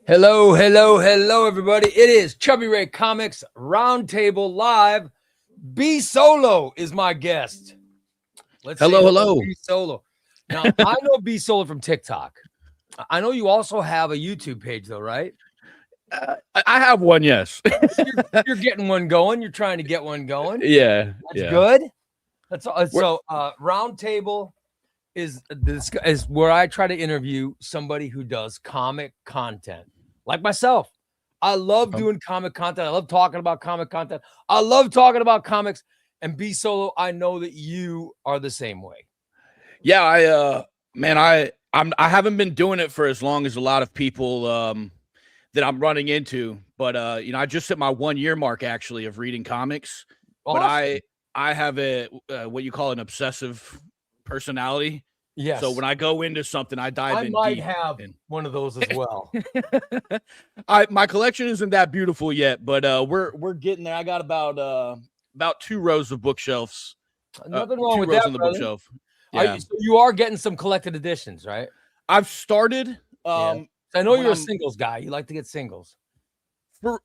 Hello, hello, hello, everybody. It is ChubbyRay Comics Roundtable Live. B Solo is my guest. Let's say hello, B Solo. Now, I know B Solo from TikTok. I know you also have a YouTube page, though, right? I have one, yes. You're getting one going. You're trying to get one going. Yeah. That's good. That's so Roundtable is where I try to interview somebody who does comic content. Like myself, I love doing comic content. I love talking about comic content. I love talking about comics. And B Solo, I know that you are the same way. Yeah, I haven't been doing it for as long as a lot of people that I'm running into. But I just hit my 1 year mark actually of reading comics. Awesome. But I have a what you call an obsessive personality. Yes. So when I go into something, I dive in deep. I might have one of those as well. My collection isn't that beautiful yet, but we're getting there. I got about 2 rows of bookshelves. Nothing wrong with that, on the bookshelf. Yeah. So you are getting some collected editions, right? I've started. I know you're a singles guy. You like to get singles.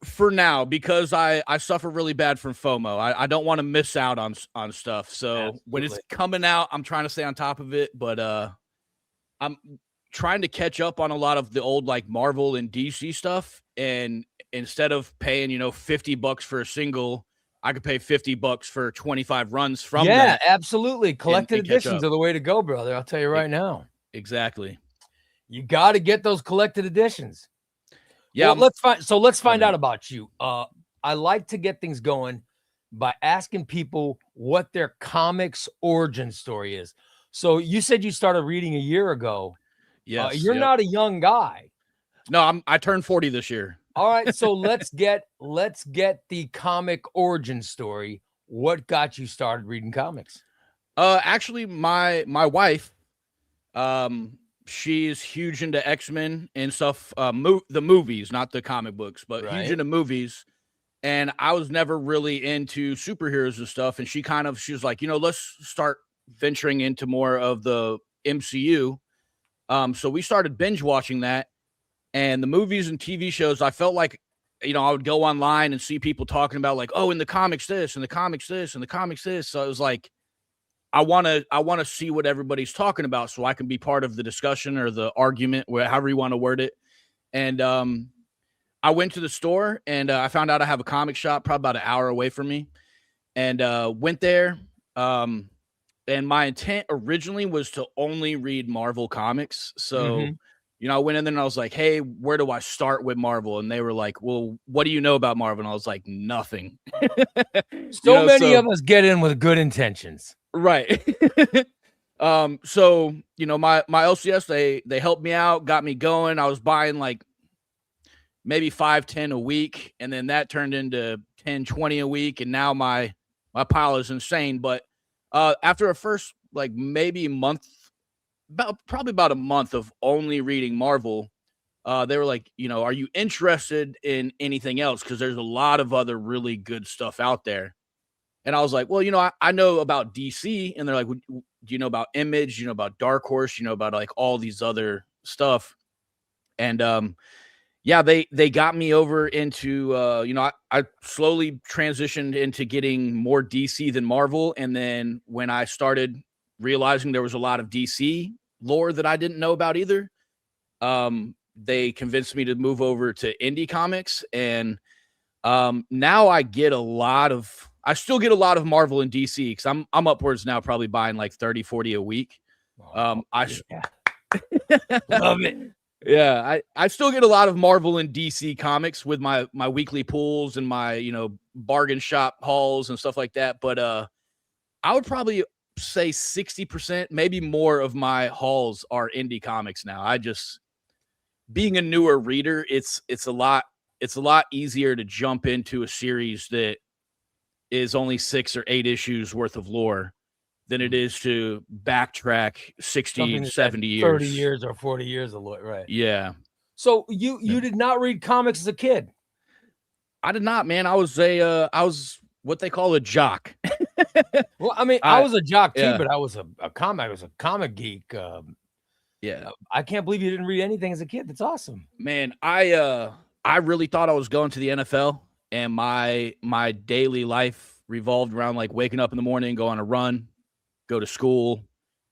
For now, because I suffer really bad from FOMO. I don't want to miss out on stuff. So Absolutely. When it's coming out, I'm trying to stay on top of it. But I'm trying to catch up on a lot of the old like Marvel and DC stuff. And instead of paying, $50 for a single, I could pay $50 for 25 runs from that. Yeah, absolutely. Collected editions are the way to go, brother. I'll tell you right now. Exactly. You got to get those collected editions. Yeah. Well, let's find out about you. I like to get things going by asking people what their comics origin story is. So you said you started reading a year ago. Yes. You're not a young guy. No, I turned 40 this year. All right. So let's get the comic origin story. What got you started reading comics? Actually, my wife, she's huge into X-Men and stuff, the movies, not the comic books, but huge into movies. And I was never really into superheroes and stuff. And she was like, let's start venturing into more of the MCU. So we started binge watching that. And the movies and TV shows, I felt like, I would go online and see people talking about like, oh, in the comics this, and the comics this, and the comics this. So I was like, I want to see what everybody's talking about so I can be part of the discussion or the argument, however you want to word it. And I went to the store and I found out I have a comic shop probably about an hour away from me, and went there. And my intent originally was to only read Marvel comics. So, I went in there and I was like, hey, where do I start with Marvel? And they were like, well, what do you know about Marvel? And I was like, nothing. So many of us get in with good intentions. Right. So, my LCS, they helped me out, got me going. I was buying like maybe 5-10 a week. And then that turned into 10-20 a week. And now my pile is insane. But after a first, like maybe month, probably about a month of only reading Marvel, they were like, are you interested in anything else? Because there's a lot of other really good stuff out there. And I was like, well, I know about DC. And they're like, do you know about Image? Do you know about Dark Horse? You know about like all these other stuff. And they got me over into, I slowly transitioned into getting more DC than Marvel. And then when I started realizing there was a lot of DC lore that I didn't know about either, they convinced me to move over to indie comics. And now I still get a lot of Marvel and DC because I'm upwards now, probably buying like 30-40 a week. Love it. Yeah, I still get a lot of Marvel and DC comics with my weekly pulls and my bargain shop hauls and stuff like that. But I would probably say 60%, maybe more of my hauls are indie comics now. Being a newer reader, it's a lot easier to jump into a series that is only 6 or 8 issues worth of lore than it is to backtrack 60, 70 years. 30 years or 40 years of lore, right? Yeah. So you did not read comics as a kid? I did not, man. I was what they call a jock. Well, I mean, I was a jock too, but I was a comic geek. Yeah. I can't believe you didn't read anything as a kid. That's awesome. Man, I really thought I was going to the NFL, and my daily life revolved around like waking up in the morning, go on a run, go to school,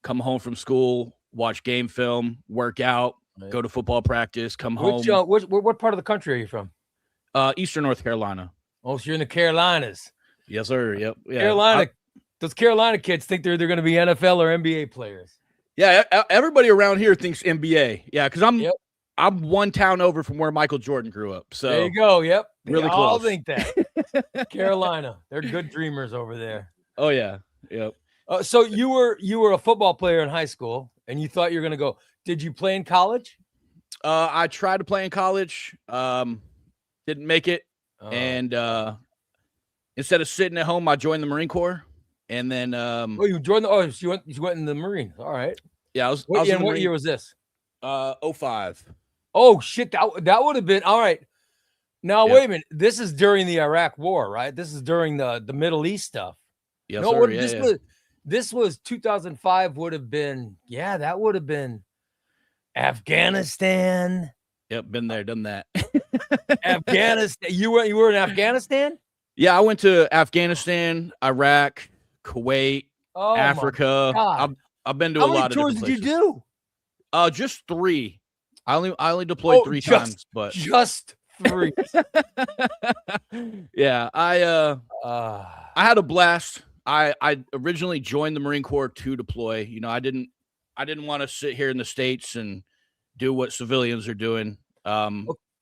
come home from school, watch game film, work out, go to football practice, come home. What part of the country are you from? Eastern North Carolina. Oh, so you're in the Carolinas. Yes, sir. Yep. Yeah. Carolina. Those Carolina kids think they're going to be NFL or NBA players. Yeah, everybody around here thinks NBA. Yeah, because I'm one town over from where Michael Jordan grew up. So there you go. Yep, really they all close. think that. Carolina, they're good dreamers over there. Oh yeah, yep. So you were a football player in high school, and you thought you were going to go. Did you play in college? I tried to play in college. Didn't make it, and instead of sitting at home, I joined the Marine Corps. And then, you joined the. You went in the Marines. All right. Yeah, I was. What year was this? 05. Oh shit! That would have been all right. Now wait a minute. This is during the Iraq War, right? This is during the Middle East stuff. Yes, sir. This was 2005. Would have been that would have been Afghanistan. Yep, been there, done that. Afghanistan. You were in Afghanistan? Yeah, I went to Afghanistan, Iraq, Kuwait, Africa. I've been to a lot of different places. How many tours did you do? Just 3. I only deployed 3 times, but just 3. Yeah, I had a blast. I originally joined the Marine Corps to deploy. You know, I didn't want to sit here in the States and do what civilians are doing.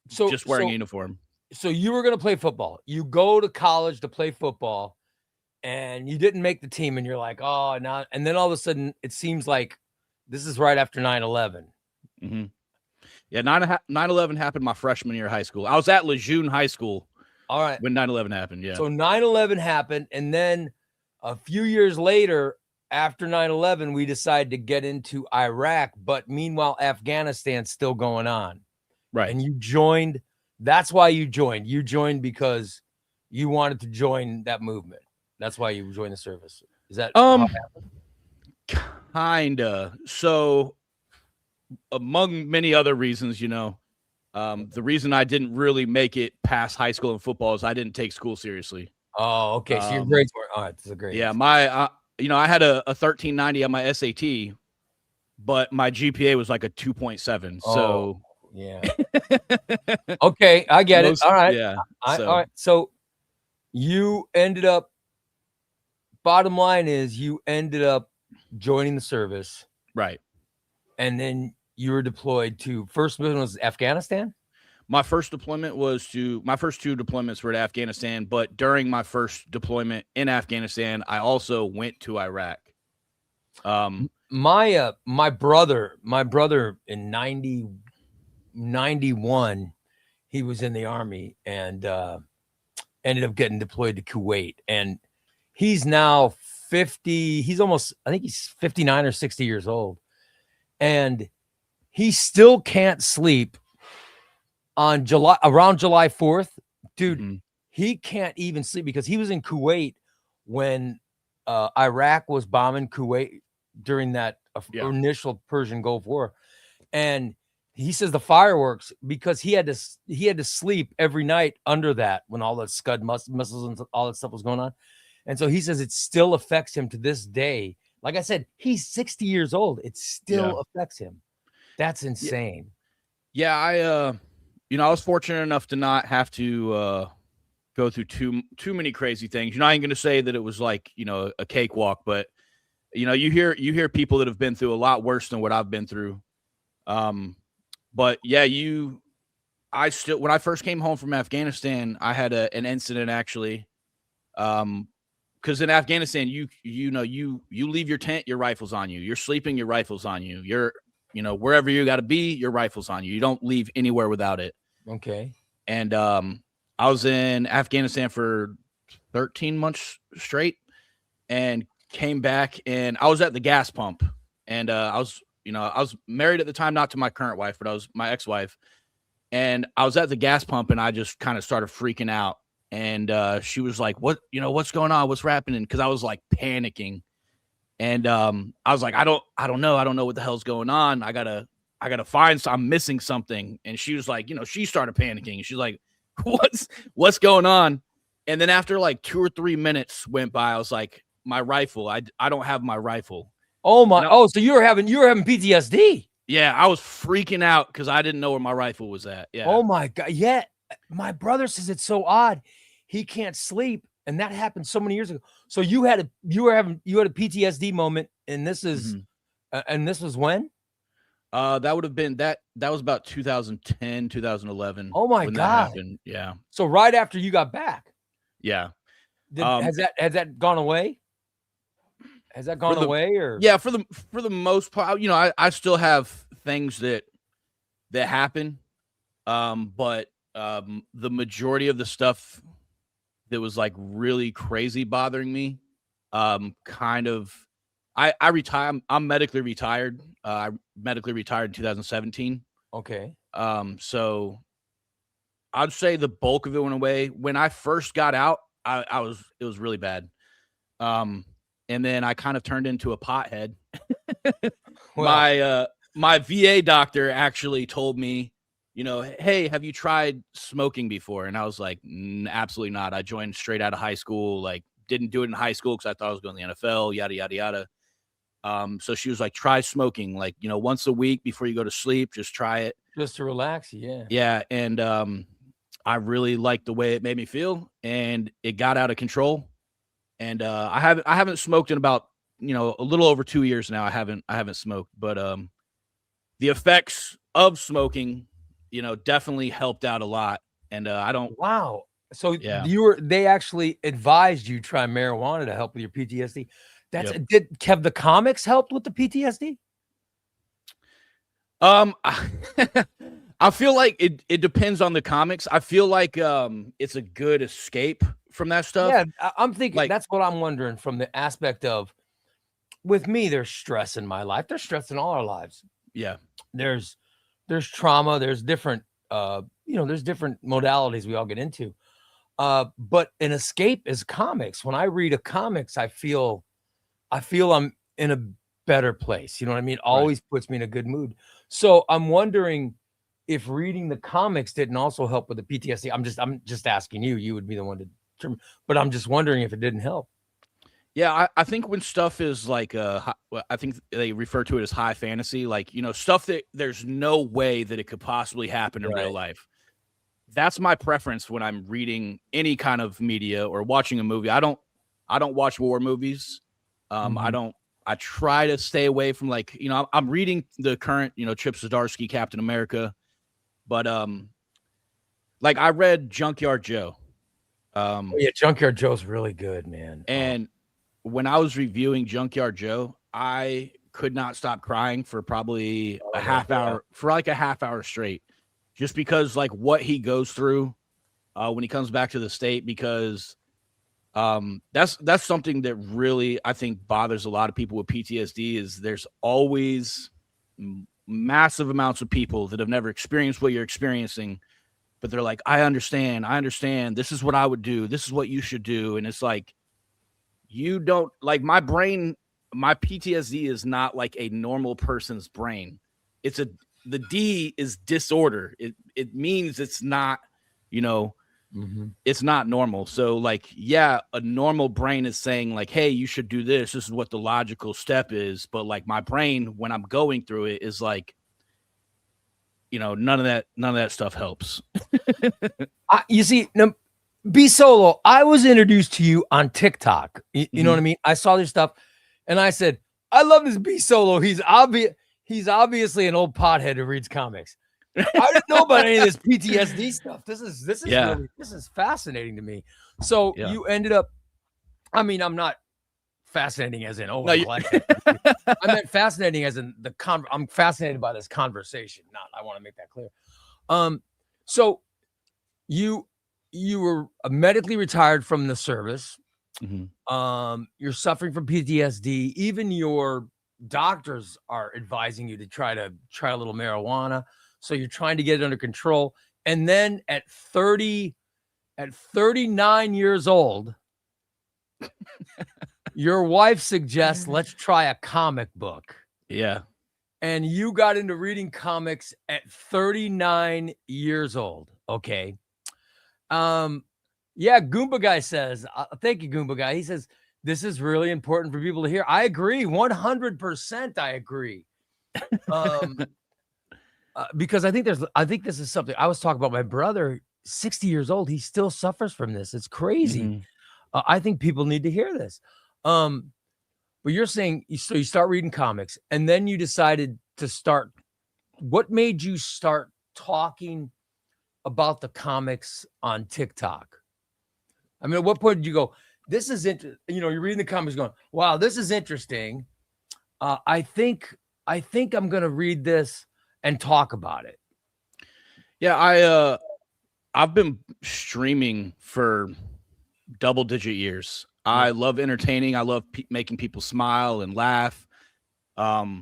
Just wearing a uniform. So you were going to play football. You go to college to play football, and you didn't make the team, and you're like, oh, no. And then all of a sudden, it seems like this is right after 9/11. Mm-hmm. Yeah, 9/11 happened my freshman year of high school. I was at Lejeune High School. All right. When 9/11 happened, yeah. So 9/11 happened, and then a few years later, after 9/11, we decided to get into Iraq, but meanwhile, Afghanistan's still going on. Right. And you joined. That's why you joined. You joined because you wanted to join that movement. That's why you joined the service. Is that how it happened? Kinda. So, among many other reasons, you know, the reason I didn't really make it past high school in football is I didn't take school seriously. Oh, okay. So your grades were all right. This is a great. Yeah, I had a 1390 on my SAT, but my GPA was like a 2.7. So. Yeah. Okay, I get it. All right. Yeah. All right. So you ended up. Bottom line is, you ended up joining the service, right? And then you were deployed to. First one was Afghanistan. My first 2 deployments were to Afghanistan, but during my first deployment in Afghanistan, I also went to Iraq. My brother in 91, he was in the army and ended up getting deployed to Kuwait, and he's now 50. I think he's 59 or 60 years old, and he still can't sleep on around July 4th, dude. Mm-hmm. He can't even sleep because he was in Kuwait when Iraq was bombing Kuwait during that initial Persian Gulf War, and he says the fireworks, because he had to sleep every night under that when all that Scud missiles and all that stuff was going on. And so he says it still affects him to this day. Like I said, he's 60 years old. It still affects him. That's insane. Yeah, I was fortunate enough to not have to go through too many crazy things. I ain't going to say that it was like, a cakewalk, but you hear people that have been through a lot worse than what I've been through. But yeah, when I first came home from Afghanistan, I had an incident actually. Because in Afghanistan, you leave your tent, your rifle's on you. You're sleeping, your rifle's on you. You're, wherever you got to be, your rifle's on you. You don't leave anywhere without it. Okay. And I was in Afghanistan for 13 months straight, and came back, and I was at the gas pump, and I was married at the time, not to my current wife, but I was my ex-wife. And I was at the gas pump, and I just kind of started freaking out. And she was like, what's going on? What's happening? Because I was like panicking. And I was like, I don't know what the hell's going on. I gotta find. I'm missing something. And she was like, she started panicking. She's like, what's going on? And then after like 2 or 3 minutes went by, I was like, my rifle. I don't have my rifle. Oh my! So you were having PTSD. Yeah, I was freaking out because I didn't know where my rifle was at. Yeah. Oh my God! Yeah, my brother says it's so odd. He can't sleep, and that happened so many years ago. So you had a PTSD moment, and this is, and this was when? That would have been that was about 2010, 2011. Oh my when God! That happened. Yeah. So right after you got back. Yeah. Has that gone away? Has that gone away? Or yeah, for the most part, I still have things that happen, but the majority of the stuff that was like really crazy bothering me, kind of, I retire. I'm medically retired. I medically retired in 2017. Okay. So I'd say the bulk of it went away. When I first got out, it was really bad. And then I kind of turned into a pothead. Well, my VA doctor actually told me, hey, have you tried smoking before? And I was like, absolutely not. I joined straight out of high school. Like, didn't do it in high school because I thought I was going to the NFL, yada, yada, yada. So she was like, try smoking, like, once a week before you go to sleep, just try it. Just to relax. Yeah. Yeah. And I really liked the way it made me feel, and it got out of control. And I haven't smoked in about, a little over 2 years now. I haven't smoked, but the effects of smoking, definitely helped out a lot. And I don't. Wow. So yeah. they actually advised you try marijuana to help with your PTSD. Have the comics helped with the PTSD? I feel like it depends on the comics. I feel like it's a good escape from that stuff. Yeah, I'm thinking that's what I'm wondering from the aspect of, with me, there's stress in my life. There's stress in all our lives. Yeah. There's trauma. There's different, there's different modalities we all get into. But an escape is comics. When I read a comics, I feel I'm in a better place. You know what I mean? Always puts me in a good mood. So I'm wondering if reading the comics didn't also help with the PTSD. I'm just asking you. You would be the one to determine, but I'm just wondering if it didn't help. Yeah, I think when stuff is like I think they refer to it as high fantasy, like, stuff that there's no way that it could possibly happen in real life. That's my preference when I'm reading any kind of media or watching a movie. I don't watch war movies. I try to stay away from, like, I'm reading the current, Chip Zdarsky Captain America, but like, I read Junkyard Joe. Junkyard Joe's really good, man. And when I was reviewing Junkyard Joe, I could not stop crying for probably a half hour straight, just because, like, what he goes through when he comes back to the state, because that's something that really, I think, bothers a lot of people with PTSD, is there's always massive amounts of people that have never experienced what you're experiencing, but they're like, I understand. This is what I would do. This is what you should do. And it's like, you don't, like, my brain, my PTSD is not like a normal person's brain. The D is disorder. It means it's not, it's not normal. So, like, yeah, a normal brain is saying, like, hey, you should do this. This is what the logical step is. But, like, my brain, when I'm going through it, is like, none of that stuff helps. You see, B Solo, I was introduced to you on TikTok. You know what I mean? I saw this stuff and I said, I love this B Solo. He's obviously an old pothead who reads comics. I didn't know about any of this PTSD stuff. This is really, this is fascinating to me. So you ended up, I mean, I'm not fascinating as in, no, I meant fascinating as in I'm fascinated by this conversation. I want to make that clear. So you were medically retired from the service. You're suffering from PTSD. Even your doctors are advising you to try a little marijuana. So you're trying to get it under control. And then at 39 years old, Your wife suggests let's try a comic book. Yeah. And you got into reading comics at 39 years old. Okay. Yeah, Goomba Guy says, thank you, Goomba Guy. He says, this is really important for people to hear. I agree. 100% I agree. Because I think this is something I was talking about. My brother, 60 years old, he still suffers from this. It's crazy. Mm-hmm. I think people need to hear this. But you're saying, so you start reading comics and then you decided to start. What made you start talking about the comics on TikTok? I mean, at what point did you go, this is interesting? You know, you're reading the comics going, wow, this is interesting. I think I'm going to read this and talk about it. Yeah. I've been streaming for double-digit years. I love entertaining. I love making people smile and laugh. I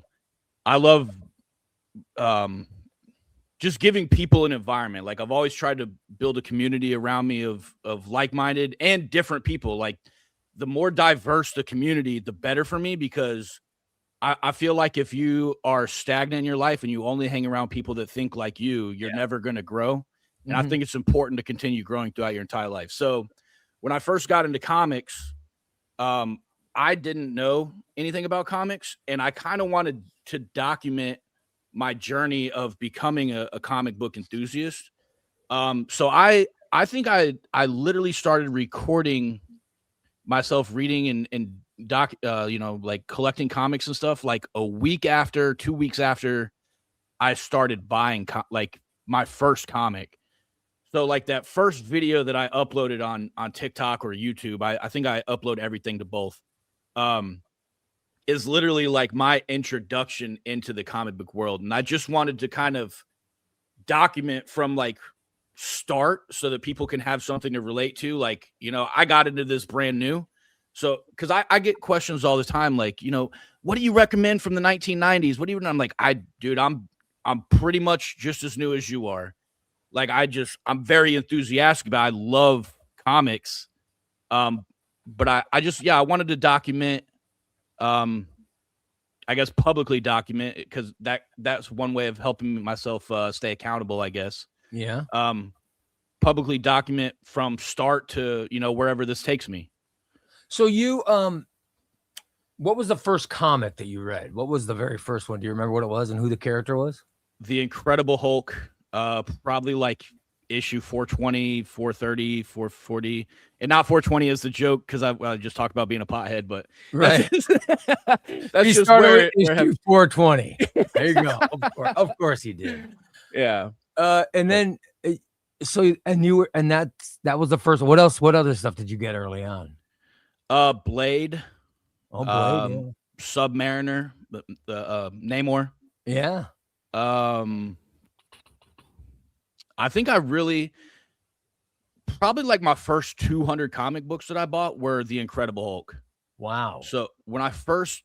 love just giving people an environment. Like I've always tried to build a community around me of like-minded and different people. Like the more diverse the community, the better for me, because I feel like if you are stagnant in your life and you only hang around people that think like you're never going to grow. And I think it's important to continue growing throughout your entire life. So when I first got into comics, I didn't know anything about comics, and I kind of wanted to document my journey of becoming a comic book enthusiast. So I think I literally started recording myself reading and like collecting comics and stuff like a week after, 2 weeks after I started buying like my first comic. So like that first video that I uploaded on TikTok or YouTube, I think I upload everything to both, is literally like my introduction into the comic book world. And I just wanted to kind of document from like start so that people can have something to relate to. Like, you know, I got into this brand new. So, cause I get questions all the time, like, you know, what do you recommend from the 1990s? What do you, I'm like, dude, I'm pretty much just as new as you are. Like, I'm very enthusiastic about it. I love comics. But I wanted to document, I guess publicly document it, because that's one way of helping myself stay accountable, I guess. Yeah. Publicly document from start to, you know, wherever this takes me. So you, what was the first comic that you read? What was the very first one? Do you remember what it was and who the character was? The Incredible Hulk. Probably like issue 420, 430, 440, and not 420 is the joke because I just talked about being a pothead, but right. That's he just started issue 420. There you go. Of course he did. Yeah. And then so and you were, and that was the first. What else? What other stuff did you get early on? Blade. Oh, Blade. Yeah. Submariner. The Namor. Yeah. I think I really probably like my first 200 comic books that I bought were The Incredible Hulk. Wow. So when I first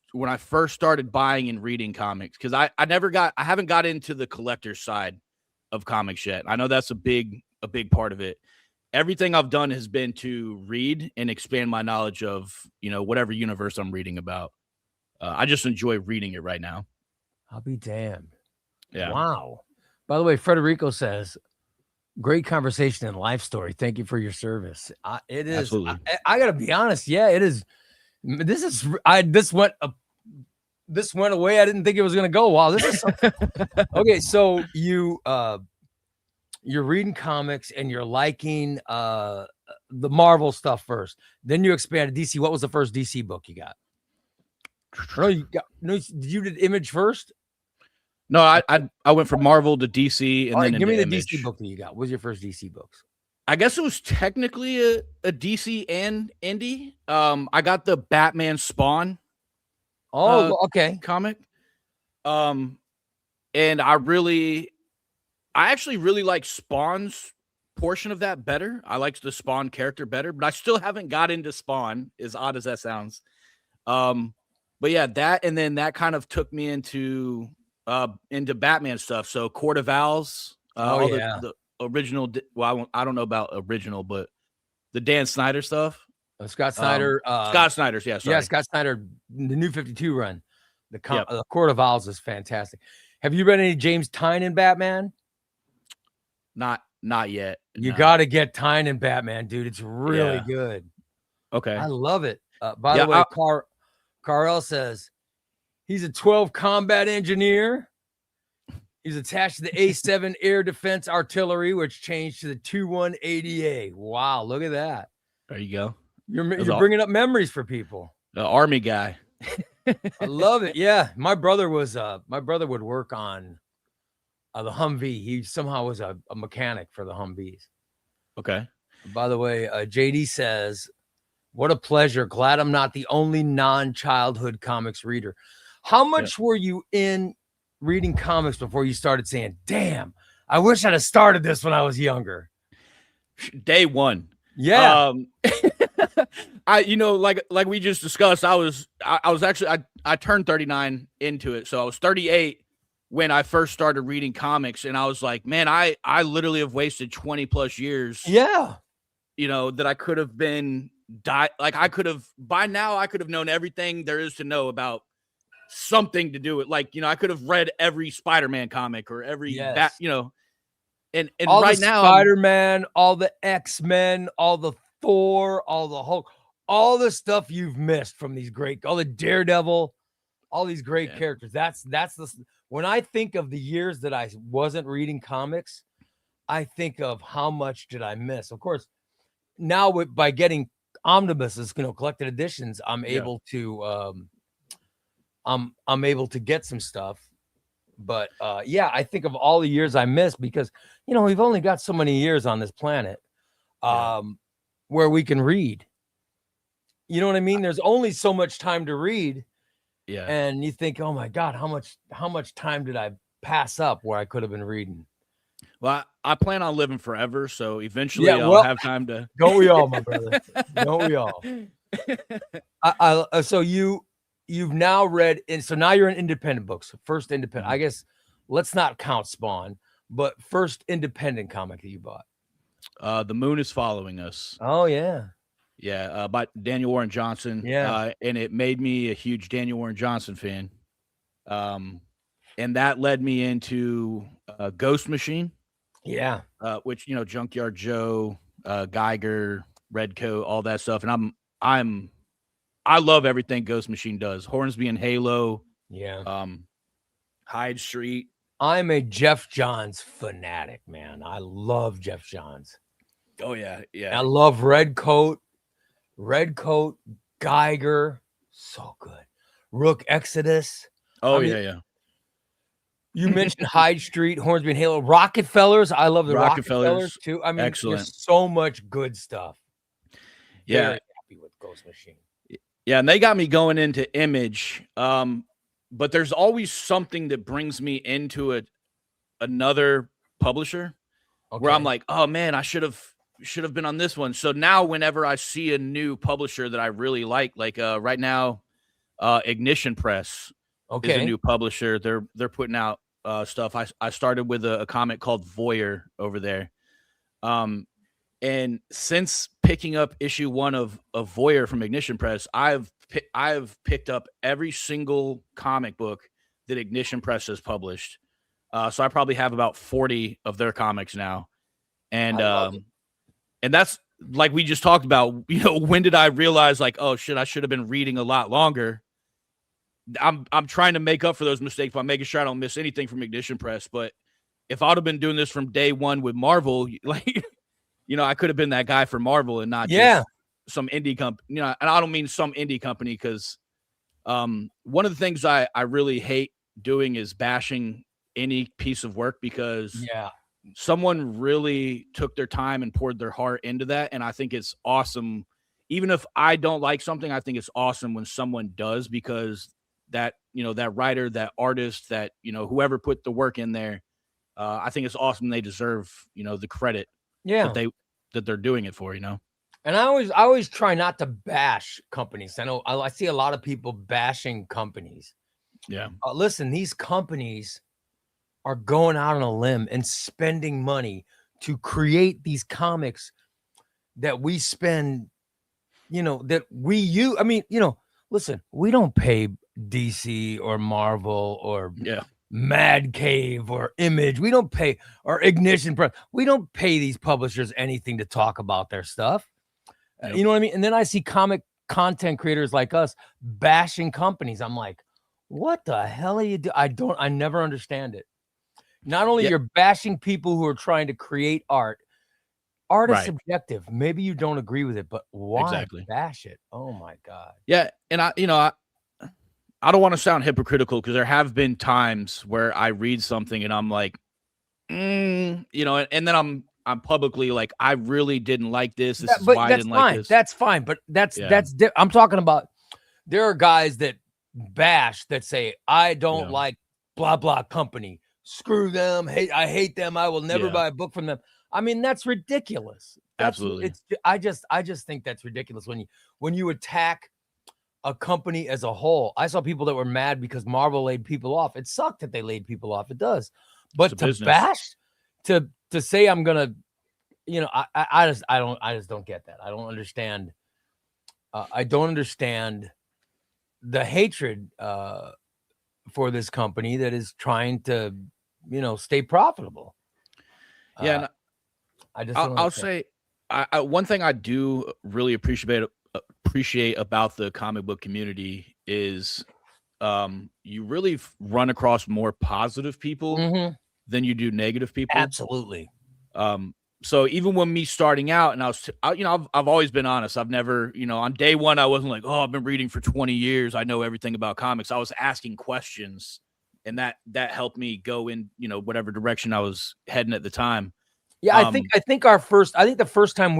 started buying and reading comics, because I haven't got into the collector side of comics yet. I know that's a big part of it. Everything I've done has been to read and expand my knowledge of, you know, whatever universe I'm reading about. I just enjoy reading it right now. I'll be damned. Yeah. Wow. By the way, Federico says, great conversation and life story. Thank you for your service. It is. Absolutely. I got to be honest. Yeah, it is. This went away. I didn't think it was going to go. Wow. This is something. Okay. So you're reading comics and you're liking the Marvel stuff first. Then you expanded DC. What was the first DC book you got? Did you did Image first? No, I went from Marvel to DC and then give me the Image. DC book that you got. What was your first DC books? I guess it was technically a DC and indie. I got the Batman Spawn. Oh, okay. Comic. And I actually really like Spawn's portion of that better. I liked the Spawn character better, but I still haven't got into Spawn, as odd as that sounds. But yeah, that, and then that kind of took me into Batman stuff. So Court of Owls, the original. Well, I don't know about original, but the Dan Snyder stuff. Scott Snyder. Scott Snyder's, yeah, sorry. Yeah, Scott Snyder, the New 52 run. The Court of Owls is fantastic. Have you read any James Tynion Batman? Not yet. You got to get Tynion Batman, dude. It's really good. Okay. I love it. By the way, Carl says he's a 12 combat engineer. He's attached to the A7 Air Defense Artillery, which changed to the 21 ADA. Wow, look at that. There you go. You're bringing up memories for people. The Army guy. I love it. Yeah, my brother would work on the Humvee. He somehow was a mechanic for the Humvees. Okay. By the way, JD says, what a pleasure. Glad I'm not the only non-childhood comics reader. How much were you in reading comics before you started saying, damn, I wish I'd have started this when I was younger? Day one. Yeah. I like we just discussed, I was actually I turned 39 into it. So I was 38 when I first started reading comics, and I was like, man, I literally have wasted 20 plus years. Yeah. That I could have been like I could have by now I could have known everything there is to know about something to do with, like, I could have read every Spider-Man comic or every and all right the now Spider-Man, all the X-Men, all the Thor, all the Hulk, all the stuff you've missed from these all the Daredevil, all these great characters. That's when I think of the years that I wasn't reading comics, I think of how much did I miss. Of course, now by getting omnibuses, collected editions, I'm able to I'm able to get some stuff. But I think of all the years I missed because we've only got so many years on this planet where we can read. You know what I mean? There's only so much time to read. Yeah. And you think, oh my God, how much time did I pass up where I could have been reading? Well, I plan on living forever, so eventually I'll have time to. Don't we all, my brother? Don't we all? So you've now read, and so now you're in independent books. First independent, I guess. Let's not count Spawn, but first independent comic that you bought. The Moon is Following Us. Oh yeah. Yeah, by Daniel Warren Johnson. Yeah. And it made me a huge Daniel Warren Johnson fan. And that led me into Ghost Machine. Yeah. Which, Junkyard Joe, Geiger, Redcoat, all that stuff. And I love everything Ghost Machine does. Hornsby and Halo. Yeah. Hyde Street. I'm a Jeff Johns fanatic, man. I love Jeff Johns. Oh yeah. Yeah. I love Redcoat, Geiger. So good. Rook Exodus. Oh, yeah. You mentioned Hyde Street, Hornsby and Halo, Rockefellers. I love the Rockefellers too. I mean, excellent. There's so much good stuff. Yeah. Very happy with Ghost Machine. Yeah, and they got me going into Image. But there's always something that brings me into another publisher where I'm like, oh man, I should have been on this one. So now whenever I see a new publisher that I really like right now, Ignition Press is a new publisher. They're putting out stuff. I started with a comic called Voyeur over there. And since picking up issue 1 of Voyeur from Ignition Press, I've picked up every single comic book that Ignition Press has published. So I probably have about 40 of their comics now. And that's like we just talked about, when did I realize like, oh shit, I should have been reading a lot longer. I'm trying to make up for those mistakes by making sure I don't miss anything from Ignition Press. But if I'd have been doing this from day one with Marvel, like, I could have been that guy for Marvel and not just some indie company. And I don't mean some indie company because one of the things I really hate doing is bashing any piece of work because someone really took their time and poured their heart into that. And I think it's awesome. Even if I don't like something, I think it's awesome when someone does because that, that writer, that artist, that, whoever put the work in there, I think it's awesome. They deserve, the credit that they're doing it for, And I always try not to bash companies. I know I see a lot of people bashing companies. Yeah. Listen, these companies are going out on a limb and spending money to create these comics that we spend that we use. I mean, listen, we don't pay DC or Marvel or Mad Cave or Image. We don't pay, or Ignition Press. We don't pay these publishers anything to talk about their stuff. You know what I mean? And then I see comic content creators like us bashing companies. I'm like, what the hell are you doing? I never understand it. Not only you're bashing people who are trying to create art. Art is subjective. Maybe you don't agree with it, but why bash it? Oh my God. Yeah. And I don't want to sound hypocritical, because there have been times where I read something and I'm like, and then I'm publicly like, I really didn't like this. This is why I didn't like this. That's fine. But I'm talking about, there are guys that bash, that say, I don't like blah, blah company. Screw them. I hate them. I will never buy a book from them. I mean, that's ridiculous. Absolutely. I just think that's ridiculous when you attack a company as a whole. I saw people that were mad because Marvel laid people off. It sucked that they laid people off. It does. But to bash, to say I'm gonna, I just don't get that. I don't understand. I don't understand the hatred for this company that is trying to, stay profitable. Yeah. I'll say, one thing I do really appreciate about the comic book community is you really run across more positive people than you do negative people. Absolutely. So even when me starting out, and I've always been honest. I've never, on day one, I wasn't like, oh, I've been reading for 20 years. I know everything about comics. I was asking questions, and that helped me go in, whatever direction I was heading at the time. Yeah, I think the first time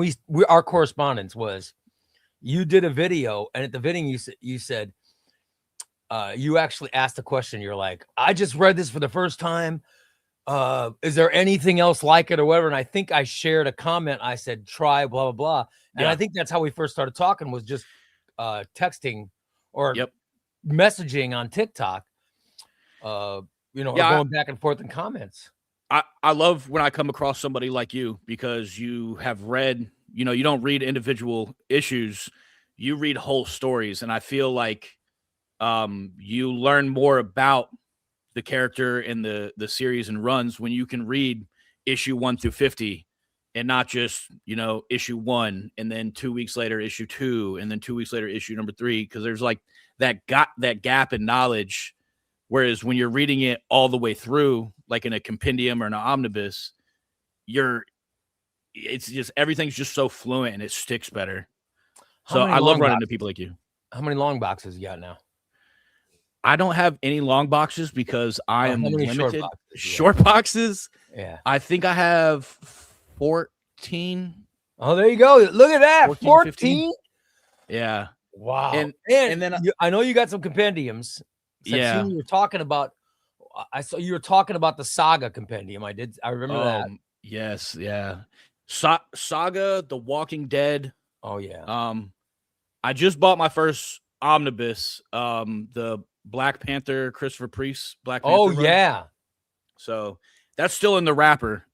our correspondence was, you did a video, and at the video you said, you actually asked a question. You're like, I just read this for the first time. Is there anything else like it or whatever? And I think I shared a comment. I said, try blah, blah, blah. And I think that's how we first started talking, was just texting or messaging on TikTok, going back and forth in comments. I love when I come across somebody like you, because you have read, you don't read individual issues, you read whole stories. And I feel like you learn more about the character and the series and runs when you can read issue 1 through 50 and not just, issue 1 and then 2 weeks later, issue 2, and then 2 weeks later, issue number 3. Cause there's like that gap in knowledge. Whereas when you're reading it all the way through, like in a compendium or an omnibus, it's just, everything's just so fluent and it sticks better. So I love running into people like you. How many long boxes you got now? I don't have any long boxes because I am limited. Short boxes? Yeah. I think I have 14. Oh, there you go. Look at that. 14? Yeah. Wow. And then I know you got some compendiums. Yeah. You were talking about, I saw you were talking about the Saga compendium. I remember that. Yes. Yeah. Saga, The Walking Dead. Oh yeah. I just bought my first omnibus, the Black Panther, Christopher Priest Black Panther run. Yeah. So that's still in the wrapper,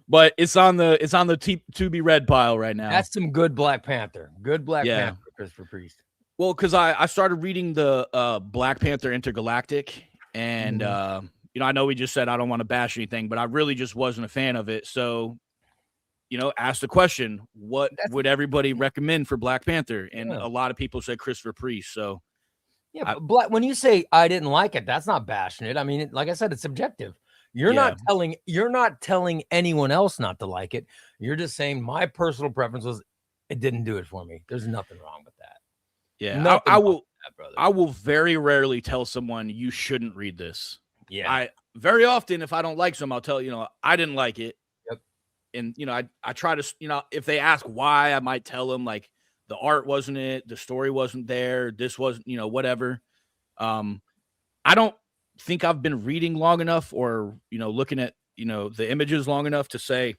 but it's on the to be read pile right now. That's some good Black Panther. Good Black Panther, Christopher Priest. Well, because I started reading the Black Panther Intergalactic, and I know we just said I don't want to bash anything, but I really just wasn't a fan of it. So, ask the question, what would everybody recommend for Black Panther? And a lot of people said Christopher Priest. So yeah, when you say I didn't like it, that's not bashing it. I mean, like I said, it's subjective. You're not telling anyone else not to like it. You're just saying my personal preference was it didn't do it for me. There's nothing wrong with that. Yeah, I will very rarely tell someone you shouldn't read this. Yeah, very often, if I don't like some, I'll tell I didn't like it. Yep. And I try to if they ask why, I might tell them like the art wasn't it, the story wasn't there, this wasn't whatever. I don't think I've been reading long enough or looking at the images long enough to say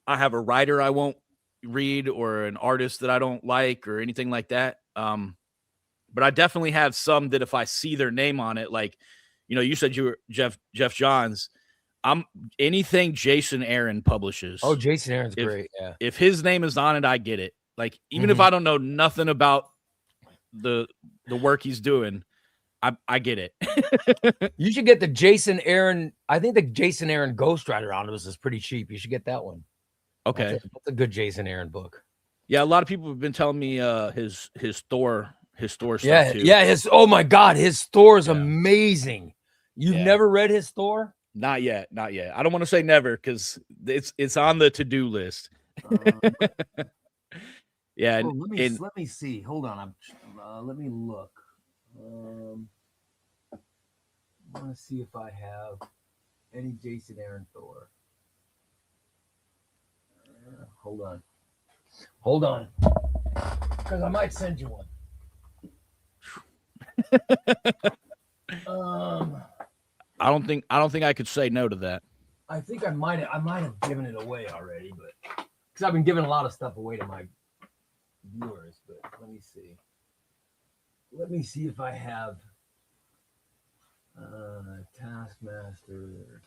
I have a writer I won't read or an artist that I don't like or anything like that. But I definitely have some that if I see their name on it, like, you said you were Jeff Johns. Anything Jason Aaron publishes. Oh, Jason Aaron's great. Yeah. If his name is on it, I get it. Like, even if I don't know nothing about the work he's doing, I get it. You should get the Jason Aaron. I think the Jason Aaron Ghost Rider Omnibus is pretty cheap. You should get that one. Okay. That's a good Jason Aaron book. Yeah, a lot of people have been telling me his Thor stuff too. Yeah, oh my God, his Thor is amazing. You've never read his Thor? Not yet. I don't want to say never because it's on the to-do list. Yeah. Let me see. Hold on. Let me look. I want to see if I have any Jason Aaron Thor. Hold on. Because I might send you one. I don't think I could say no to that. I think I might have given it away already, but because I've been giving a lot of stuff away to my viewers. But let me see. Let me see if I have Taskmaster.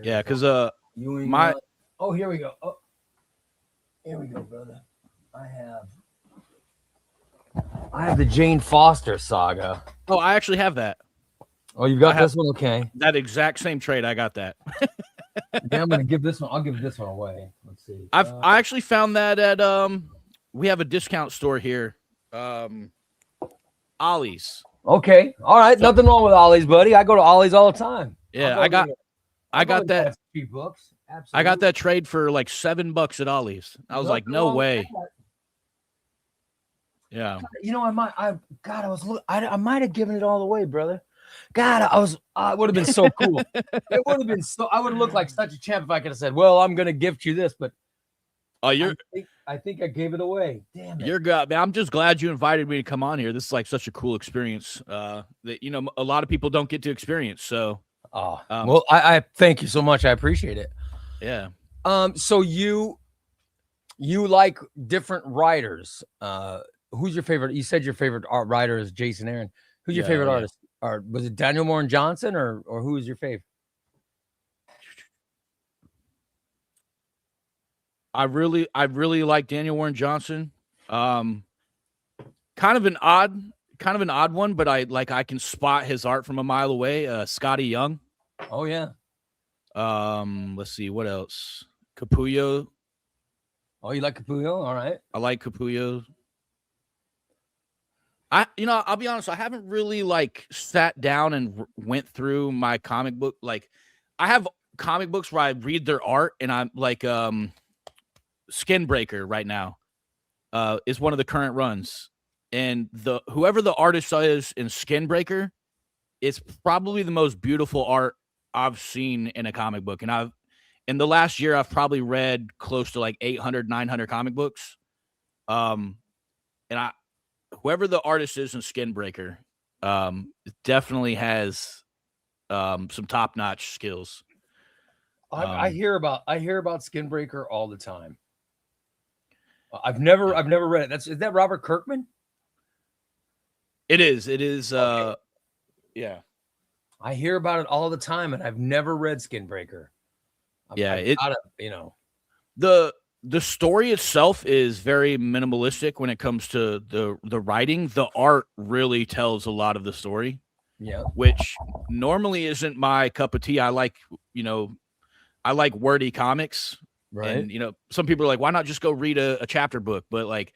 Yeah, because oh, here we go. Oh, here we go, brother. I have the Jane Foster saga. Oh, I actually have that. Oh, you got this one? Okay. That exact same trade. I got that. Yeah, I'm gonna give this one. I'll give this one away. Let's see. I actually found that at we have a discount store here. Ollie's. Okay. All right. Nothing wrong with Ollie's, buddy. I go to Ollie's all the time. Yeah, I got that. Cheap books. Absolutely. I got that trade for like $7 at Ollie's. I was like, no way. Yeah. You know, I might have given it all away, brother. God, I would have been so cool. It would have been I would have looked like such a champ if I could have said, well, I'm going to gift you this, but I think I gave it away. Damn it. You're good, man. I'm just glad you invited me to come on here. This is like such a cool experience that, you know, a lot of people don't get to experience. So, well, I thank you so much. I appreciate it. Yeah. So you like different writers. Who's your favorite? You said your favorite art writer is Jason Aaron. Who's your favorite artist? Or was it Daniel Moore Johnson or who was your favorite? I really like Daniel Warren Johnson. Kind of an odd one, but I can spot his art from a mile away. Scotty Young. Oh yeah. Let's see what else. Capullo. Oh, you like Capullo? All right. I like Capullo. I'll be honest, I haven't really like sat down and went through my comic book. Like, I have comic books where I read their art, and I'm like Skinbreaker right now is one of the current runs. And whoever the artist is in Skinbreaker, it's probably the most beautiful art I've seen in a comic book. And in the last year, I've probably read close to like 800, 900 comic books. Whoever the artist is in Skinbreaker, definitely has some top-notch skills. I hear about Skinbreaker all the time. I've never read it. Is that Robert Kirkman? It is. Okay. Yeah. I hear about it all the time, and I've never read Skinbreaker. The story itself is very minimalistic when it comes to the writing. The art really tells a lot of the story. Yeah. Which normally isn't my cup of tea. I like wordy comics. Right. And, some people are like, why not just go read a chapter book? But like,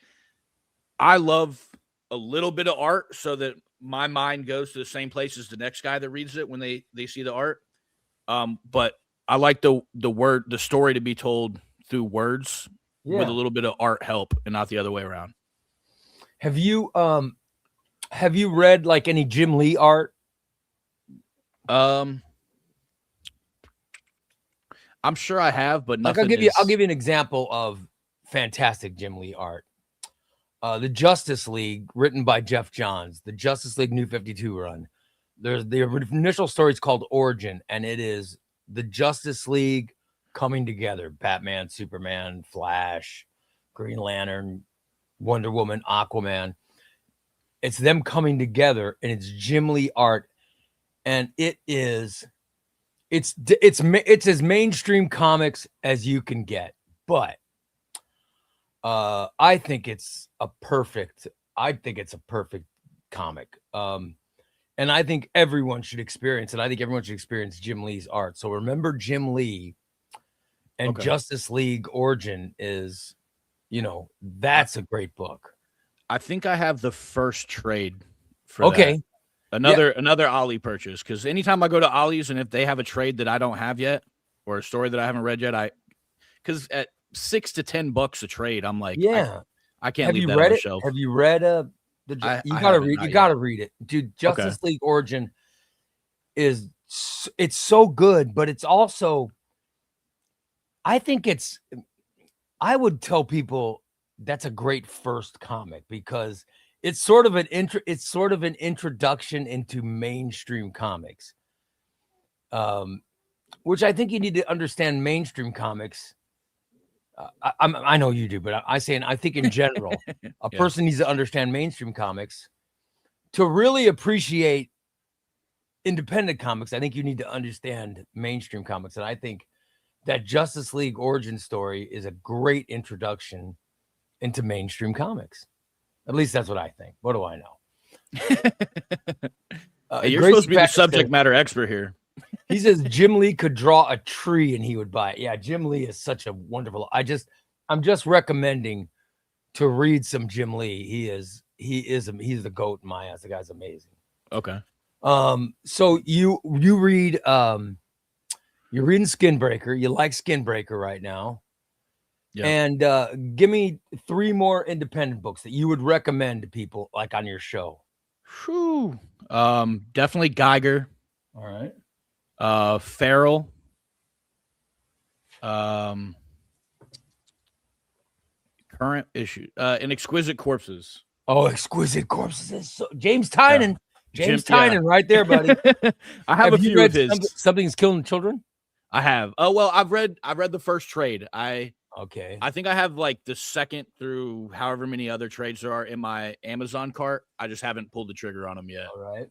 I love a little bit of art so that my mind goes to the same place as the next guy that reads it when they see the art. But I like the story to be told through words with a little bit of art help and not the other way around. Have you read like any Jim Lee art? I'm sure I have, but I'll give you an example of fantastic Jim Lee art. The Justice League, written by Jeff Johns, the Justice League New 52 run. There's the initial story is called Origin, and it is the Justice League coming together: Batman, Superman, Flash, Green Lantern, Wonder Woman, Aquaman. It's them coming together, and it's Jim Lee art, and it's as mainstream comics as you can get. But I think it's a perfect comic. And I think everyone should experience it. I think everyone should experience Jim Lee's art. So remember Jim Lee and Justice League Origin is, that's a great book. I think I have the first trade for that. Another Ollie purchase, because anytime I go to Ollie's and if they have a trade that I don't have yet or a story that I haven't read yet, because at $6 to $10 a trade, I'm like, I can't leave that on the shelf. Have you read you gotta read it, dude. Justice League Origin it's so good, but it's also, I would tell people that's a great first comic because it's sort of an introduction into mainstream comics, which I think you need to understand mainstream comics. I know you do, but I think in general, a person needs to understand mainstream comics to really appreciate independent comics. I think you need to understand mainstream comics, and I think that Justice League origin story is a great introduction into mainstream comics. At least that's what I think. What do I know? You're supposed to be the subject matter expert here. He says Jim Lee could draw a tree and he would buy it. Yeah, Jim Lee is such a wonderful. I'm just recommending to read some Jim Lee. He's the GOAT in my eyes. The guy's amazing. Okay. So you read you're reading Skinbreaker. You like Skinbreaker right now. Yeah. And give me 3 more independent books that you would recommend to people like on your show. Whew. Definitely Geiger. All right. Farrell. Current issue. And Exquisite Corpses. Oh, Exquisite Corpses is James Tynan. James Tynan, right there, buddy. I have a few of his. Something's Killing Children. I have. Oh well, I've read the first trade. I think I have like the second through however many other trades there are in my Amazon cart. I just haven't pulled the trigger on them yet. All right.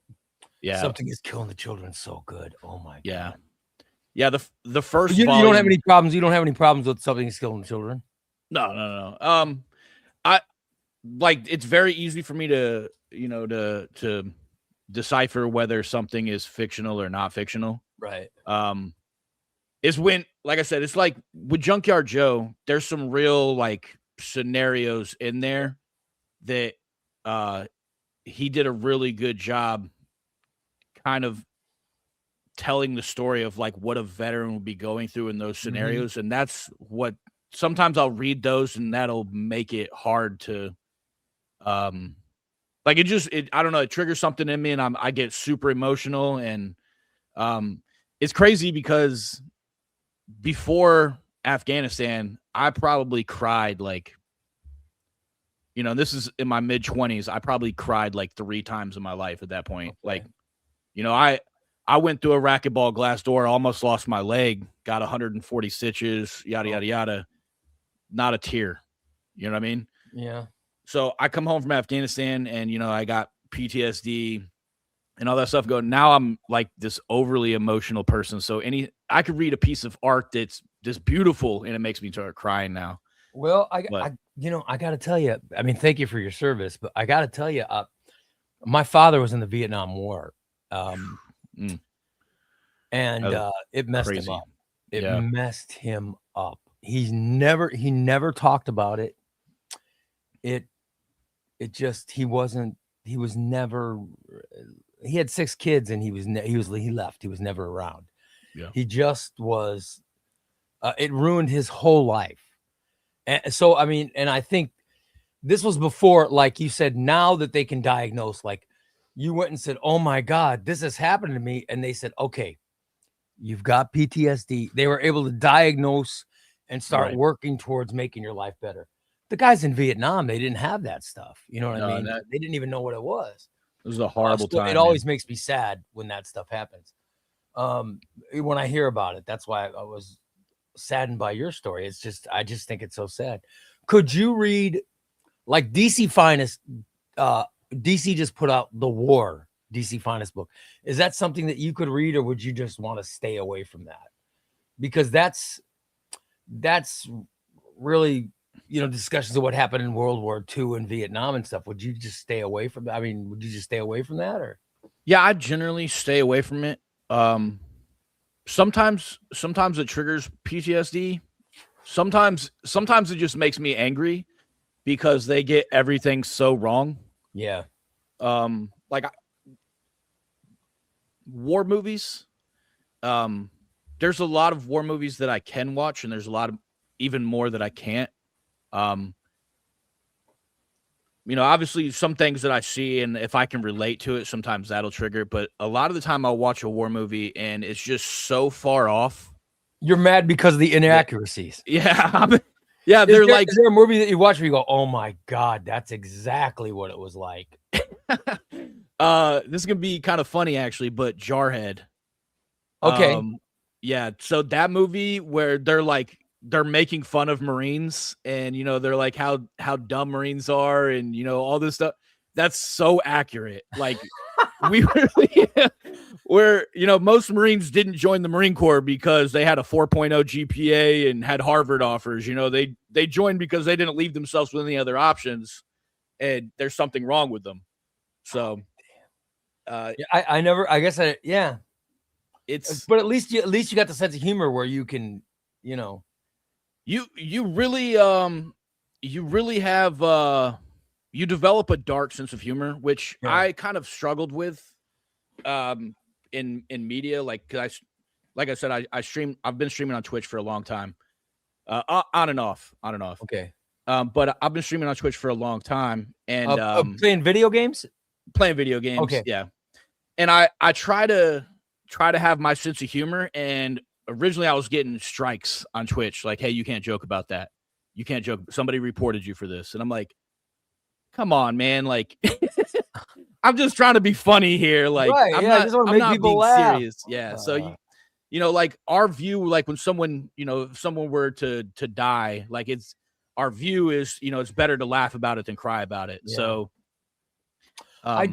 Yeah. Something is Killing the Children. So good. Oh my God. Yeah. The first. You don't have any problems. You don't have any problems with Something is Killing the Children. No. I like. It's very easy for me to to decipher whether something is fictional or not fictional. Right. Is when, like I said, it's like with Junkyard Joe, there's some real like scenarios in there that he did a really good job kind of telling the story of like what a veteran would be going through in those scenarios. And that's what sometimes I'll read those and that'll make it hard to like I don't know, it triggers something in me and I get super emotional. And it's crazy because before Afghanistan, I probably cried like, this is in my mid-20s. I probably cried like 3 times in my life at that point. Okay. Like, I went through a racquetball glass door, almost lost my leg, got 140 stitches, yada, yada, yada. Not a tear. You know what I mean? Yeah. So I come home from Afghanistan and, I got PTSD and all that stuff going. Now I'm like this overly emotional person. So I could read a piece of art that's just beautiful and it makes me start crying now. Well, I got to tell you, I mean, thank you for your service, but I got to tell you, my father was in the Vietnam War. And it messed him up. It messed him up. He never talked about it. He had 6 kids and he left. He was never around. Yeah. He just was, it ruined his whole life. And so, I mean, and I think this was before, like you said, now that they can diagnose, like you went and said, oh my God, this has happened to me. And they said, okay, you've got PTSD. They were able to diagnose and start working towards making your life better. The guys in Vietnam, they didn't have that stuff. You know what I mean? They didn't even know what it was. It was a horrible time. It always makes me sad when that stuff happens. When I hear about it, that's why I was saddened by your story. It's just, I just think it's so sad. Could you read like DC Finest? DC just put out The War, DC Finest book. Is that something that you could read, or would you just want to stay away from that? Because that's really discussions of what happened in World War II and Vietnam and stuff, would you just stay away from that? I mean, would you just stay away from that, or? Yeah, I generally stay away from it. Sometimes it triggers PTSD. Sometimes it just makes me angry because they get everything so wrong. Yeah. Like war movies. There's a lot of war movies that I can watch, and there's a lot of even more that I can't. Obviously some things that I see, and if I can relate to it, sometimes that'll trigger. But a lot of the time I'll watch a war movie and it's just so far off. You're mad because of the inaccuracies. Yeah. Yeah. Is there a movie that you watch where you go, oh my God, that's exactly what it was like? This is going to be kind of funny actually, but Jarhead. Okay. Yeah. So that movie where they're making fun of Marines, and they're like how dumb Marines are, and all this stuff. That's so accurate. Like we where most Marines didn't join the Marine Corps because they had a 4.0 GPA and had Harvard offers. They joined because they didn't leave themselves with any other options, and there's something wrong with them. So it's, but at least you got the sense of humor where you can, you really have you develop a dark sense of humor, which I kind of struggled with in media. Like I said, I've been streaming on Twitch for a long time, on and off. Okay. But I've been streaming on Twitch for a long time, and playing video games. Okay. Yeah. And I try to have my sense of humor, and originally I was getting strikes on Twitch. Like, hey, you can't joke about that. You can't joke. Somebody reported you for this. And I'm like, come on, man. Like, I'm just trying to be funny here. Like, right, I'm not being laugh. Serious. Yeah. So, like our view, like when someone, if someone were to die, like our view is, it's better to laugh about it than cry about it. Yeah. So I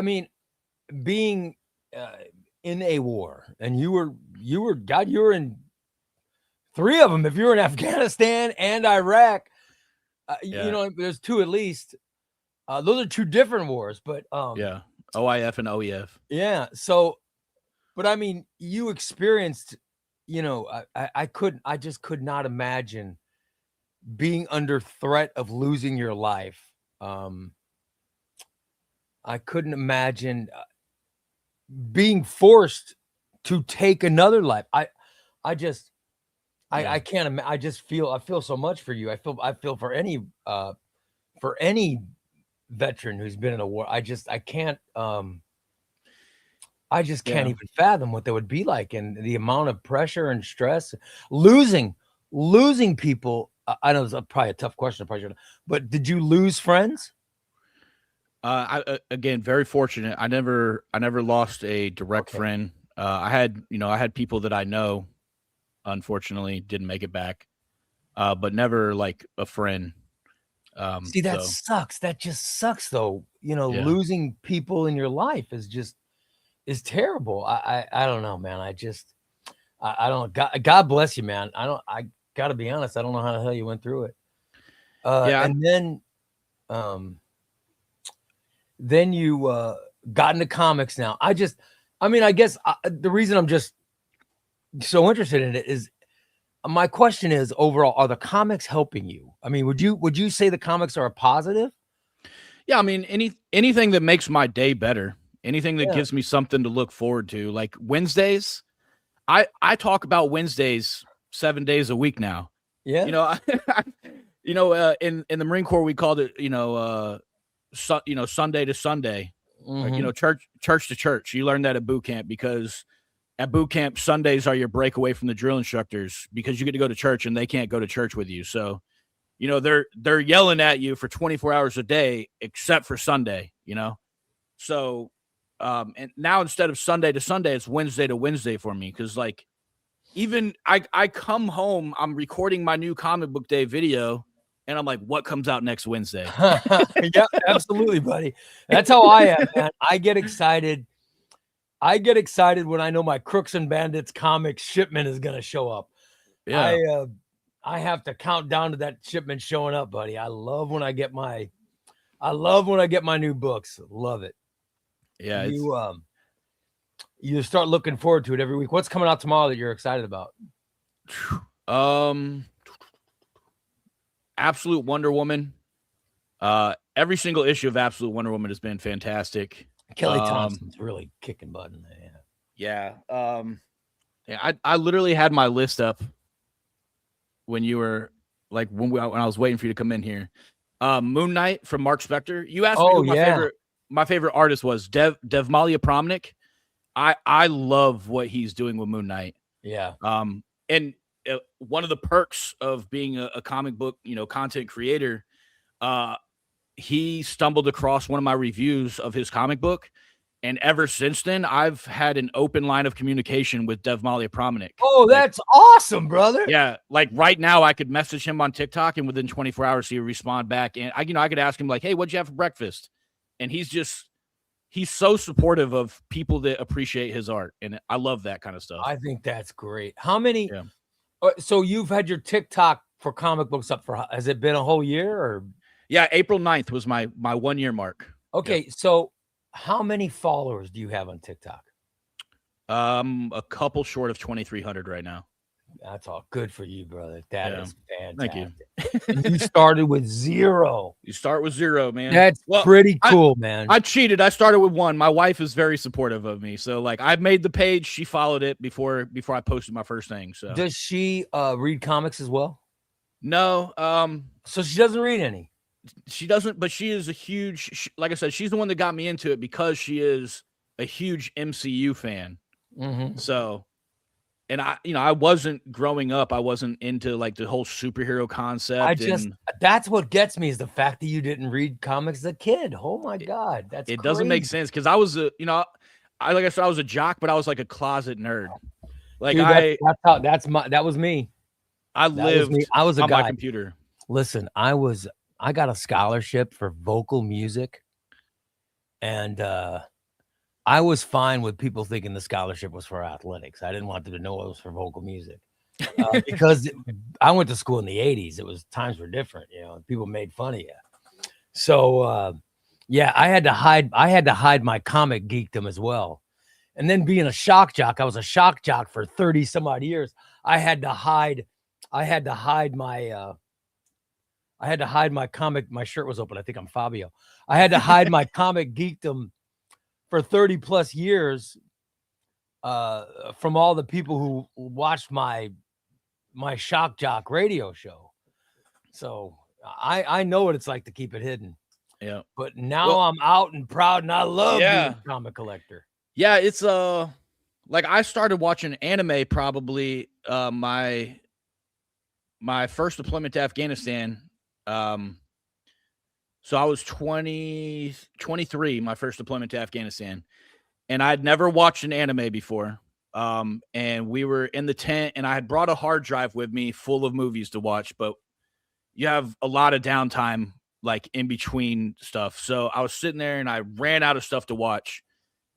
mean, being in a war, and you were in 3 of them. If you were in Afghanistan and Iraq, there's 2 at least. Those are 2 different wars, but OIF and OEF. Yeah. So, but I mean, you experienced, I just could not imagine being under threat of losing your life. I couldn't imagine being forced to take another life. I can't. I feel so much for you. I feel for any veteran who's been in a war. I can't even fathom what that would be like, and the amount of pressure and stress, losing people. I know it's probably a tough question, but did you lose friends? Again, very fortunate. I never lost a direct friend. I had people that I know, unfortunately, didn't make it back, but never like a friend. See, that sucks. That just sucks, though. Losing people in your life is terrible. I don't know, man. I don't. God bless you, man. I gotta be honest. I don't know how the hell you went through it. And then you got into comics. Now, I guess the reason I'm just so interested in it is, my question is, overall, are the comics helping you? I mean, would you say the comics are a positive? Yeah, I mean, anything that makes my day better, anything that gives me something to look forward to. Like Wednesdays, I talk about Wednesdays 7 days a week now. Yeah, in the Marine Corps we called it, Sunday to Sunday, church to church. You learn that at boot camp, because at boot camp, Sundays are your breakaway from the drill instructors, because you get to go to church and they can't go to church with you. So, they're yelling at you for 24 hours a day, except for Sunday, So, and now instead of Sunday to Sunday, it's Wednesday to Wednesday for me. Cause like, even I come home, I'm recording my new comic book day video, and I'm like, what comes out next Wednesday? Yeah, absolutely, buddy. That's how I am, man. I get excited when I know my Crooks and Bandits comics shipment is going to show up. Yeah. I have to count down to that shipment showing up, buddy. I love when I get my new books. Love it. Yeah, You start looking forward to it every week. What's coming out tomorrow that you're excited about? Absolute Wonder Woman. Every single issue of Absolute Wonder Woman has been fantastic. Kelly Thompson's really kicking butt in there. Yeah. I literally had my list up when you were like when I was waiting for you to come in here. Moon Knight from Mark Spector. You asked me who my favorite artist was. Devmalia Promnik. I love what he's doing with Moon Knight. Yeah. And one of the perks of being a comic book, content creator, he stumbled across one of my reviews of his comic book. And ever since then, I've had an open line of communication with Devmalia Promnik. Oh, that's awesome, brother. Yeah. Like right now, I could message him on TikTok, and within 24 hours, he would respond back. And I could ask him like, hey, what'd you have for breakfast? And he's so supportive of people that appreciate his art. And I love that kind of stuff. I think that's great. How many? Yeah. So you've had your TikTok for comic books up for, has it been a whole year or? Yeah. April 9th was my 1 year mark. Okay. Yeah. So how many followers do you have on TikTok? A couple short of 2,300 right now. That's all good for you, brother. That is fantastic. Thank you. You started with 0. You start with 0, man. That's pretty cool, man. I cheated. I started with 1. My wife is very supportive of me. So like I made the page. She followed it before I posted my first thing. So does she read comics as well? No. So she doesn't read any. She doesn't, but she is a huge, like I said, she's the one that got me into it because she is a huge MCU fan. Mm-hmm. So, and I wasn't growing up. I wasn't into like the whole superhero concept. That's what gets me is the fact that you didn't read comics as a kid. Oh my God. It doesn't make sense. Cause I was like I said, I was a jock, but I was like a closet nerd. Like dude, that was me. I was on my computer. Listen, I got a scholarship for vocal music, and I was fine with people thinking the scholarship was for athletics. I didn't want them to know it was for vocal music because I went to school in the 80s. Times were different, people made fun of you. So yeah, I had to hide my comic geekdom as well. And then being a shock jock, I was a shock jock for 30 some odd years. I had to hide my comic. My shirt was open. I think I'm Fabio. I had to hide my comic geekdom for 30 plus years from all the people who watched my shock jock radio show. So I know what it's like to keep it hidden. Yeah. But now I'm out and proud, and I love being a comic collector. Yeah, it's like I started watching anime probably my first deployment to Afghanistan. So I was 23, my first deployment to Afghanistan, and I'd never watched an anime before. And we were in the tent, and I had brought a hard drive with me full of movies to watch, but you have a lot of downtime like in between stuff. So I was sitting there and I ran out of stuff to watch,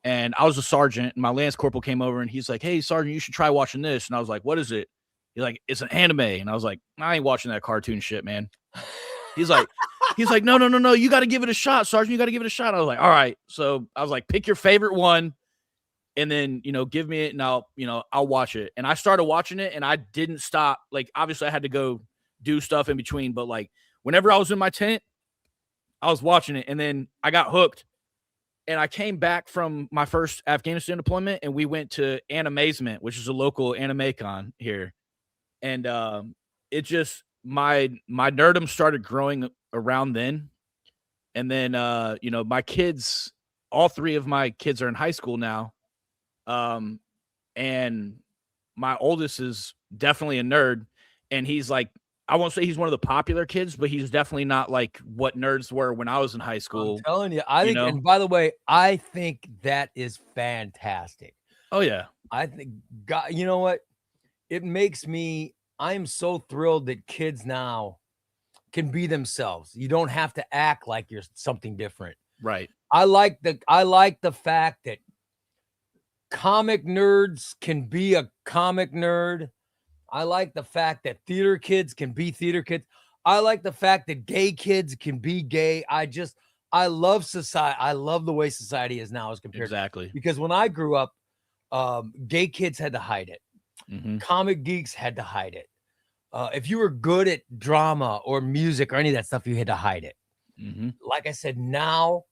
and I was a sergeant, and my lance corporal came over and he's like, "Hey, Sergeant, you should try watching this." And I was like, "What is it?" He's like, "It's an anime." And I was like, "I ain't watching that cartoon shit, man." He's like, no, you got to give it a shot, Sergeant. You got to give it a shot. I was like, all right. So I was like, pick your favorite one, and then, give me it, and I'll watch it. And I started watching it, and I didn't stop. Like, obviously I had to go do stuff in between, but like whenever I was in my tent, I was watching it, and then I got hooked. And I came back from my first Afghanistan deployment, and we went to Animazement, which is a local anime con here. And it just, my nerdom started growing around then. And then, my kids, all 3 of my kids are in high school now. And my oldest is definitely a nerd, and he's like, I won't say he's one of the popular kids, but he's definitely not like what nerds were when I was in high school. I'm telling you, I think, and by the way, I think that is fantastic. Oh yeah. I think, God, you know what? It makes me, I'm so thrilled that kids now can be themselves. You don't have to act like you're something different. Right. I like the fact that comic nerds can be a comic nerd. I like the fact that theater kids can be theater kids. I like the fact that gay kids can be gay. I love society. I love the way society is now as compared Exactly. because when I grew up, gay kids had to hide it. Comic geeks had to hide it. If you were good at drama or music or any of that stuff, you had to hide it. Like I said, now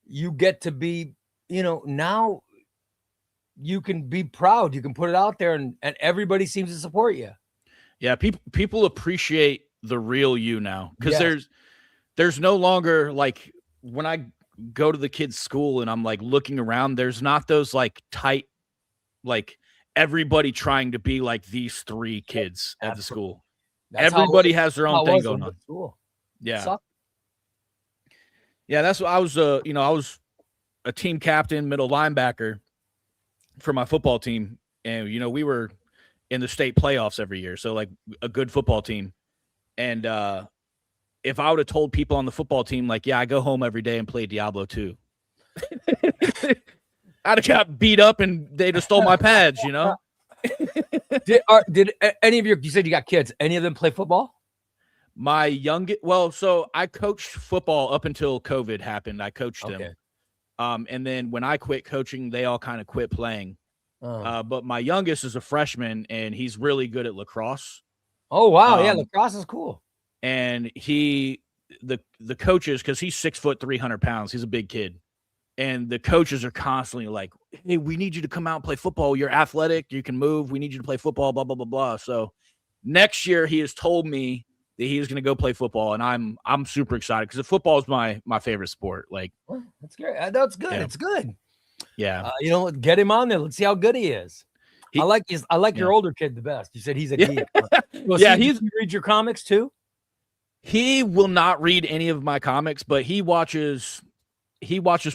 you get to be, now you can be proud. You can put it out there and everybody seems to support you. Yeah. People appreciate the real you now because there's no longer like when I go to the kids' school and I'm like looking around, there's not those like tight, like everybody trying to be like these three kids at the school. Everybody has their own thing going on. Yeah. Yeah. That's what I was, I was a team captain, middle linebacker for my football team. And, we were in the state playoffs every year. So like a good football team. And, if I would have told people on the football team, like, yeah, I go home every day and play Diablo 2, I'd have got beat up and they'd have stole my pads, Did any of you said you got kids, any of them play football? My youngest, so I coached football up until COVID happened. I coached them. And then when I quit coaching, they all kind of quit playing. But my youngest is a freshman and he's really good at lacrosse. Oh, wow. Yeah. Lacrosse is cool. And the coaches, because he's 6 foot, 300 pounds, he's a big kid. And the coaches are constantly like, hey, we need you to come out and play football. You're athletic. You can move. We need you to play football, blah, blah, blah, blah. So next year he has told me that he is going to go play football. And I'm super excited because football is my favorite sport. Like, that's great. That's good. Yeah. It's good. Yeah. Get him on there. Let's see how good he is. I like your older kid the best. You said he's a geek. Well, yeah. He reads your comics too? He will not read any of my comics, but he watches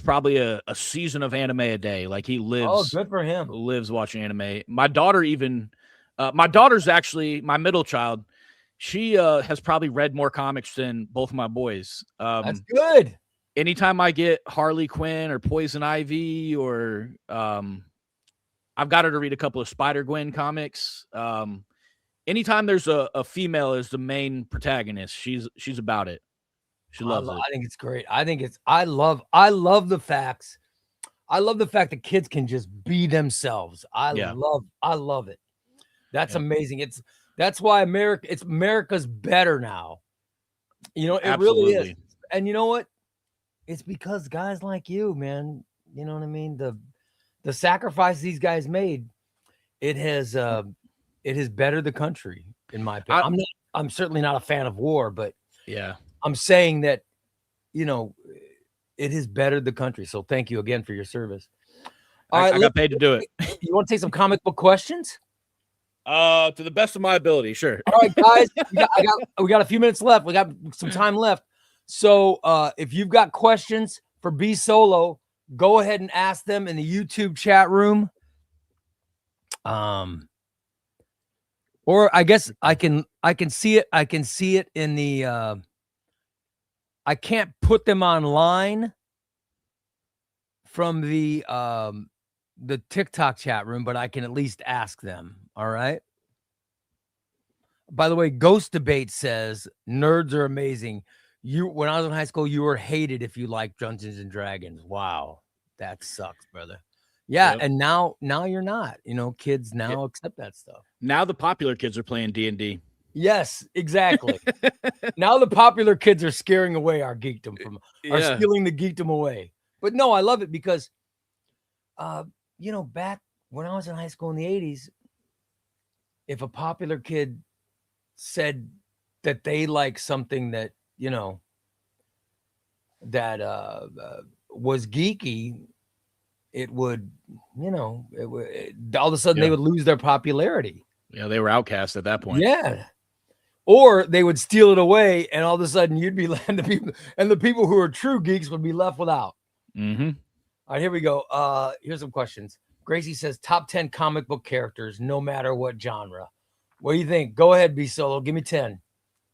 probably a season of anime a day. Like he lives. Oh, good for him. Lives watching anime. My daughter's actually my middle child. She has probably read more comics than both of my boys. That's good. Anytime I get Harley Quinn or Poison Ivy or I've got her to read a couple of Spider-Gwen comics. Anytime there's a female as the main protagonist, she's about it. She loves it. I think it's great. I love the facts. I love the fact that kids can just be themselves. I love it. That's amazing. That's why America's better now. It Absolutely. Really is. And you know what? It's because guys like you, man, you know what I mean? The sacrifice these guys made, it has bettered the country, in my opinion. I'm certainly not a fan of war, but yeah, I'm saying that, it has bettered the country. So thank you again for your service. All right, I got paid to do it. You want to take some comic book questions? To the best of my ability, sure. All right, guys, we got a few minutes left. We got some time left. So if you've got questions for B Solo, go ahead and ask them in the YouTube chat room. Or I guess I can see it. I can see it in the. I can't put them online from the TikTok chat room, but I can at least ask them. All right. By the way, Ghost Debate says nerds are amazing. When I was in high school, you were hated if you liked Dungeons and Dragons. Wow, that sucks, brother. Yeah, yep. And now you're not. Kids now accept that stuff. Now the popular kids are playing D&D. Yes, exactly. Now the popular kids are scaring away our geekdom are stealing the geekdom away. But no, I love it because, back when I was in high school in the 80s, if a popular kid said that they like something that, was geeky, it would, all of a sudden they would lose their popularity. Yeah, they were outcast at that point. Yeah. Or they would steal it away, and all of a sudden you'd be and the people who are true geeks would be left without. Mm-hmm. All right, here we go. Here's some questions. Gracie says top 10 comic book characters, no matter what genre. What do you think? Go ahead, B Solo. Give me 10.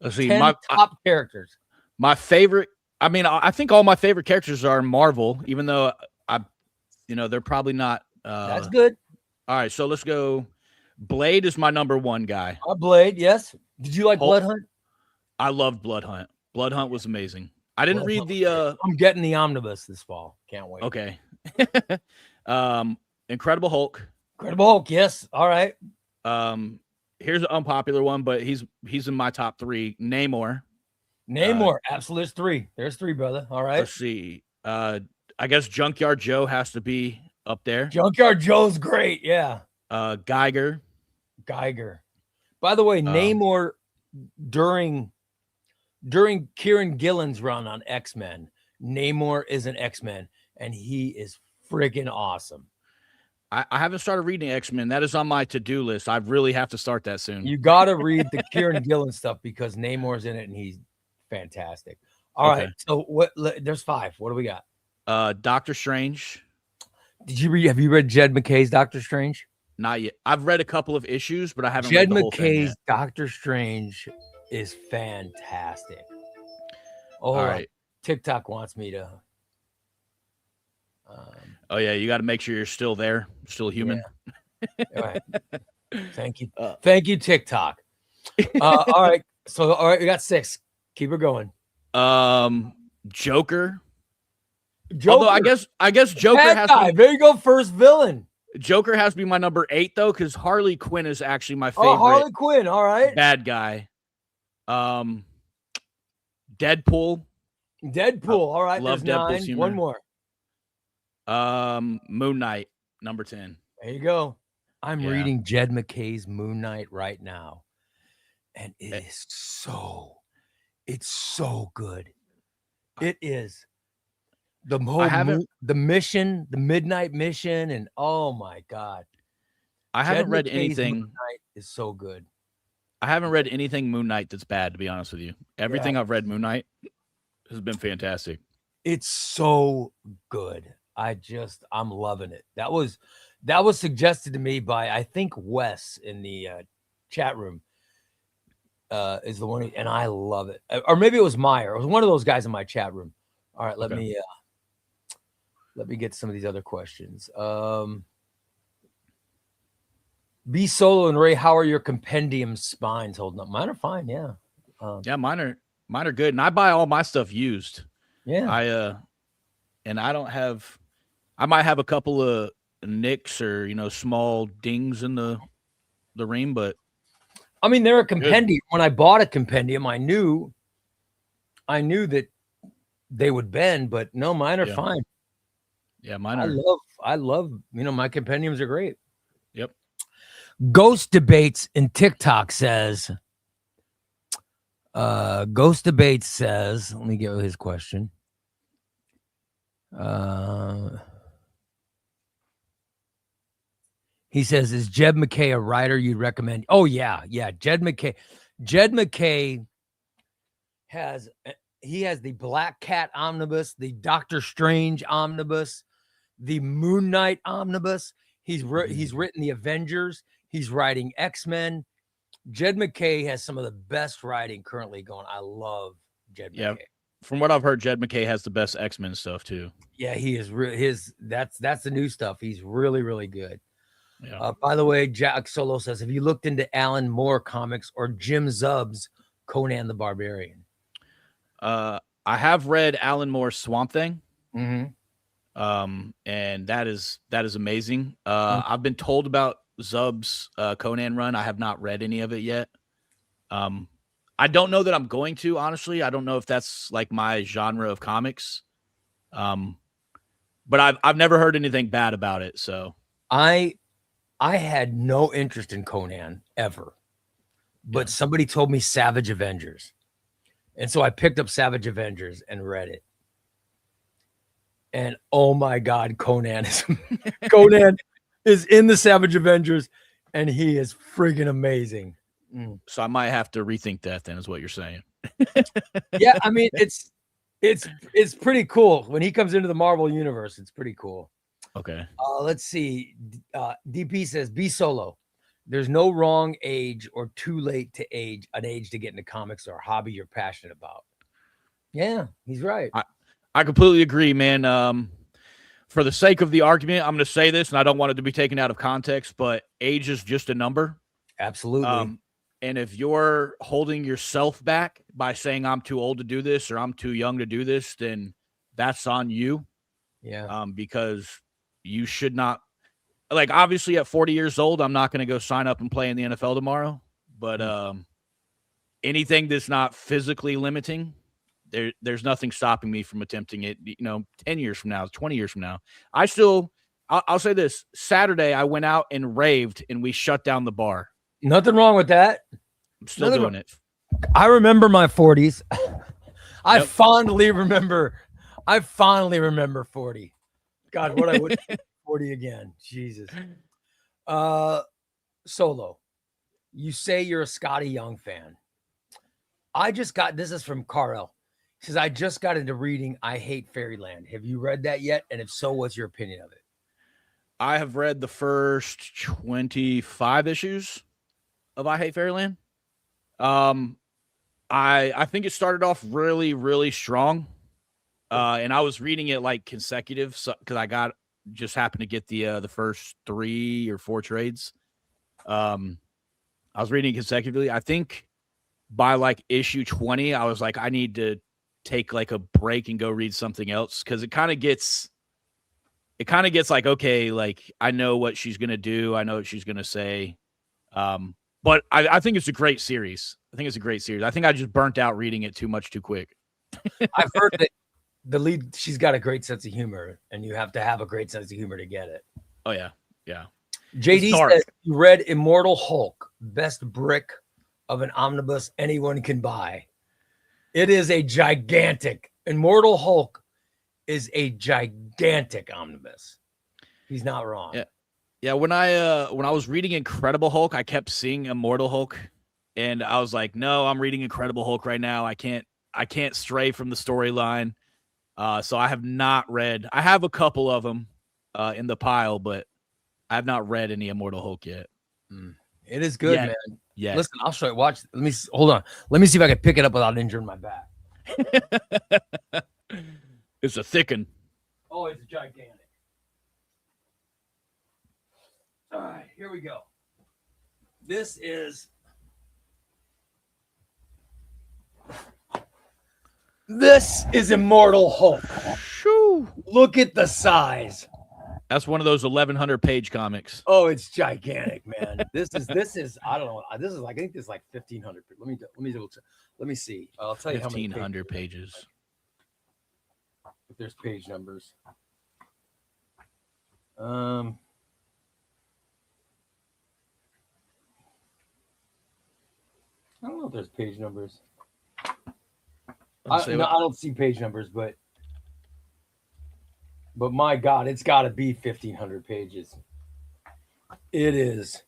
Let's see. 10 top characters. My favorite. I mean, I think all my favorite characters are Marvel, even though they're probably not. That's good. All right, so let's go. Blade is my number one guy. Blade, yes. Did you like Hulk. Blood Hunt? I loved Blood Hunt. Blood Hunt was amazing. I didn't read the I'm getting the omnibus this fall. Can't wait. Okay. Incredible Hulk. Incredible Hulk, yes. All right. Here's an unpopular one, but he's in my top 3. Namor. Absolutely. There's 3. There's 3, brother. All right. Let's see. I guess Junkyard Joe has to be up there. Junkyard Joe's great. Yeah. Geiger. By the way, Namor during Kieran Gillen's run on X-Men, Namor is an X-Men, and he is freaking awesome. I haven't started reading X-Men. That is on my to-do list. I really have to start that soon. You got to read the Kieran Gillen stuff because Namor's in it, and he's fantastic. All right. So there's 5. What do we got? Doctor Strange. Have you read Jed McKay's Doctor Strange? Not yet. I've read a couple of issues, but I haven't read the whole thing McKay's yet. Doctor Strange is fantastic. All right. TikTok wants me to. Oh yeah, you got to make sure you're still there, still human. Yeah. All right. Thank you. Thank you, TikTok. All right. So we got 6. Keep it going. Joker. Although I guess Joker has to be, there you go, first villain. Joker has to be my number 8 though, because Harley Quinn is actually my favorite. Harley Quinn, all right. Bad guy. Deadpool, all right. Love There's Deadpool's 9. humor. One more. Moon Knight, number 10. There you go. I'm reading Jed McKay's Moon Knight right now, and it's so good. It is. The whole the mission, the Midnight Mission, and oh my God. I haven't read anything. Moon Knight is so good. I haven't read anything Moon Knight that's bad, to be honest with you. Everything I've read Moon Knight has been fantastic. It's so good. I'm loving it. That was suggested to me by, I think, Wes in the chat room is the one, and I love it. Or maybe it was Meyer. It was one of those guys in my chat room. All right, let me get some of these other questions. B Solo and Ray, how are your compendium spines holding up? Mine are fine, yeah. Mine are good, and I buy all my stuff used. Yeah. And I might have a couple of nicks or small dings in the ream, but I mean they're a compendium. When I bought a compendium, I knew that they would bend, but no, mine are fine. Yeah, mine are. I love, my compendiums are great. Yep. Ghost Debates in TikTok says, let me get his question. He says, is Jed McKay a writer you'd recommend? Oh, yeah. Jed McKay. Jed McKay has the Black Cat omnibus, the Doctor Strange omnibus, the Moon Knight omnibus. He's written the Avengers. He's writing X-Men. Jed McKay has some of the best writing currently going. I love Jed McKay. From what I've heard, Jed McKay has the best X-Men stuff too. Yeah, he is. That's the new stuff. He's really, really good. Yeah. By the way, Jack Solo says, have you looked into Alan Moore comics or Jim Zub's Conan the Barbarian? I have read Alan Moore's Swamp Thing. Mm-hmm. And that is amazing. I've been told about Zub's Conan run. I have not read any of it yet. I don't know that I'm going to, honestly. I don't know if that's like my genre of comics. But I've never heard anything bad about it. So I had no interest in Conan ever, but somebody told me Savage Avengers. And so I picked up Savage Avengers and read it. And oh my God, Conan is in the Savage Avengers, and he is friggin' amazing. So I might have to rethink that then, is what you're saying. Yeah, I mean, it's pretty cool. When he comes into the Marvel universe, it's pretty cool. Okay. Let's see. DP says, be Solo. There's no wrong age or too late to age to get into comics or a hobby you're passionate about. Yeah, he's right. I completely agree, man. for the sake of the argument, I'm going to say this, and I don't want it to be taken out of context, but age is just a number. Absolutely. And if you're holding yourself back by saying I'm too old to do this or I'm too young to do this, then that's on you. Yeah. Because you should not, like, obviously at 40 years old, I'm not going to go sign up and play in the NFL tomorrow. But anything that's not physically limiting, there's nothing stopping me from attempting it, 10 years from now, 20 years from now. I'll say this. Saturday, I went out and raved, and we shut down the bar. Nothing wrong with that. I'm still doing it. I remember my 40s. I fondly remember 40. God, what I would 40 again. Jesus. Solo. You say you're a Scotty Young fan. This is from Carl. He says, I just got into reading I Hate Fairyland. Have you read that yet? And if so, what's your opinion of it? I have read the first 25 issues of I Hate Fairyland. I think it started off really, really strong. And I was reading it like consecutive because I just happened to get the first 3 or 4 trades. I was reading it consecutively. I think by like issue 20, I was like, I need to take like a break and go read something else, because it kind of gets like, okay, like I know what she's gonna do, I know what she's gonna say. But I think it's a great series. I think I just burnt out reading it too much too quick. I've heard that the lead, she's got a great sense of humor, and you have to have a great sense of humor to get it. Oh yeah, yeah. JD says you read Immortal Hulk, best brick of an omnibus anyone can buy. It is a gigantic. Immortal Hulk is a gigantic omnibus. He's not wrong. Yeah. Yeah, when I was reading Incredible Hulk, I kept seeing Immortal Hulk, and I was like, no, I'm reading Incredible Hulk right now. I can't stray from the storyline. So I have not read. I have a couple of them in the pile, but I have not read any Immortal Hulk yet. It is good, man. Yeah. Listen, I'll show you. Watch. Hold on. Let me see if I can pick it up without injuring my back. It's a thick one. Oh, it's gigantic. All right, here we go. This is Immortal Hulk. Shoo. Look at the size. That's one of those 1,100 page comics. Oh, it's gigantic, man. This is I don't know. I think this is like 1,500. Let me see. I'll tell you how many 1,500 pages. If there's page numbers. I don't know if there's page numbers. I don't see page numbers, but my God, it's got to be 1,500 pages. It is.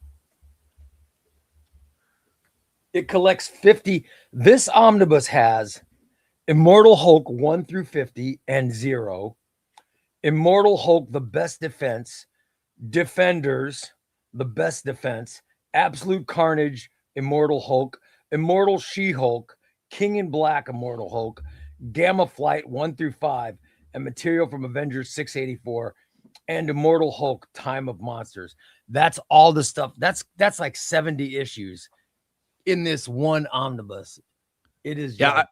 It collects 50. This omnibus has Immortal Hulk 1 through 50 and 0. Immortal Hulk, the best defense. Defenders, the best defense. Absolute Carnage, Immortal Hulk. Immortal She-Hulk, King in Black, Immortal Hulk, Gamma Flight 1 through 5, and material from Avengers 684, and Immortal Hulk, Time of Monsters. That's all the stuff. That's like 70 issues in this one omnibus. It is. Yeah,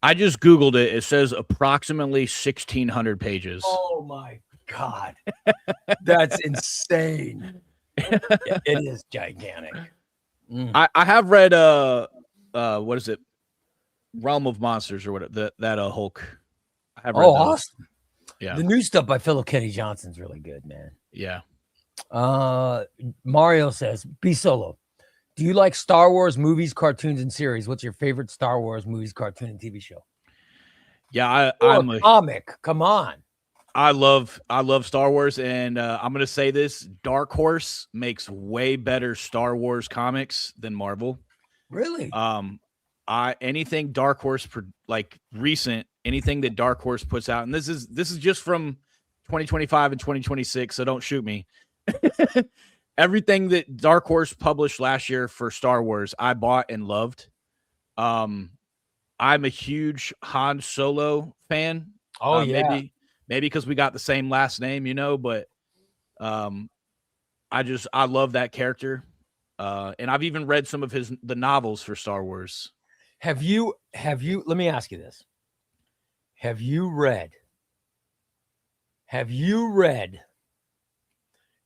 I just Googled it. It says approximately 1,600 pages. Oh my God. That's insane. It is gigantic. I have read what is it? Realm of Monsters or whatever, that Hulk. I have read those. Awesome. Yeah. The new stuff by Philip Kenny Johnson's really good, man. Yeah. Mario says, B Solo, do you like Star Wars movies, cartoons, and series? What's your favorite Star Wars movies, cartoon, and TV show? Yeah, I'm a comic. Come on. I love Star Wars, and I'm gonna say this: Dark Horse makes way better Star Wars comics than Marvel. Really? Anything Dark Horse recent, anything that Dark Horse puts out, and this is just from 2025 and 2026, so don't shoot me. Everything that Dark Horse published last year for Star Wars, I bought and loved. I'm a huge Han Solo fan. Oh yeah. maybe because we got the same last name, you know, but I love that character. And I've even read some of the novels for Star Wars. Have you, let me ask you this. Have you read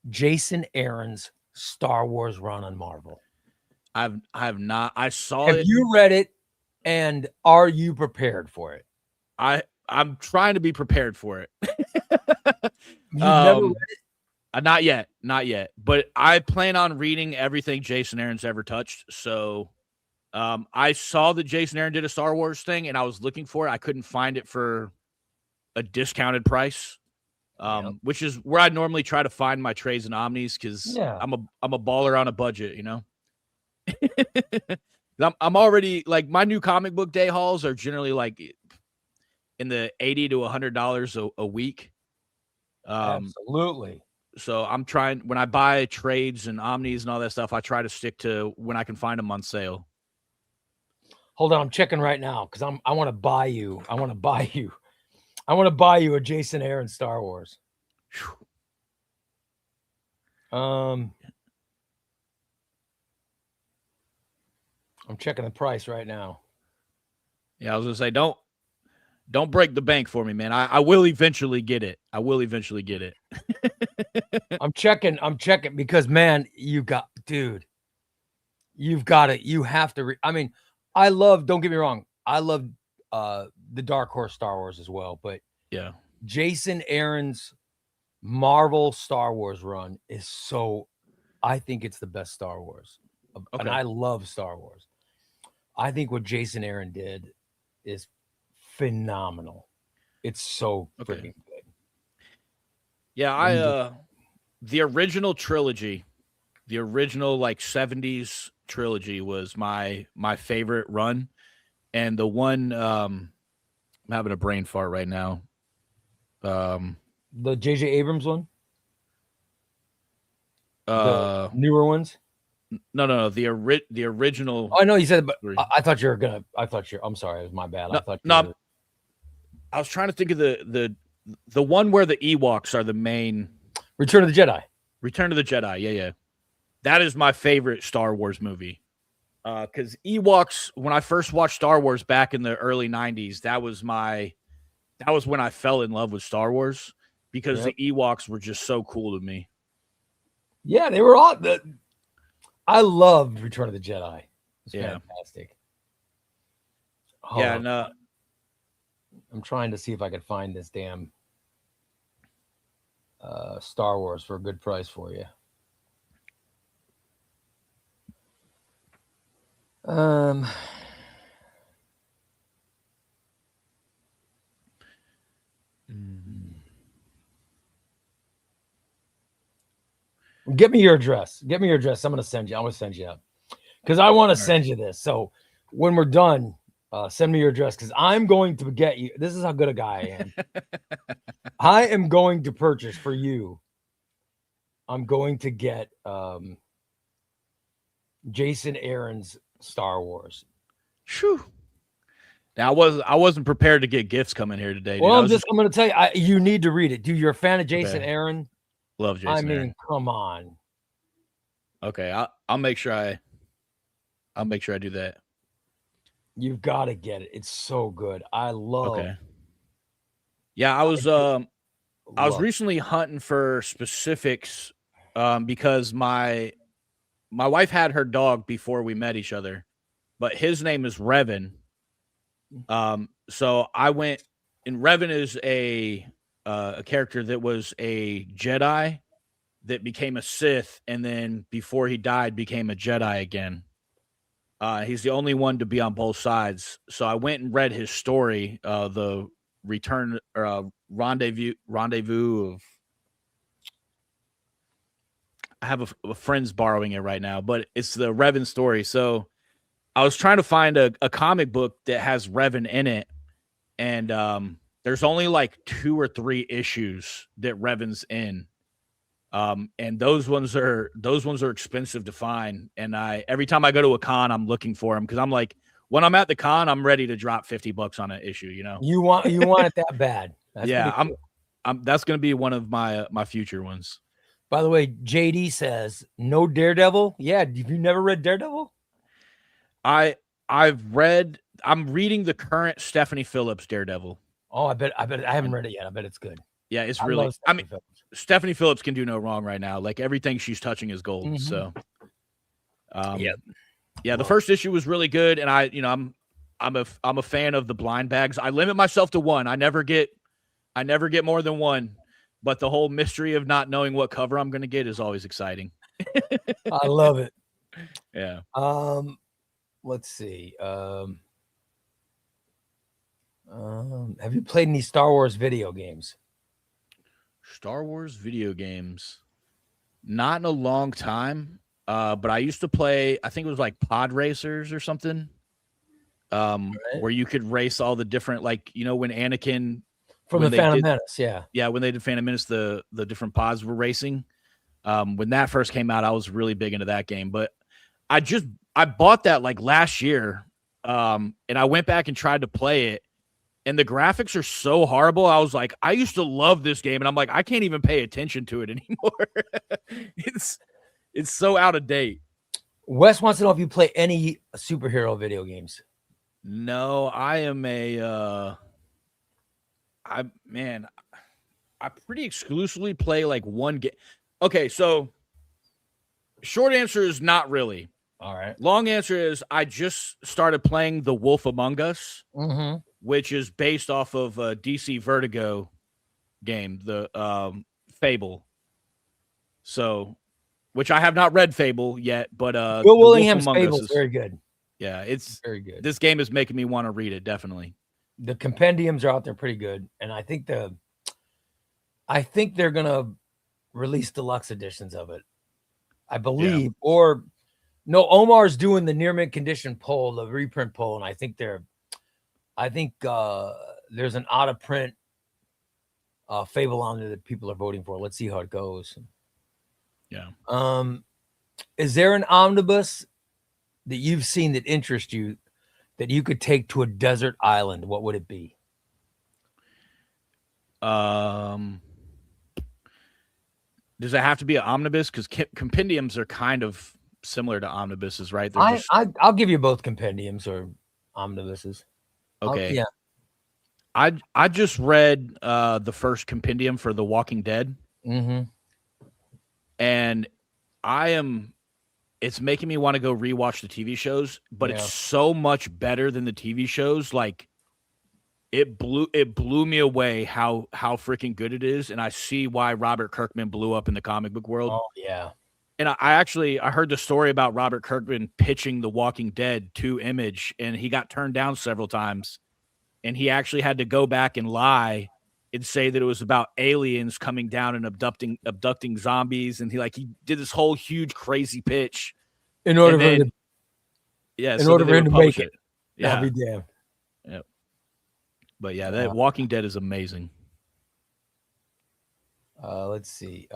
Jason Aaron's Star Wars run on Marvel? I have not. I saw it. Have you read it, and are you prepared for it? I'm trying to be prepared for it. You've never read it? Not yet. But I plan on reading everything Jason Aaron's ever touched. So I saw that Jason Aaron did a Star Wars thing, and I was looking for it. I couldn't find it for a discounted price, which is where I normally try to find my trades and omnis, because I'm a baller on a budget, you know. I'm already like, my new comic book day hauls are generally like in the $80 to $100 a week. Absolutely. So I'm trying, when I buy trades and omnis and all that stuff, I try to stick to when I can find them on sale. Hold on, I'm checking right now because I want to buy you. I want to buy you a Jason Aaron Star Wars. I'm checking the price right now. Yeah, I was gonna say, don't break the bank for me, man. I will eventually get it. I'm checking because, man, you have to. I mean, don't get me wrong. I love the Dark Horse Star Wars as well, but yeah, Jason Aaron's Marvel Star Wars run is I think it's the best Star Wars. Okay. And I love Star Wars. I think what Jason Aaron did is phenomenal. It's so freaking good. Yeah, the original trilogy, the original like 70s trilogy was my favorite run. And the one, I'm having a brain fart right now. The J.J. Abrams one? The newer ones? No, the original. Oh, I know you said, but I thought you were gonna. I'm sorry, it was my bad. I was trying to think of the one where the Ewoks are the main. Return of the Jedi. Yeah. That is my favorite Star Wars movie. Because Ewoks, when I first watched Star Wars back in the early 90s, that was when I fell in love with Star Wars, because the Ewoks were just so cool to me. Yeah, they were all. I loved Return of the Jedi. It's fantastic. I'm trying to see if I can find this damn Star Wars for a good price for you. Get me your address. I'm going to send you out because I want to send you this. So when we're done, send me your address, because I'm going to get you. This is how good a guy I am. I am going to purchase for you. I'm going to get Jason Aaron's Star Wars. Whew. Now I wasn't prepared to get gifts coming here today. Dude. Well, I'm going to tell you, you need to read it. Dude, you're a fan of Jason Aaron. Love Jason Aaron. Come on. Okay, I'll make sure I do that. You've got to get it. It's so good. I love. Okay. Yeah, I was recently hunting for specifics because my wife had her dog before we met each other, but his name is Revan. So I went, and Revan is a character that was a Jedi that became a Sith, and then before he died became a Jedi again. He's the only one to be on both sides. So I went and read his story, the return rendezvous of. I have a friend's borrowing it right now, but it's the Revan story. So I was trying to find a comic book that has Revan in it, and there's only like 2 or 3 issues that Revan's in. And those ones are expensive to find. And every time I go to a con, I'm looking for them, because I'm like, when I'm at the con, I'm ready to drop $50 on an issue. You know, you want it that bad. That's that's going to be one of my my future ones. By the way, JD says no Daredevil. Yeah, have you never read Daredevil? I'm reading the current Stephanie Phillips Daredevil. Oh, I bet I haven't read it yet. I bet it's good. Yeah, it's I really. love I mean, Phillips. Stephanie Phillips can do no wrong right now. Like everything she's touching is gold. So, yeah, the first issue was really good, and I'm a fan of the blind bags. I limit myself to one. I never get more than one. But the whole mystery of not knowing what cover I'm going to get is always exciting. I love it. Yeah. Let's see. Have you played any Star Wars video games? Star Wars video games. Not in a long time. But I used to play, I think it was like Pod Racers or something. Where you could race all the different, like, when Anakin from the Phantom Menace, yeah. Yeah, when they did Phantom Menace, the different pods were racing. When that first came out, I was really big into that game. But I bought that like last year. And I went back and tried to play it. And the graphics are so horrible. I was like, I used to love this game. And I'm like, I can't even pay attention to it anymore. It's so out of date. Wes wants to know if you play any superhero video games. No, I am I pretty exclusively play like one game. Okay, so short answer is not really. All right. Long answer is I just started playing The Wolf Among Us, which is based off of a DC Vertigo game, the Fable. So, which I have not read Fable yet, but Bill Willingham's Fable is very good. Yeah, it's very good. This game is making me want to read it, definitely. The compendiums are out there pretty good, and I think they're gonna release deluxe editions of it. I believe, or no, Omar's doing the near mint condition poll, the reprint poll, and I think there's an out of print Fable on there that people are voting for. Let's see how it goes. Yeah. Is there an omnibus that you've seen that interests you that you could take to a desert island? What would it be? Does it have to be an omnibus? Because compendiums are kind of similar to omnibuses, right? I'll give you both compendiums or omnibuses. Okay. Yeah. I just read the first compendium for The Walking Dead. And it's making me want to go rewatch the TV shows, but it's so much better than the TV shows. Like it blew me away how freaking good it is. And I see why Robert Kirkman blew up in the comic book world. Oh yeah. And I heard the story about Robert Kirkman pitching The Walking Dead to Image, and he got turned down several times. And he actually had to go back and lie and say that it was about aliens coming down and abducting zombies. And he did this whole huge crazy pitch in order for him to make it. Yeah. I'll be damned. Yeah. But yeah, that Walking Dead is amazing. Let's see.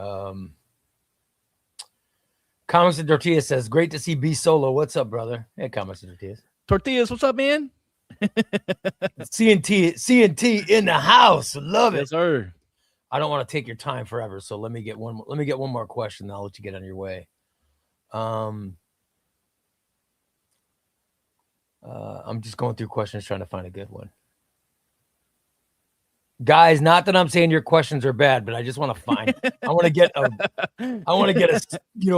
Comics and Tortillas says, great to see B Solo. What's up, brother? Hey, Comics and Tortillas. Tortillas, what's up, man? CNT in the house. Love it. Yes, sir. I don't want to take your time forever, so let me get one more question, then I'll let you get on your way. I'm just going through questions trying to find a good one. Guys, not that I'm saying your questions are bad, but I just want to find I want to get a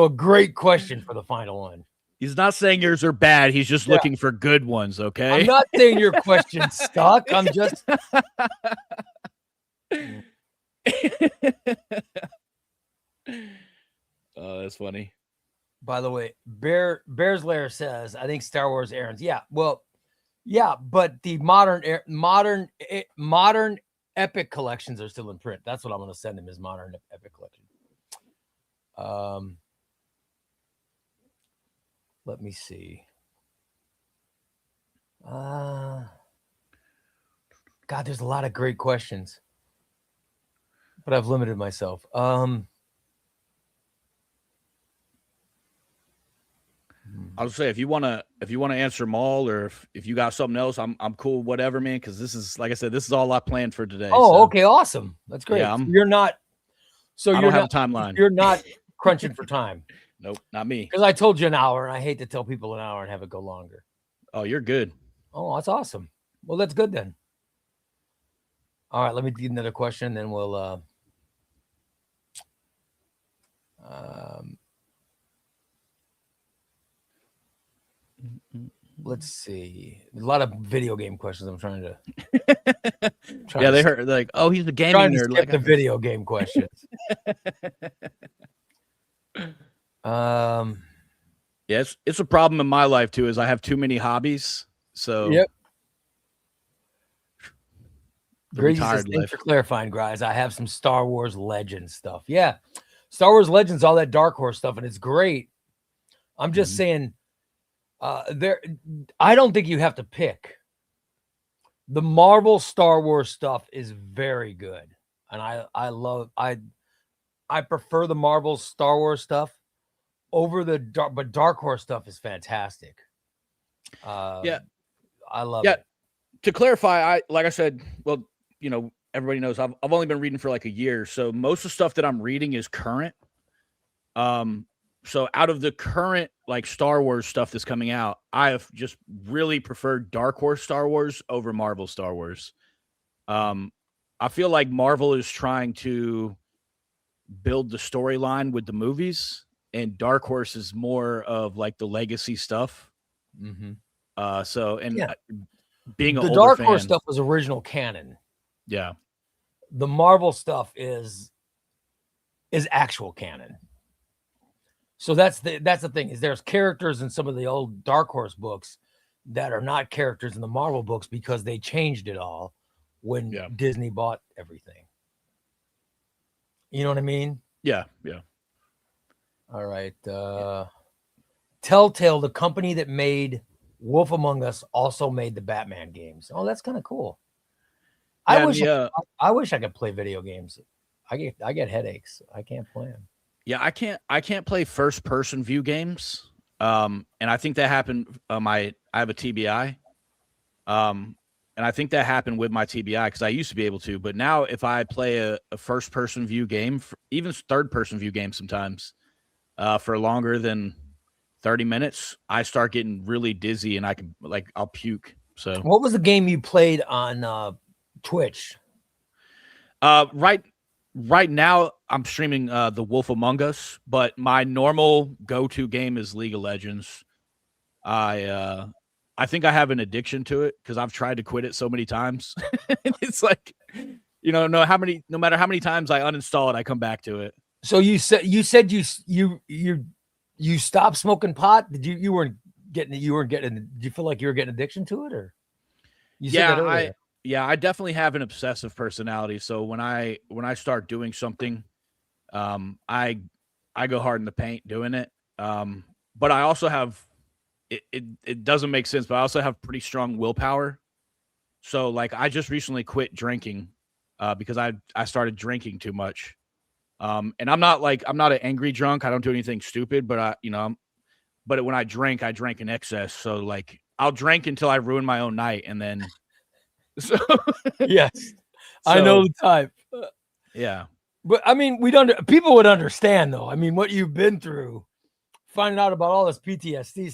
great question for the final one. He's not saying yours are bad. He's just looking for good ones, okay? I'm not saying your question's stuck. I'm just Oh, that's funny. By the way, Bear's Lair says, I think Star Wars errands. Yeah, well, yeah, but the modern Epic collections are still in print. That's what I'm going to send him, is modern Epic collection. Let me see. God, there's a lot of great questions, but I've limited myself. I'll say if you wanna answer them all, or if you got something else, I'm cool, whatever, man. Because this is, like I said, this is all I planned for today. Oh, so. okay, awesome. That's great. Yeah, You're not. So I you're don't not. have a timeline. You're not crunching for time. Nope, not me. Because I told you an hour, and I hate to tell people an hour and have it go longer. Oh, you're good. Oh, that's awesome. Well, that's good then. All right, let me get another question, then we'll. Let's see. A lot of video game questions. I'm trying to. Yeah, they heard like, oh, he's a gaming nerd. Like the video game questions. Yeah, it's a problem in my life too. Is I have too many hobbies. So. Yep. Gracie says, thanks for clarifying, guys. I have some Star Wars Legends stuff. Yeah, Star Wars Legends, all that Dark Horse stuff, and it's great. I'm just saying, I don't think you have to pick. The Marvel Star Wars stuff is very good, and I prefer the Marvel Star Wars stuff over the Dark Horse stuff is fantastic. Yeah, I love it. To clarify, like I said, well, you know, everybody knows I've only been reading for like a year, so most of the stuff that I'm reading is current. So out of the current like Star Wars stuff that's coming out, I have just really preferred Dark Horse Star Wars over Marvel Star Wars. I feel like Marvel is trying to build the storyline with the movies, and Dark Horse is more of like the legacy stuff. Being the Dark Horse stuff was original canon. Yeah. The Marvel stuff is actual canon. So that's the thing, is there's characters in some of the old Dark Horse books that are not characters in the Marvel books because they changed it all when Disney bought everything. You know what I mean? Yeah, yeah. All right. Telltale, the company that made Wolf Among Us, also made the Batman games. Oh, that's kind of cool. Yeah, I wish I could play video games. I get headaches. I can't play them. Yeah, I can't play first person view games. And I think that happened. I have a TBI. And I think that happened with my TBI because I used to be able to, but now if I play a first person view game, even third person view game sometimes, for longer than 30 minutes, I start getting really dizzy and I'll puke. So what was the game you played on Twitch? Right now I'm streaming The Wolf Among Us, but my normal go-to game is League of Legends. I think I have an addiction to it because I've tried to quit it so many times. It's like, you know, no matter how many times I uninstall it, I come back to it. So you said you stopped smoking pot? Did you weren't getting? Did you feel like you were getting addiction to it, or? I definitely have an obsessive personality. So when I start doing something, I go hard in the paint doing it. But I also have it doesn't make sense, but I also have pretty strong willpower. So like I just recently quit drinking because I started drinking too much. And I'm not an angry drunk. I don't do anything stupid, but but when I drank in excess. So like I'll drink until I ruin my own night, and then. So yes, I know the type. Yeah, but I mean, people would understand though. I mean, what you've been through, finding out about all this PTSD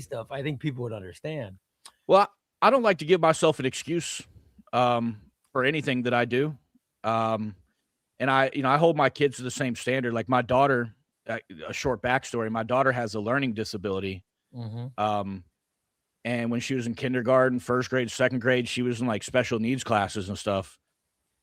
stuff, I think people would understand. Well, I don't like to give myself an excuse for anything that I do. And I hold my kids to the same standard. Like my daughter, a short backstory, my daughter has a learning disability. And when she was in kindergarten, first grade, second grade, she was in like special needs classes and stuff.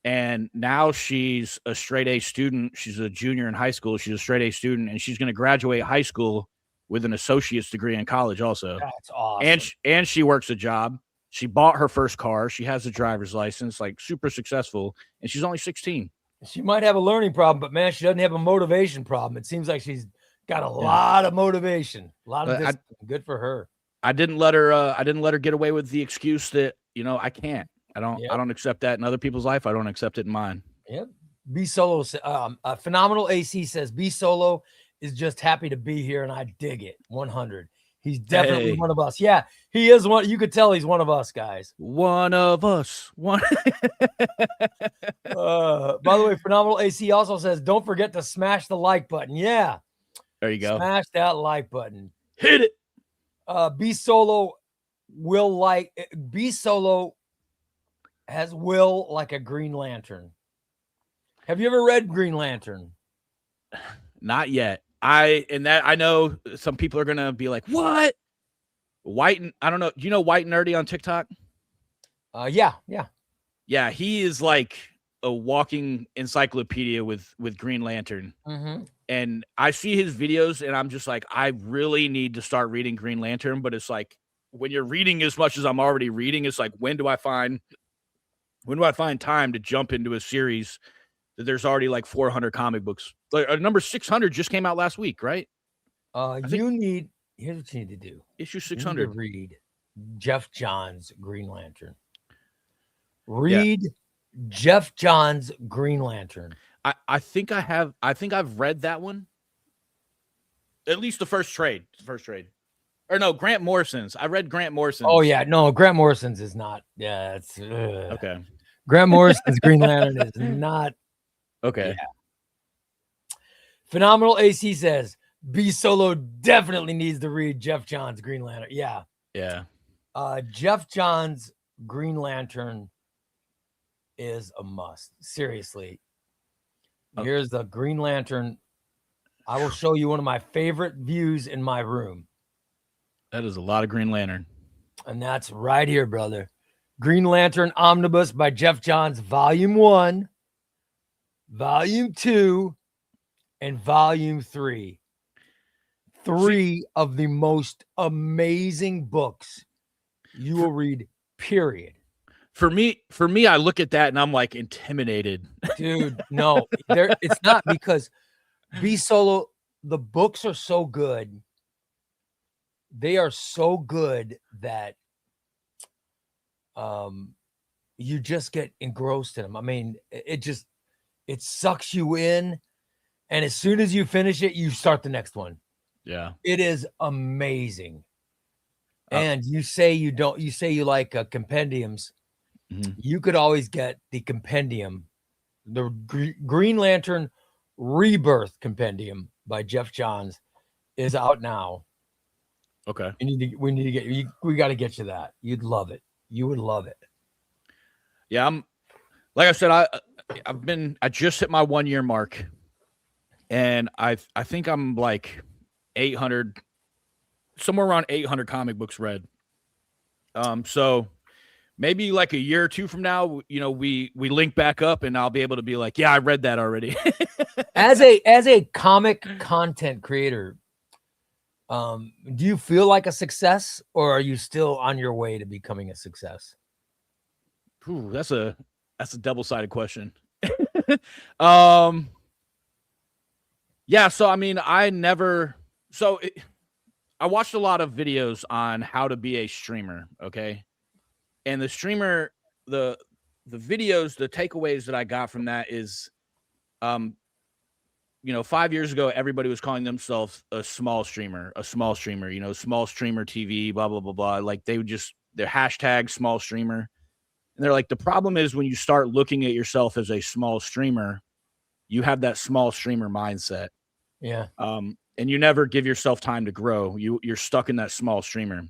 And now she's a straight A student. She's a junior in high school. She's a straight A student, and she's going to graduate high school with an associate's degree in college also. That's awesome. And she works a job. She bought her first car. She has a driver's license, like super successful. And she's only 16. She might have a learning problem, but man, she doesn't have a motivation problem. It seems like she's got a lot of motivation, a lot of discipline. Good for her. I didn't let her get away with the excuse that, I can't. I don't accept that in other people's life. I don't accept it in mine. Yep. Be Solo. Phenomenal AC says, Be Solo is just happy to be here, and I dig it. 100. He's definitely Hey. one of us. Yeah, he is one. You could tell he's one of us, guys. One of us. One. By the way, Phenomenal AC also says, don't forget to smash the like button. Yeah. There you go. Smash that like button. Hit it. B Solo has Will like a Green Lantern. Have you ever read Green Lantern? Not yet. I know some people are gonna be like, what? I don't know. Do you know White Nerdy on TikTok? Yeah. Yeah, he is like a walking encyclopedia with Green Lantern. Mm-hmm. And I see his videos and I'm just like, I really need to start reading Green Lantern. But it's like, when you're reading as much as I'm already reading, it's like, when do I find time to jump into a series that there's already like 400 comic books? Like number 600 just came out last week, right? Here's what you need to do. Issue 600. Read Jeff Johns' Green Lantern. Read Jeff Johns' Green Lantern. I think I've read that one. At least the first trade. Or no, Grant Morrison's. I read Grant Morrison's. Oh yeah, no, Grant Morrison's is not. Yeah, it's okay. Grant Morrison's Green Lantern is not okay. Yeah. Phenomenal AC says B Solo definitely needs to read Jeff Johns' Green Lantern. Yeah. Jeff Johns' Green Lantern is a must. Seriously. Here's the Green Lantern. I will show you one of my favorite views in my room. That is a lot of Green Lantern. And that's right here, brother. Green Lantern Omnibus by Jeff Johns, Volume 1, Volume 2, and Volume 3. Three of the most amazing books you will read, period. For me, I look at that and I'm like intimidated. Dude, no, it's not, because B Solo, the books are so good. They are so good that you just get engrossed in them. I mean, it sucks you in, and as soon as you finish it, you start the next one. Yeah, it is amazing. And you say you like compendiums. Mm-hmm. You could always get the compendium, the Green Lantern Rebirth compendium by Jeff Johns is out now. Okay. We got to get you that. You'd love it. You would love it. Yeah. Like I said, I just hit my 1 year mark, and I think I'm like 800, somewhere around 800 comic books read. So maybe like a year or two from now, we link back up and I'll be able to be like, yeah, I read that already. As a comic content creator, do you feel like a success, or are you still on your way to becoming a success? Ooh, that's a double-sided question. Yeah. So, I mean, I watched a lot of videos on how to be a streamer. Okay. And the streamer, the videos, the takeaways that I got from that is, 5 years ago, everybody was calling themselves a small streamer, small streamer TV, blah, blah, blah, blah. Like their hashtag small streamer. And they're like, the problem is when you start looking at yourself as a small streamer, you have that small streamer mindset. Yeah. And you never give yourself time to grow. You're stuck in that small streamer.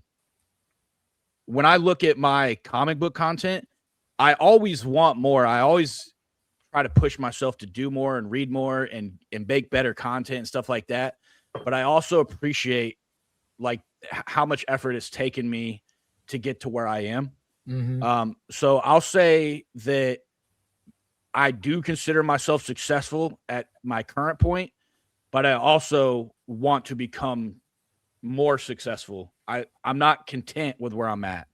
When I look at my comic book content, I always want more. I always try to push myself to do more and read more and make better content and stuff like that. But I also appreciate like how much effort it's taken me to get to where I am. Mm-hmm. So I'll say that I do consider myself successful at my current point, but I also want to become more successful. I'm not content with where I'm at.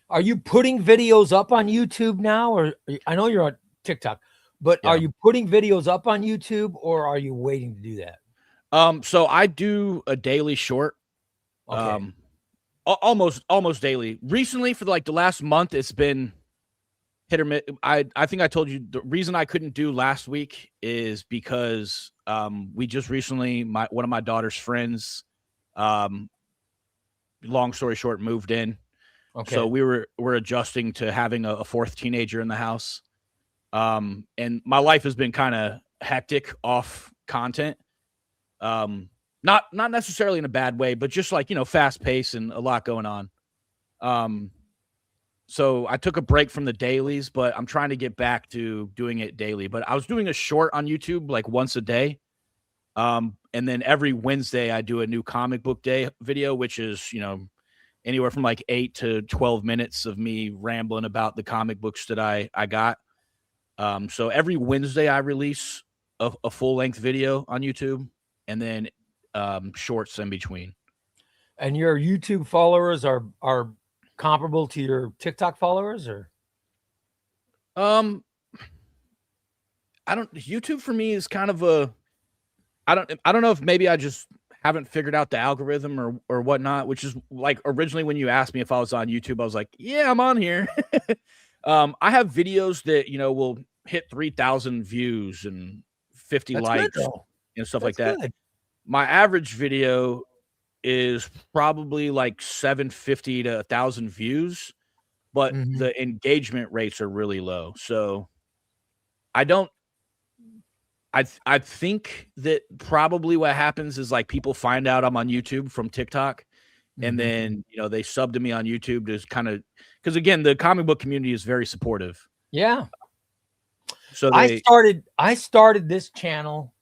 Are you putting videos up on YouTube now? Or I know you're on TikTok, but are you putting videos up on YouTube, or are you waiting to do that? So I do a daily short. Okay. Almost daily. Recently, for like the last month, it's been hit or miss. I think I told you the reason I couldn't do last week is because we just recently one of my daughter's friends, long story short, moved in. Okay. So we're adjusting to having a fourth teenager in the house. And my life has been kind of hectic off content. Not necessarily in a bad way, but just like, fast pace and a lot going on. So I took a break from the dailies, but I'm trying to get back to doing it daily. But I was doing a short on YouTube like once a day. And then every Wednesday I do a new comic book day video, which is, anywhere from like 8 to 12 minutes of me rambling about the comic books that I got. So every Wednesday I release a full length video on YouTube, and then shorts in between. And your YouTube followers are comparable to your TikTok followers, or? YouTube for me is kind of I don't know if maybe I just haven't figured out the algorithm or whatnot, which is like originally when you asked me if I was on YouTube, I was like, yeah, I'm on here. I have videos that, will hit 3,000 views and 50 likes and stuff like that. Good. My average video is probably like 750 to 1,000 views, but the engagement rates are really low. So I think that probably what happens is like people find out I'm on YouTube from TikTok, and then, they sub to me on YouTube to kind of, because again, the comic book community is very supportive. Yeah. So I started this channel.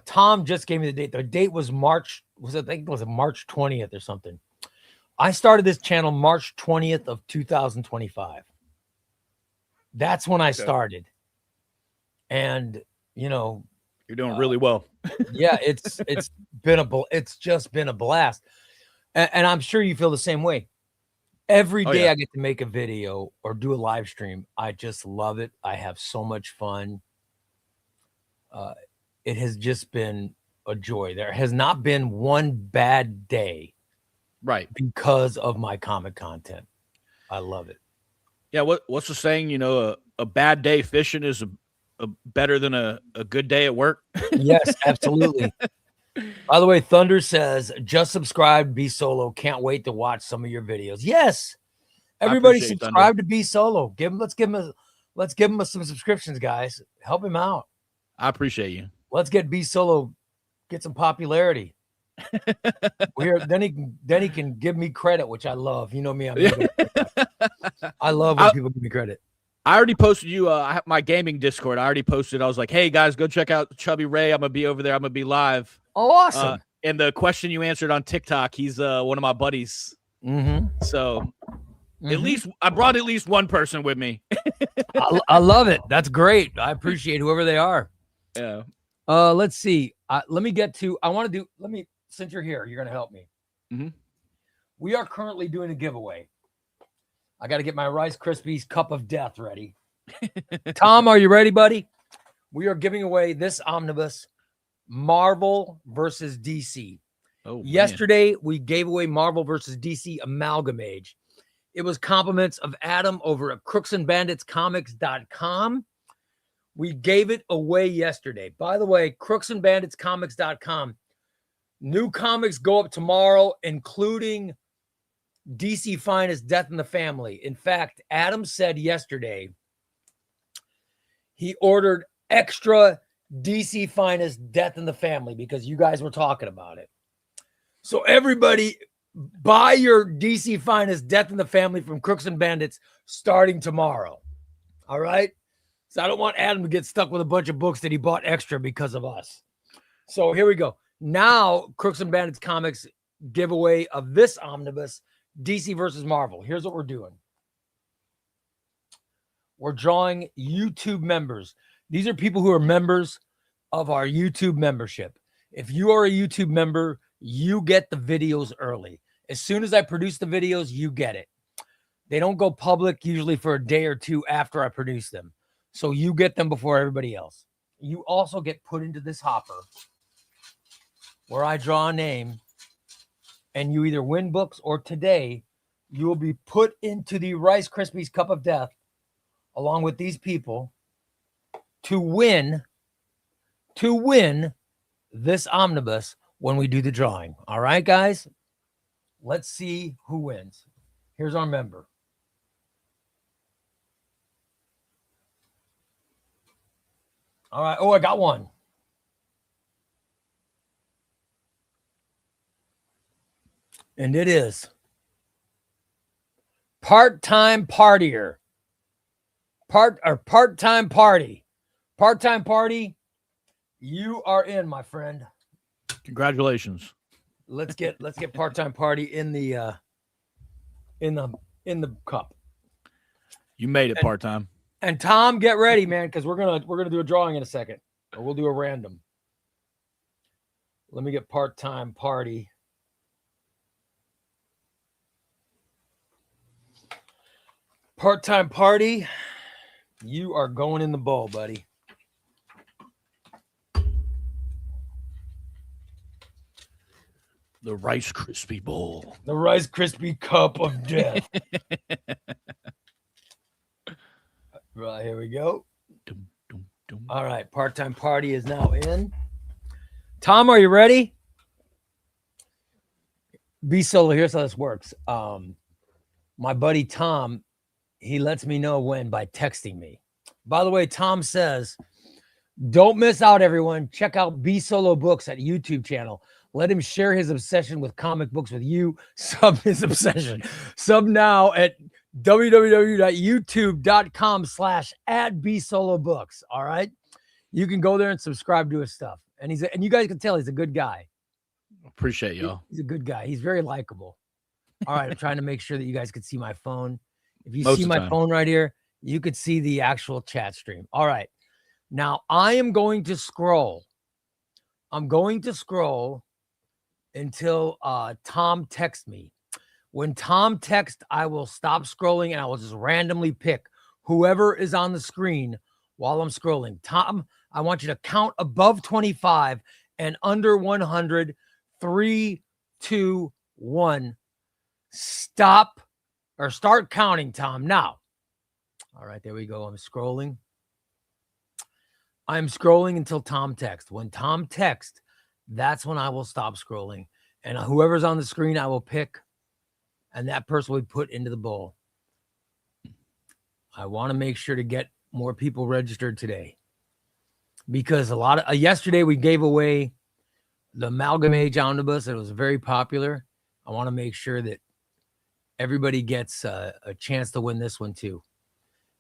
Tom just gave me the date. The date was March 20th or something. I started this channel March 20th of 2025. That's when I started. And, you're doing really well. Yeah, it's just been a blast. And I'm sure you feel the same way. Every day I get to make a video or do a live stream. I just love it. I have so much fun. It has just been a joy. There has not been one bad day, right, because of my comic content. I love it. Yeah, what's the saying? A bad day fishing is a better than a good day at work. Yes, absolutely. By the way, Thunder says, just subscribe, Be Solo. Can't wait to watch some of your videos. Yes. Everybody subscribe to Be Solo. Let's give him some subscriptions, guys. Help him out. I appreciate you. Let's get Be Solo, get some popularity. Then he can give me credit, which I love. You know me, I love when people give me credit. I already posted you my gaming Discord. I already posted. I was like, hey guys, go check out ChubbyRay. I'm gonna be over there. I'm gonna be live. Oh, awesome. And the question you answered on TikTok, he's one of my buddies. So at least I brought at least one person with me. I love it. That's great. I appreciate whoever they are. Yeah. Let's see. Since you're here, you're going to help me. We are currently doing a giveaway. I got to get my Rice Krispies cup of death ready. Tom, are you ready, buddy? We are giving away this omnibus, Marvel versus DC. Yesterday, we gave away Marvel versus DC Amalgamage. It was compliments of Adam over at crooksandbanditscomics.com. We gave it away yesterday. By the way, crooksandbanditscomics.com. New comics go up tomorrow, including DC Finest Death in the Family. In fact, Adam said yesterday he ordered extra DC Finest Death in the Family because you guys were talking about it. So everybody buy your DC Finest Death in the Family from Crooks and Bandits starting tomorrow. All right? So I don't want Adam to get stuck with a bunch of books that he bought extra because of us. So here we go. Now, Crooks and Bandits Comics giveaway of this omnibus, DC versus Marvel. Here's what we're doing. We're drawing YouTube members. These are people who are members of our YouTube membership. If you are a YouTube member, you get the videos early. As soon as I produce the videos, you get it. They don't go public usually for a day or two after I produce them. So you get them before everybody else. You also get put into this hopper where I draw a name and you either win books or today you will be put into the Rice Krispies Cup of Death along with these people to win this omnibus when we do the drawing. All right, guys? Let's see who wins. Here's our member. All right. Oh, I got one. And it is part-time partier. Part-time party. Part-time party. You are in, my friend. Congratulations. Let's get part-time party in the cup. You made it part-time. And Tom, get ready, man, because we're gonna do a drawing in a second. Or we'll do a random. Let me get part-time party. Part-time party. You are going in the bowl, buddy. The Rice Krispie Bowl. The Rice Krispie Cup of Death. Right, here we go. All right, part-time party is now in. Tom, are you ready? Be solo. Here's how this works. My buddy Tom, he lets me know when by texting me. By the way, Tom says, don't miss out, everyone. Check out Be Solo Books at YouTube channel. Let him share his obsession with comic books with you. Sub his obsession. Sub now at www.youtube.com/@BeSoloBooks. All right. You can go there and subscribe to his stuff. And you guys can tell he's a good guy. Appreciate y'all. He's a good guy. He's very likable. All right. I'm trying to make sure that you guys could see my phone. If you see my phone right here, you could see the actual chat stream. All right. Now I am going to scroll. I'm going to scroll until Tom texts me. When Tom texts, I will stop scrolling and I will just randomly pick whoever is on the screen while I'm scrolling. Tom, I want you to count above 25 and under 100. 3, 2, 1. Stop or start counting, Tom, now. All right, there we go. I'm scrolling. I'm scrolling until Tom texts. When Tom texts, that's when I will stop scrolling. And whoever's on the screen, I will pick. And that person will be put into the bowl. I want to make sure to get more people registered today. Because a lot of yesterday we gave away the Amalgam Age Omnibus. It was very popular. I want to make sure that everybody gets a chance to win this one too.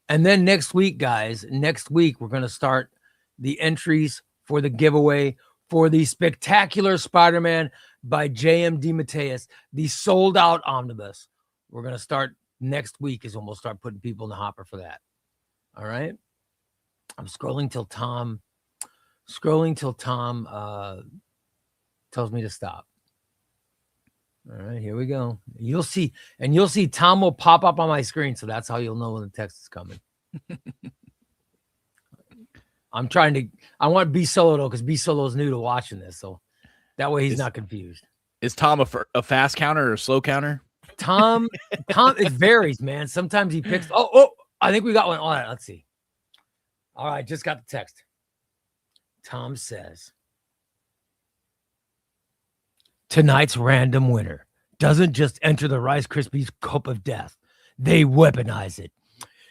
And then next week, guys, we're going to start the entries for the giveaway for the Spectacular Spider-Man by J.M. DeMatteis, the sold out omnibus. We're going to start next week is when we'll start putting people in the hopper for that. All right. I'm scrolling till Tom tells me to stop. All right, here we go. You'll see Tom will pop up on my screen. So that's how you'll know when the text is coming. I want B Solo though, because B Solo is new to watching this. So that way he's not confused. Is Tom a fast counter or a slow counter? Tom, it varies, man. Sometimes he picks. Oh, I think we got one. All right, let's see. All right, just got the text. Tom says, tonight's random winner doesn't just enter the Rice Krispies Cup of Death. They weaponize it.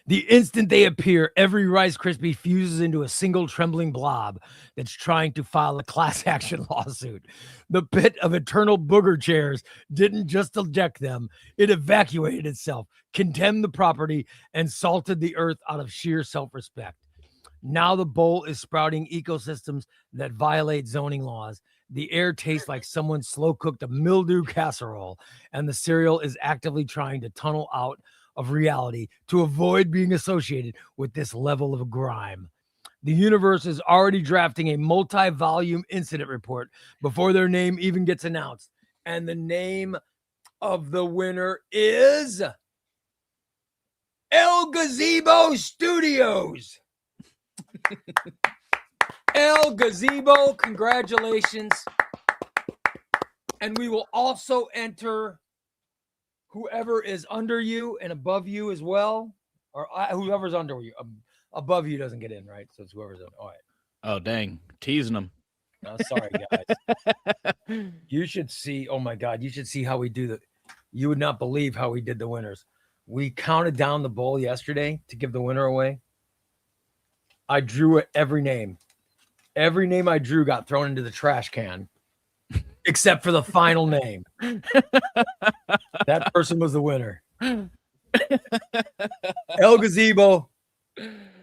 The instant they appear, every Rice Krispie fuses into a single trembling blob that's trying to file a class action lawsuit. The pit of eternal booger chairs didn't just eject them. It evacuated itself, condemned the property, and salted the earth out of sheer self-respect. Now the bowl is sprouting ecosystems that violate zoning laws. The air tastes like someone slow-cooked a mildew casserole, and the cereal is actively trying to tunnel out of reality to avoid being associated with this level of grime. The universe is already drafting a multi-volume incident report before their name even gets announced. And the name of the winner is El Gazebo Studios. El Gazebo, congratulations. And we will also enter whoever is under you and above you as well, or whoever's under you, above you doesn't get in, right? So it's whoever's in. All right. Oh, dang. Teasing them. No, sorry, guys. You should see. Oh, my God. You should see how we do that. You would not believe how we did the winners. We counted down the bowl yesterday to give the winner away. I drew every name. Every name I drew got thrown into the trash can, except for the final name. That person was the winner. El Gazebo.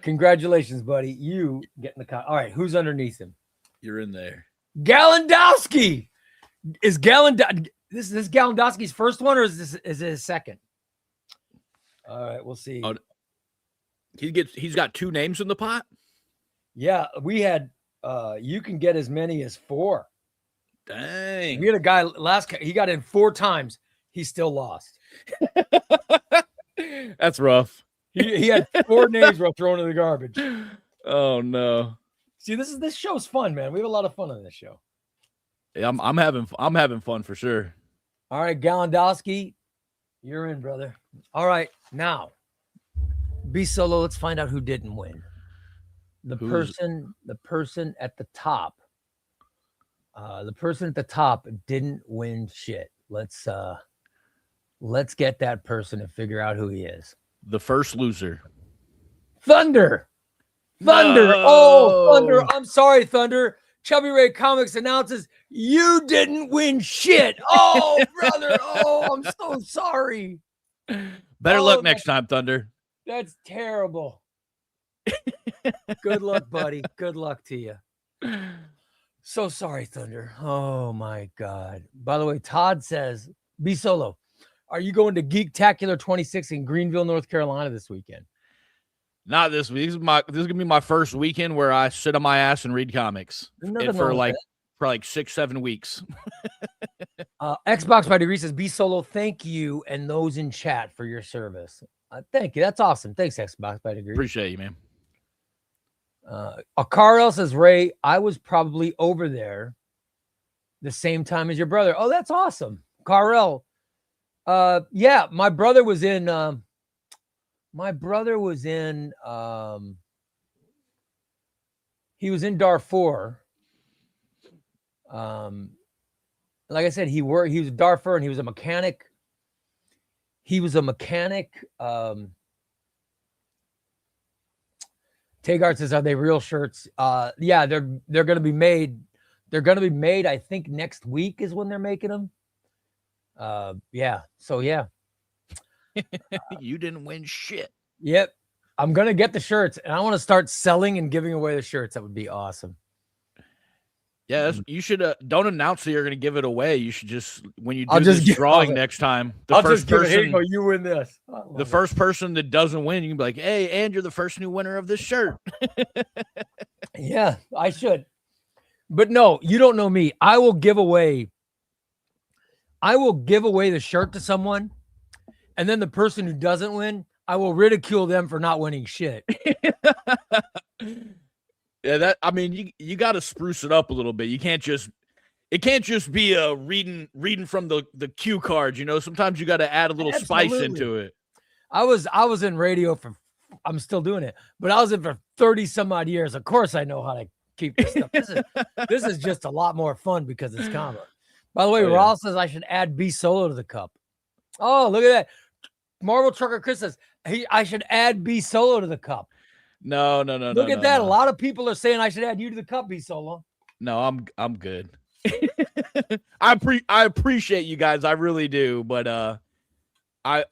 Congratulations, buddy. You get in the car. All right, who's underneath him? You're in there. Gallandowski. Is this Gallandowski's first one, or is it his second? All right, we'll see. Oh, he's got 2 names in the pot. Yeah, we had you can get as many as 4. Dang. We had a guy he got in 4 times. He still lost. That's rough. He had 4 names were thrown in the garbage. Oh no. See, this show's fun, man. We have a lot of fun on this show. Yeah, I'm having fun for sure. All right, Gallandowski, you're in, brother. All right, now be solo. Let's find out who didn't win. The person at the top. The person at the top didn't win shit. Let's get that person and figure out who he is. The first loser. Thunder. No. Oh, Thunder. I'm sorry, Thunder. ChubbyRay Comics announces you didn't win shit. Oh, brother. Oh, I'm so sorry. Better luck next time, Thunder. That's terrible. Good luck, buddy. Good luck to you. So sorry, Thunder. Oh, my God. By the way, Todd says, be solo. Are you going to Geektacular 26 in Greenville, North Carolina this weekend? Not this week. This is gonna be my first weekend where I sit on my ass and read comics for like 6-7 weeks. Xbox by Degree says, be solo. Thank you. And those in chat for your service. Thank you. That's awesome. Thanks, Xbox by Degree. Appreciate you, man. Carl says, Ray, I was probably over there the same time as your brother. Oh, that's awesome. Carl. Yeah, my brother was in he was in Darfur. Like I said, he was in Darfur and he was a mechanic. Tagart says, are they real shirts? Yeah, they're gonna be made. They're gonna be made, I think next week is when they're making them. Yeah. So yeah. You didn't win shit. Yep. I'm gonna get the shirts and I want to start selling and giving away the shirts. That would be awesome. Yeah, you should don't announce that you're gonna give it away. You should just when you do this drawing next time, the first person you win this. The first person that doesn't win, you can be like, hey, and you're the first new winner of this shirt. Yeah, I should. But no, you don't know me. I will give away the shirt to someone, and then the person who doesn't win, I will ridicule them for not winning shit. Yeah, you got to spruce it up a little bit. It can't just be a reading from the cue cards. You know, sometimes you got to add a little spice into it. I was in radio I'm still doing it, but I was in for 30 some odd years. Of course, I know how to keep this stuff. This is just a lot more fun because it's comic. By the way, Raul says I should add B Solo to the cup. Oh, look at that. Marvel Trucker Chris says I should add B Solo to the cup. No. Look at that. No. A lot of people are saying I should add you to the cup, B Solo. No, I'm good. I appreciate you guys. I really do. But I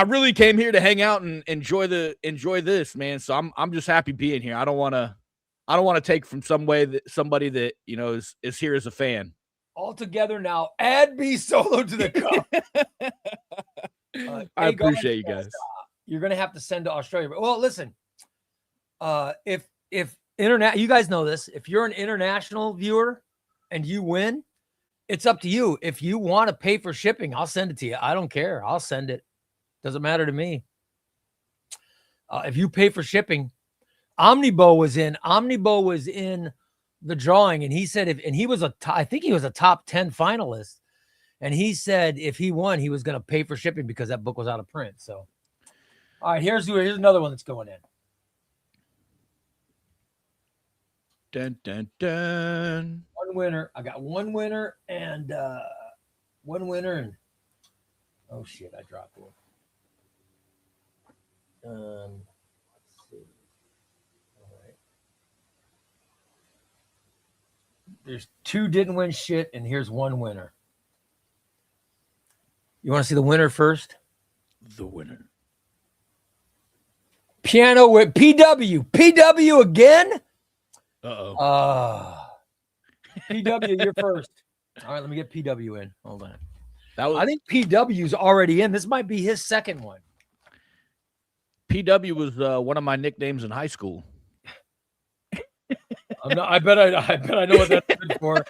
really came here to hang out and enjoy this, man. So I'm just happy being here. I don't want to take from somebody that, you know, is here as a fan. All together now, add B Solo to the cup. I appreciate you guys. You're gonna have to send to Australia. Well, listen, if internet, you guys know this. If you're an international viewer and you win, it's up to you. If you want to pay for shipping, I'll send it to you. I don't care. I'll send it. Doesn't matter to me. If you pay for shipping, Omnibo was in the drawing, and he said I think he was a top 10 finalist. And he said if he won, he was going to pay for shipping because that book was out of print. So, all right, here's another one that's going in. Dun, dun, dun. One winner. I got one winner and oh shit, I dropped one. Let's see. All right. There's 2 didn't win shit, and here's 1 winner. You want to see the winner first? The winner. Piano with PW. PW again? Uh-oh. PW, you're first. All right, let me get PW in. Hold on. I think PW's already in. This might be his second one. PW was one of my nicknames in high school. I bet I know what that's good for.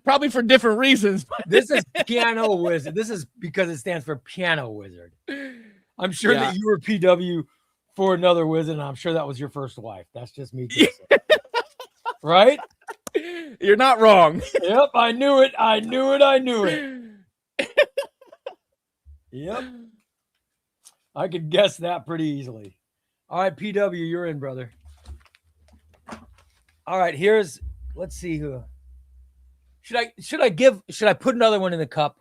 Probably for different reasons. This is Piano Wizard. This is because it stands for Piano Wizard. I'm sure that you were PW for another wizard, and I'm sure that was your first wife. That's just me guessing. Right? You're not wrong. Yep, I knew it. I knew it. Yep. I could guess that pretty easily. All right, PW, you're in, brother. All right, let's see who. Should I put another one in the cup?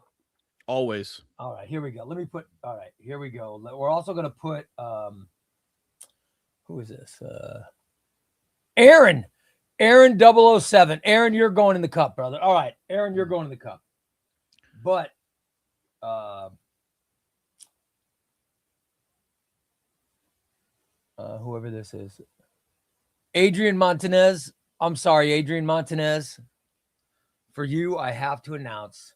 Always. All right, here we go. All right, here we go. We're also going to put, who is this? Aaron 007. Aaron, you're going in the cup, brother. All right, Aaron, you're going in the cup. But, whoever this is. Adrian Montanez. I'm sorry, Adrian Montanez. For you, I have to announce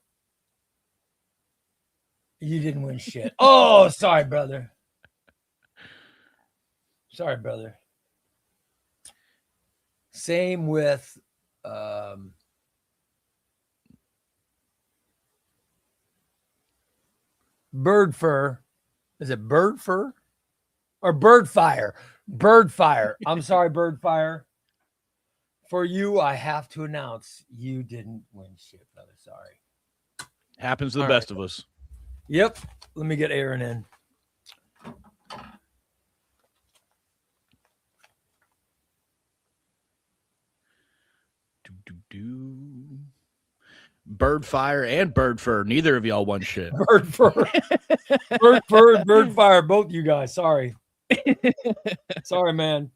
you didn't win shit. Oh, sorry, brother. Sorry, brother. Same with Bird Fur. Is it Bird Fur? Or Bird Fire? Bird Fire. I'm sorry, Bird Fire. For you, I have to announce you didn't win shit, brother. Sorry. Happens to the best of us. Yep. Let me get Aaron in. Bird Fire and Bird Fur. Neither of y'all won shit. Bird Fur. Bird Fur and Bird Fire. Both you guys. Sorry. Sorry, man.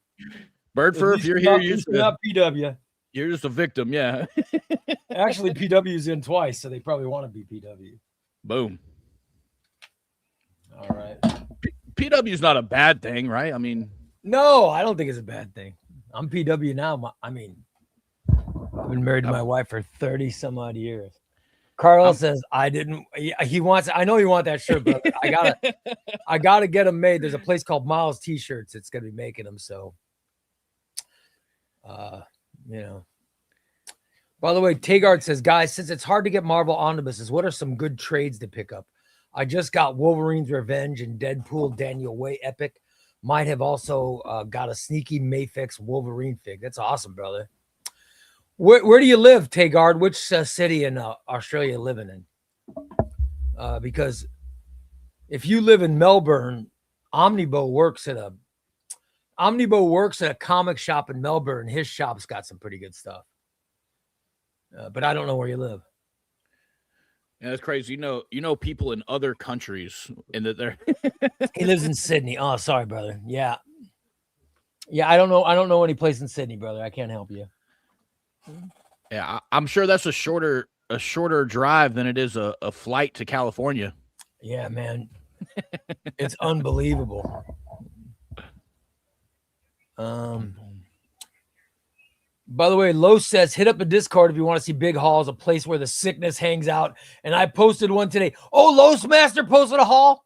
Bird Fur, if you're here, you're not PW. You're just a victim, yeah. Actually, PW's in twice, so they probably want to be PW. Boom. All right. PW's not a bad thing, right? I mean, no, I don't think it's a bad thing. I'm PW now. I mean, I've been married to my wife for 30 some odd years. Carl says I didn't. He wants. I know you want that shirt, but I gotta get them made. There's a place called Miles T-shirts that's gonna be making them. So, you know. By the way, Tagard says, guys, since it's hard to get Marvel omnibuses, what are some good trades to pick up? I just got Wolverine's Revenge and Deadpool Daniel Way Epic. Might have also got a sneaky Mayfix Wolverine fig. That's awesome, brother. Where do you live, Tagard? Which city in Australia you living in? Because if you live in Melbourne, Omnibo works at a comic shop in Melbourne. His shop's got some pretty good stuff. But I don't know where you live. Yeah, that's crazy. You know people in other countries, and that they're He lives in Sydney. Oh, sorry, brother. Yeah. I don't know any place in Sydney, brother. I can't help you. Yeah, I'm sure that's a shorter drive than it is a flight to California. Yeah, man. It's unbelievable. By the way, Los says, hit up a Discord if you want to see Big Halls, a place where the sickness hangs out. And I posted one today. Oh, Los Master posted a haul.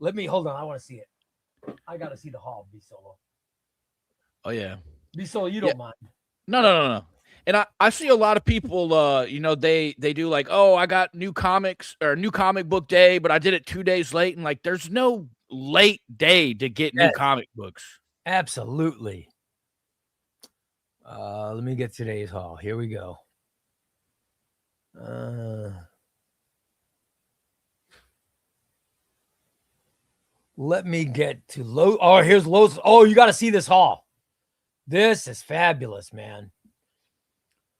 Hold on. I want to see it. I got to see the haul, B-Solo. Oh, yeah. B-Solo, you don't mind. No. And I see a lot of people, they do like, oh, I got new comics or new comic book day, but I did it 2 days late. And like, there's no late day to get new comic books. Absolutely. Let me get today's haul. Here we go. Let me get to low. Oh, here's Los. Oh, you got to see this haul. This is fabulous, man.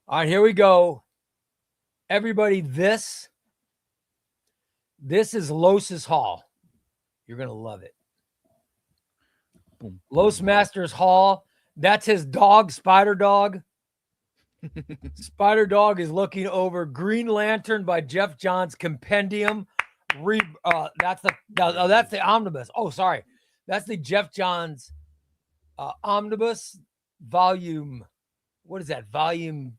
All right, here we go. Everybody, this is Los's haul. You're going to love it. Los Masters haul. That's his dog, Spider Dog. Spider Dog is looking over Green Lantern by Jeff Johns compendium. That's the omnibus. Oh, sorry. That's the Jeff Johns omnibus volume. What is that? Volume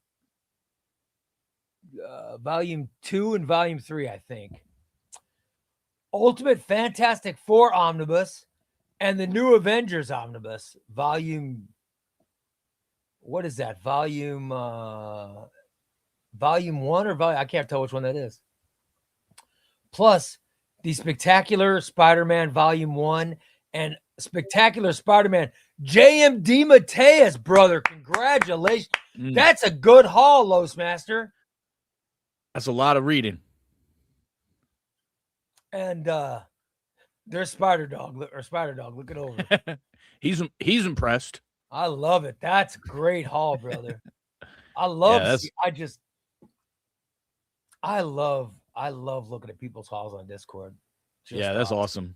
2 and volume 3, I think. Ultimate Fantastic Four omnibus and the New Avengers omnibus volume. What is that? Volume 1 or volume? I can't tell which one that is. Plus the Spectacular Spider-Man volume 1 and Spectacular Spider-Man JMD Mateus, brother. Congratulations. That's a good haul, Los Master. That's a lot of reading. And there's Spider Dog looking over. He's impressed. I love it. That's a great haul, brother. I love looking at people's hauls on Discord. That's awesome.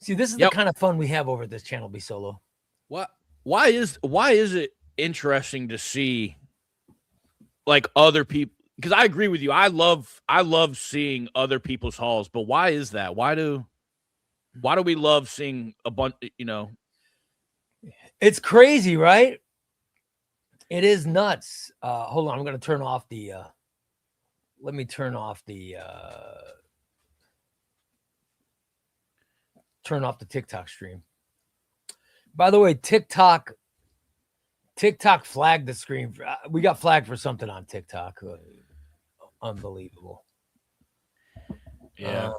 See, this is the kind of fun we have over at this channel, Be Solo. Why is it interesting to see like other people? Because I agree with you. I love seeing other people's hauls, but why is that? Why do we love seeing a bunch, It's crazy, right? It is nuts. Hold on, I'm going to turn off the let me turn off the TikTok stream. By the way, TikTok flagged the screen. We got flagged for something on TikTok. Unbelievable. Yeah.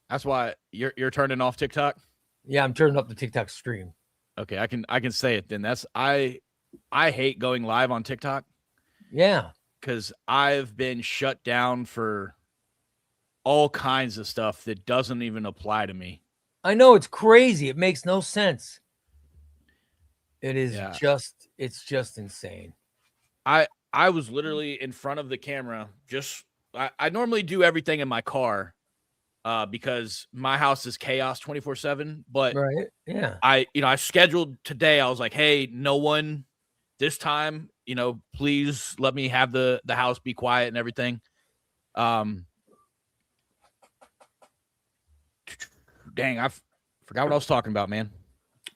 That's why you're turning off TikTok? Yeah, I'm turning up the TikTok stream. Okay, I can say it then. I hate going live on TikTok. Yeah. Because I've been shut down for all kinds of stuff that doesn't even apply to me. I know, it's crazy. It makes no sense. It is it's just insane. I was literally in front of the camera. I normally do everything in my car because my house is chaos 24/7. But right, yeah. I scheduled today. I was like, hey, no one this time. Please let me have the house be quiet and everything. Dang, I forgot what I was talking about, man.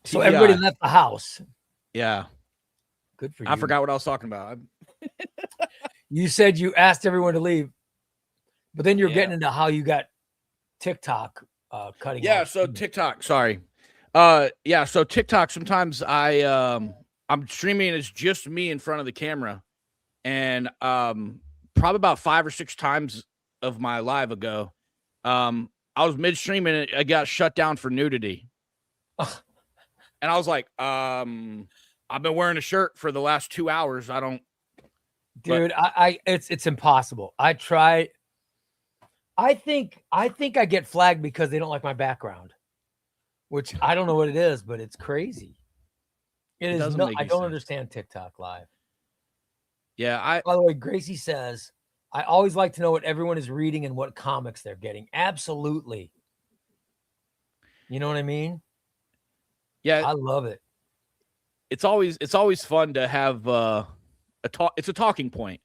So everybody left the house. Yeah. Good for you. I forgot what I was talking about. You said you asked everyone to leave, but then you're getting into how you got TikTok cutting. Yeah, so TikTok, sorry. So TikTok, sometimes I'm streaming and it's just me in front of the camera. And probably about 5 or 6 times of my live ago, I was mid-stream and I got shut down for nudity. And I was like, I've been wearing a shirt for the last 2 hours. Dude, it's impossible. I try. I think I get flagged because they don't like my background, which I don't know what it is, but it's crazy. It is. I don't understand TikTok live. Yeah. By the way, Gracie says, I always like to know what everyone is reading and what comics they're getting. Absolutely. You know what I mean? Yeah. I love it. It's always fun to have it's a talking point.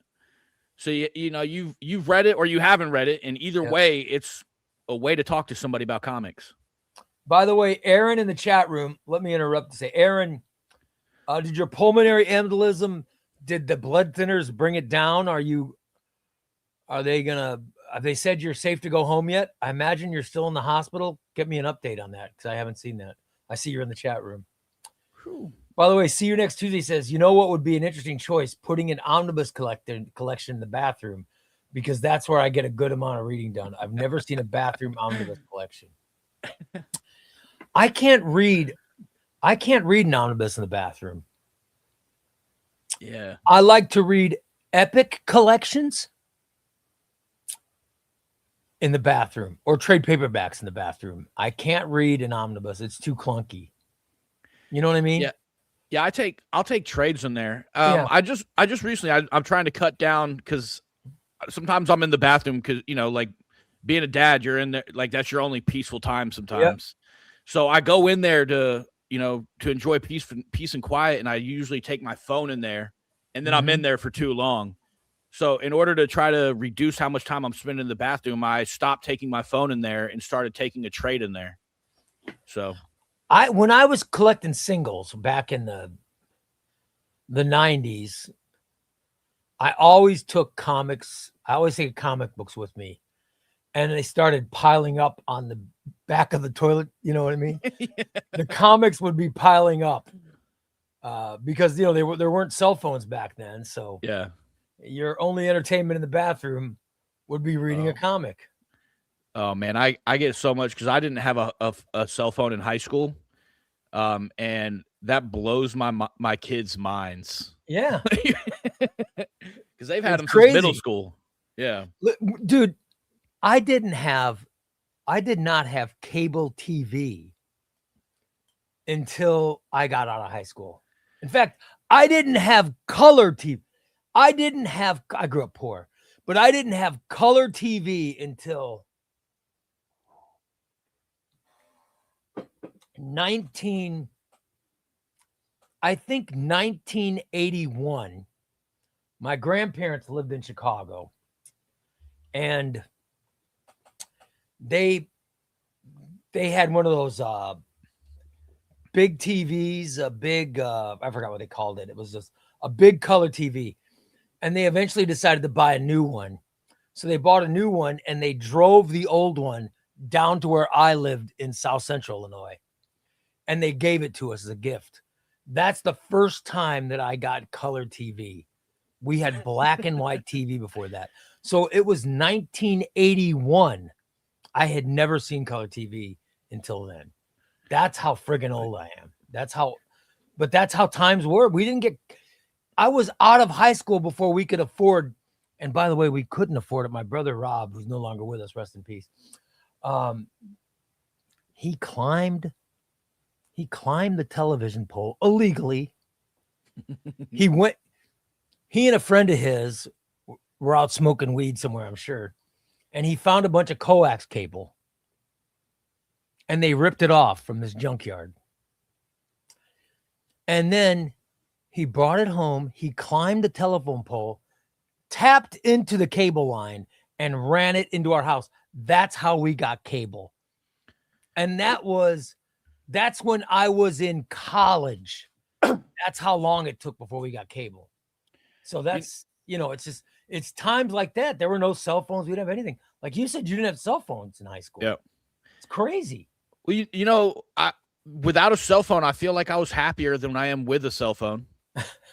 So you've read it or you haven't read it, and either way, it's a way to talk to somebody about comics. By the way, Aaron in the chat room, let me interrupt to say, Aaron, did your pulmonary embolism, did the blood thinners bring it down? Have they said you're safe to go home yet? I imagine you're still in the hospital. Get me an update on that because I haven't seen that. I see you're in the chat room. Whew. By the way, see you next Tuesday says, you know what would be an interesting choice? Putting an omnibus collection in the bathroom, because that's where I get a good amount of reading done. I've never seen a bathroom omnibus collection. I can't read an omnibus in the bathroom. Yeah. I like to read epic collections. in the bathroom or trade paperbacks in the bathroom. I can't read an omnibus. It's too clunky. You know what I mean? Yeah. Yeah, I'll take trades in there. Yeah. I just recently I'm trying to cut down because sometimes I'm in the bathroom because like being a dad, you're in there like that's your only peaceful time sometimes. Yep. So I go in there to to enjoy peace and quiet, and I usually take my phone in there, and then I'm in there for too long. So in order to try to reduce how much time I'm spending in the bathroom, I stopped taking my phone in there and started taking a trade in there. So when I was collecting singles back in the 90s, I always took comics. I always take comic books with me, and they started piling up on the back of the toilet. You know what I mean? Yeah. The comics would be piling up because there weren't cell phones back then. So yeah, your only entertainment in the bathroom would be reading a comic. Oh man, I get so much because I didn't have a cell phone in high school, and that blows my kids' minds. Yeah, because they've had them since middle school. Yeah, dude, I did not have cable TV until I got out of high school. In fact, I didn't have color TV. I grew up poor, but I didn't have color TV until 1981. My grandparents lived in Chicago, and they had one of those big TVs, a big I forgot what they called it. It was just a big color TV, and they eventually decided to buy a new one. So they bought a new one, and they drove the old one down to where I lived in South Central Illinois, and they gave it to us as a gift. That's the first time that I got color TV. We had black and white TV before that. So it was 1981. I had never seen color TV until then. That's how friggin' old I am. That's how times were. I was out of high school before we could afford, and by the way, we couldn't afford it. My brother Rob, who's no longer with us, rest in peace. He climbed the television pole illegally. He and a friend of his were out smoking weed somewhere, I'm sure. And he found a bunch of coax cable, and they ripped it off from this junkyard. And then he brought it home. He climbed the telephone pole, tapped into the cable line, and ran it into our house. That's how we got cable. And that's when I was in college. That's how long it took before we got cable. So that's, it's times like that. There were no cell phones. We didn't have anything. Like you said, you didn't have cell phones in high school. Yeah. It's crazy. Well, without a cell phone, I feel like I was happier than I am with a cell phone.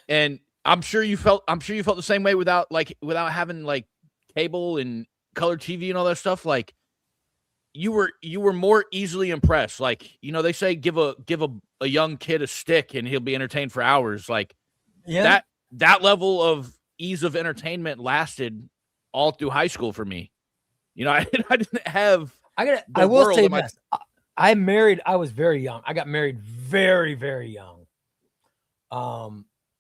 And I'm sure you felt the same way without having like cable and color TV and all that stuff. Like you were more easily impressed. Like, they say give a young kid a stick and he'll be entertained for hours. Like that level of ease of entertainment lasted all through high school for me. I didn't have. I will say this. I was very young. I got married very, very young.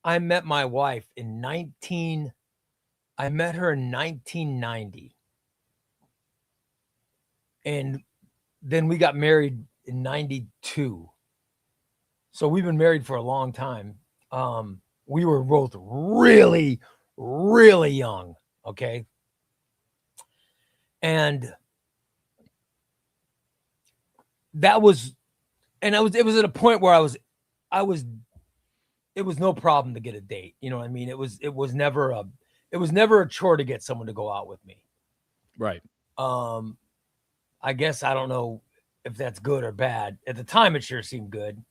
I met my wife I met her in 1990. And then we got married in 92. So we've been married for a long time. We were both really, really young. Okay. And it was at a point where it was no problem to get a date. You know what I mean? It was never a chore to get someone to go out with me. Right. I guess I don't know if that's good or bad. At the time, it sure seemed good.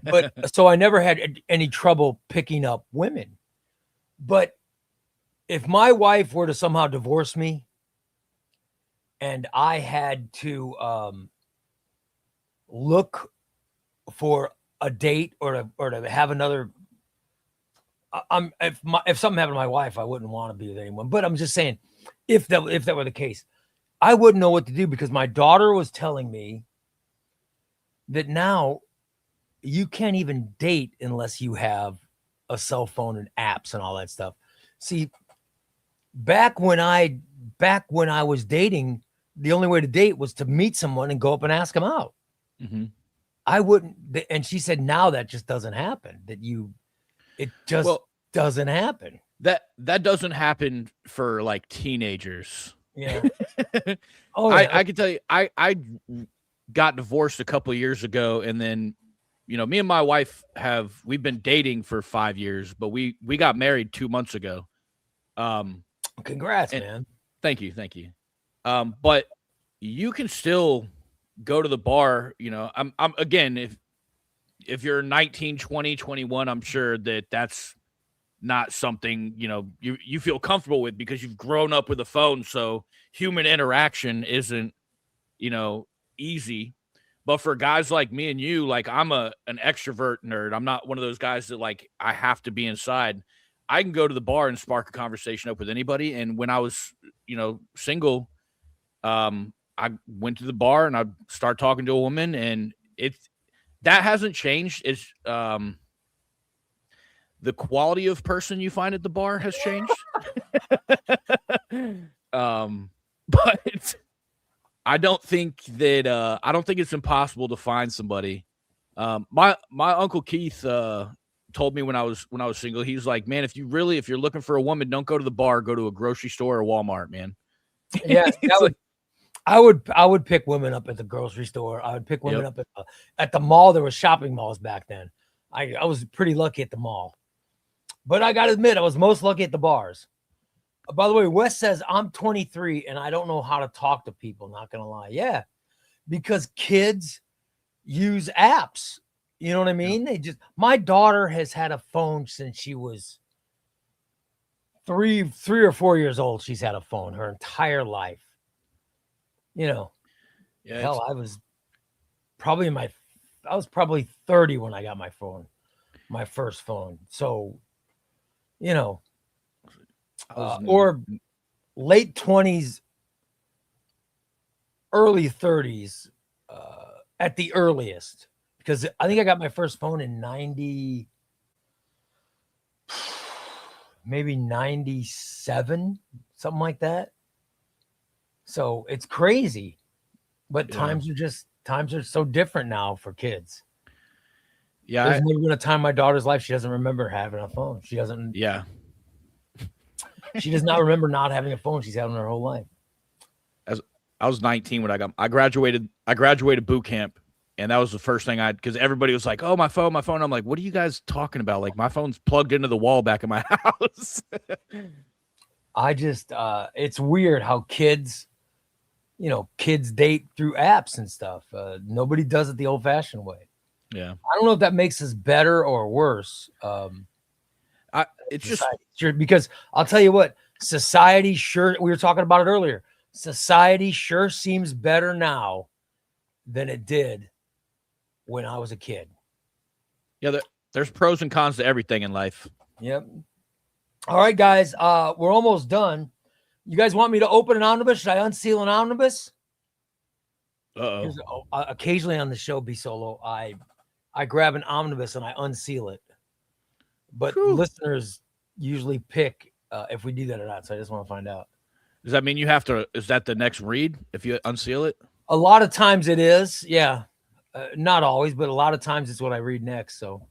But so I never had any trouble picking up women. But if my wife were to somehow divorce me and I had to look for a date or to have another, if something happened to my wife, I wouldn't want to be with anyone. But I'm just saying, if that were the case, I wouldn't know what to do because my daughter was telling me that now you can't even date unless you have a cell phone and apps and all that stuff. See, back when I was dating, the only way to date was to meet someone and go up and ask them out. Mm-hmm. I wouldn't, and she said now that just doesn't happen. It just doesn't happen. That doesn't happen for like teenagers. Yeah. Oh, yeah. I can tell you, I got divorced a couple of years ago, and then, you know, me and my wife we've been dating for 5 years, but we got married 2 months ago. Congrats, man. Thank you. But you can still go to the bar. You know, I'm again, if you're 19, 20, 21, I'm sure that's not something, you know, you feel comfortable with because you've grown up with a phone. So human interaction isn't, you know, easy. But for guys like me and you, like I'm an extrovert nerd. I'm not one of those guys that like I have to be inside. I can go to the bar and spark a conversation up with anybody. And when I was, you know, single, I went to the bar and I'd start talking to a woman, and that hasn't changed. It's the quality of person you find at the bar has changed. But I don't think it's impossible to find somebody. My Uncle Keith told me when I was single, he's like, man, if you're looking for a woman, don't go to the bar, go to a grocery store or Walmart, man. Yeah, I would pick women up at the grocery store. I would pick women up at the mall. There were shopping malls back then. I was pretty lucky at the mall, but I got to admit, I was most lucky at the bars. By the way, Wes says I'm 23 and I don't know how to talk to people. Not gonna lie, yeah, because kids use apps. You know what I mean? My daughter has had a phone since she was three or 4 years old. She's had a phone her entire life. You know, hell, I was probably 30 when I got my first phone. So, you know, or late 20s, early 30s, at the earliest, because I think I got my first phone in 90, maybe 97, something like that. So it's crazy, but times are so different now for kids. Yeah. There's never been a time in my daughter's life she doesn't remember having a phone. She doesn't. Yeah. She does not remember not having a phone she's had in her whole life. As I was 19 when I graduated boot camp, and that was the first thing because everybody was like, "Oh, my phone." I'm like, "What are you guys talking about? Like, my phone's plugged into the wall back in my house." It's weird how kids date through apps and stuff. Nobody does it the old-fashioned way. Yeah, I don't know if that makes us better or worse. It's just because I'll tell you what, society sure, we were talking about it earlier. Society sure seems better now than it did when I was a kid. Yeah, there's pros and cons to everything in life. Yep. All right, guys, we're almost done. You guys want me to open an omnibus? Should I unseal an omnibus? Occasionally on the show, Be Solo, I grab an omnibus and I unseal it. But listeners usually pick if we do that or not. So I just want to find out. Does that mean you have to? Is that the next read if you unseal it? A lot of times it is. Yeah. Not always, but a lot of times it's what I read next. So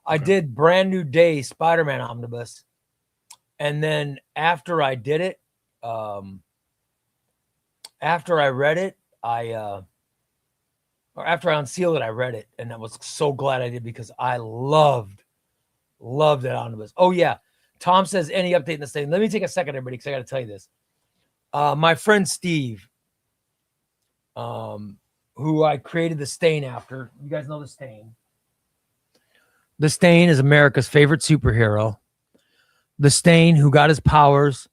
I did Brand New Day Spider-Man omnibus. And then after I did it, after I read it, or after I unsealed it, I read it. And I was so glad I did because I loved that omnibus. Oh, yeah. Tom says, any update in the state? Let me take a second, everybody, because I got to tell you this. My friend Steve, who I created the Stain after. You guys know the Stain. The Stain is America's favorite superhero. The Stain, who got his powers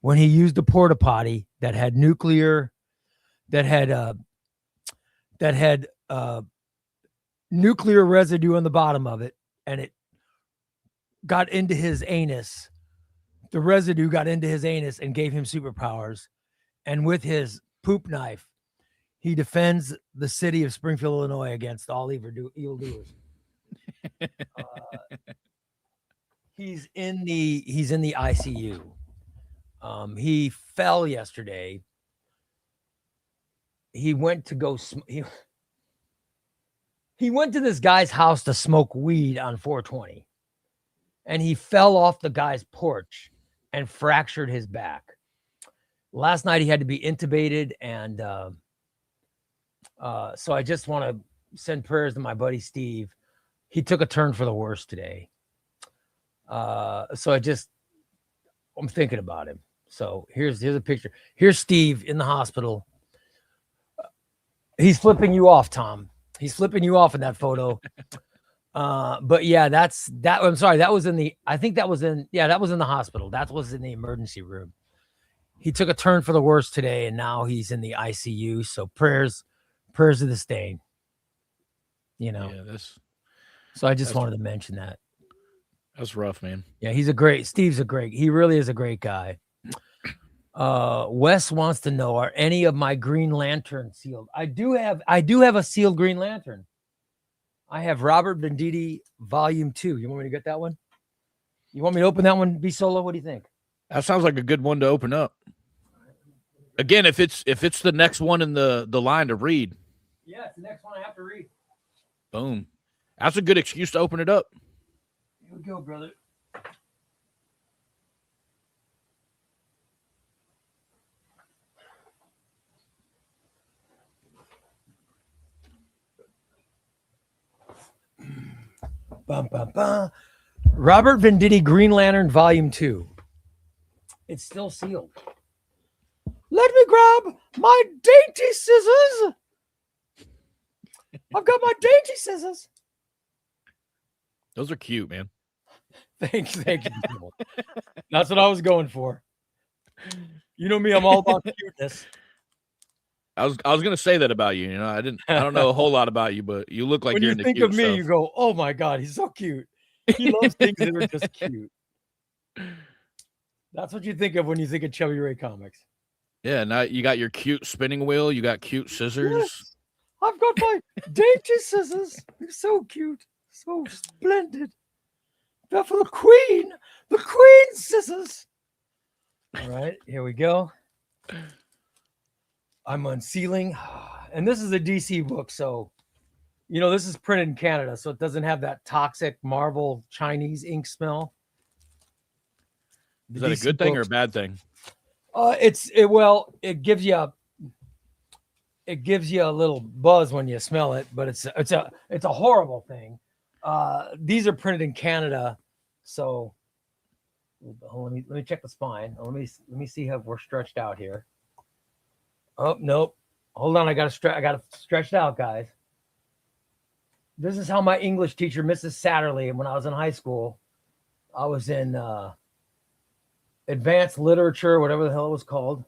when he used a porta potty that had nuclear residue on the bottom of it, and it got into his anus. The residue got into his anus and gave him superpowers. And with his poop knife. He defends the city of Springfield, Illinois against all evildoers. He's in the ICU. He fell yesterday. He went to go he went to this guy's house to smoke weed on 420, and he fell off the guy's porch and fractured his back. Last night he had to be intubated, and so I just want to send prayers to my buddy Steve. He took a turn for the worse today. So I'm thinking about him. So here's a picture. Here's Steve in the hospital. He's flipping you off, Tom. He's flipping you off in that photo. But yeah, that's that. I'm sorry. That was in the hospital. That was in the emergency room. He took a turn for the worse today, and now he's in the ICU. So prayers of the stain. Yeah, so I just wanted to mention that. That's rough, man. Yeah, he really is a great guy. Wes wants to know, are any of my Green Lanterns sealed? I do have a sealed Green Lantern. I have Robert Venditti Volume 2. You want me to get that one? You want me to open that one, B Solo? What do you think? That sounds like a good one to open up. Again, if it's the next one in the line to read. Yeah, it's the next one I have to read. Boom. That's a good excuse to open it up. Here we go, brother. Bum, bum, bum. Robert Venditti Green Lantern Volume 2. It's still sealed. Let me grab my dainty scissors. I've got my dainty scissors. Those are cute, man. Thank you. That's what I was going for. You know me, I'm all about cuteness. I was gonna say that about you. I don't know a whole lot about you, but you look like when you're you into think cute of me, stuff. you go, "Oh my God, he's so cute." He loves things that are just cute. That's what you think of when you think of ChubbyRay comics. Yeah, now you got your cute spinning wheel. You got cute scissors. Yes, I've got my dainty scissors. They're so cute, so splendid. They're for the queen scissors. All right, here we go. I'm unsealing, and this is a DC book, so this is printed in Canada, so it doesn't have that toxic Marvel Chinese ink smell. Is that a good thing or a bad thing? It gives you a little buzz when you smell it, but it's a horrible thing. These are printed in Canada, so let me check the spine. Let me see how we're stretched out here. Oh, nope. Hold on. I got to stretch it out, guys. This is how my English teacher, Mrs. Satterley, when I was in high school, I was in advanced literature, whatever the hell it was called.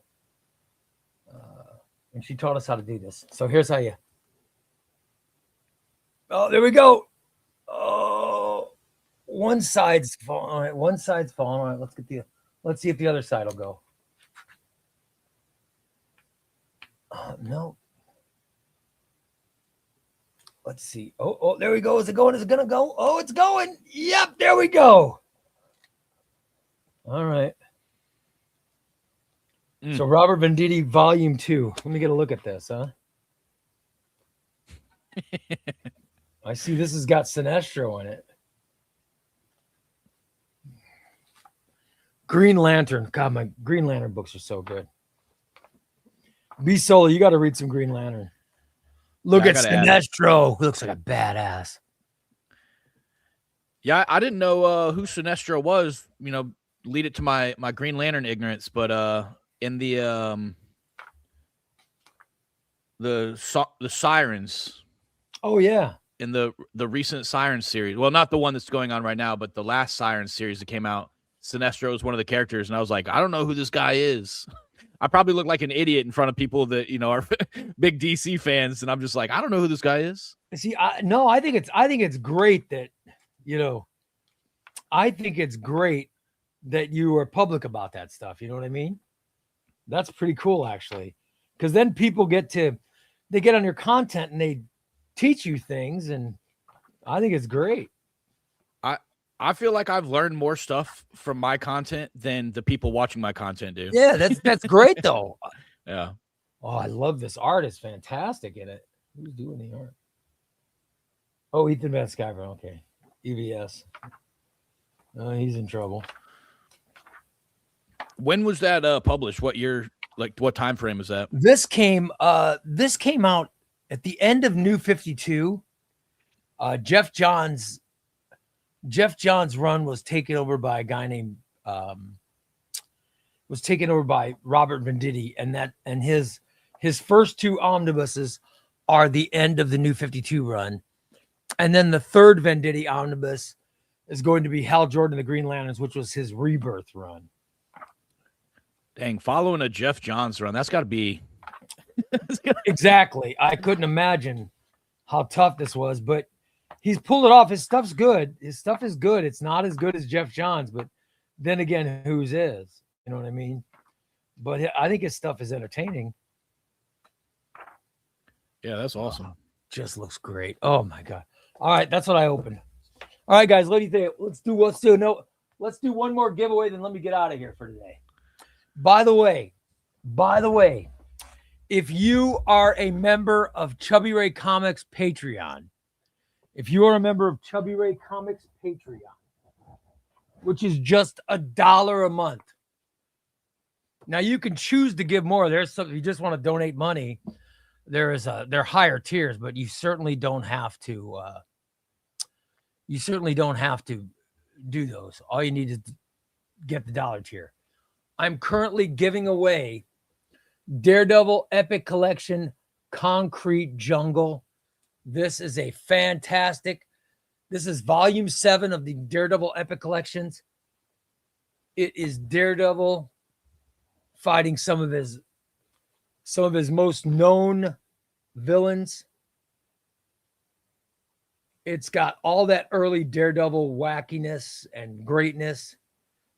And she taught us how to do this. So here's how you. Oh, there we go. Oh, one side's falling. All right, one side's falling. All right, let's see if the other side will go. No. Let's see. Oh, there we go. Is it going? Is it going to go? Oh, it's going. Yep, there we go. All right. So Robert Venditti Volume 2. Let me get a look at this, huh? I see this has got Sinestro in it. Green Lantern. God, my Green Lantern books are so good. B Solo, you got to read some Green Lantern. Look at Sinestro. He looks like a badass. Yeah, I didn't know who Sinestro was. Lead it to my Green Lantern ignorance, but in the Sirens. Oh yeah. In the recent Sirens series. Well, not the one that's going on right now, but the last Sirens series that came out. Sinestro is one of the characters, and I was like, I don't know who this guy is. I probably look like an idiot in front of people that are big DC fans, and I'm just like, I don't know who this guy is. See, I think it's great that I think it's great that you are public about that stuff. You know what I mean? That's pretty cool, actually, because then people they get on your content and they teach you things, and I think it's great. I feel like I've learned more stuff from my content than the people watching my content do. Yeah, that's great though. Yeah. Oh, I love this art. It's fantastic in it. Who's doing the art? Oh, Ethan Van Skyver. Okay. EVS. Oh, he's in trouble. When was that published? What year? Like, what time frame is that? This came out at the end of New 52. Jeff John's run was taken over by a guy named Robert Venditti, and his first two omnibuses are the end of the New 52 run. And then the third Venditti omnibus is going to be Hal Jordan and the Green Lanterns, which was his rebirth run. Dang, following a Jeff Johns run, that's got to be... Exactly. I couldn't imagine how tough this was, but he's pulled it off. His stuff's good. His stuff is good. It's not as good as Jeff Johns, but then again, whose is? You know what I mean? But I think his stuff is entertaining. Yeah, that's awesome. Just looks great. Oh my God. All right, that's what I opened. All right, guys, what do you think? Let's do one more giveaway, then let me get out of here for today. By the way, if you are a member of ChubbyRay Comics Patreon, which is just $1 a month. Now you can choose to give more. There's some, if you just want to donate money, they're higher tiers, but you certainly don't have to. You certainly don't have to do those. All you need is to get the $1 tier. I'm currently giving away Daredevil Epic Collection Concrete Jungle. This is a fantastic. This is volume 7 of the Daredevil Epic Collections. It is Daredevil fighting some of his most known villains. It's got all that early Daredevil wackiness and greatness.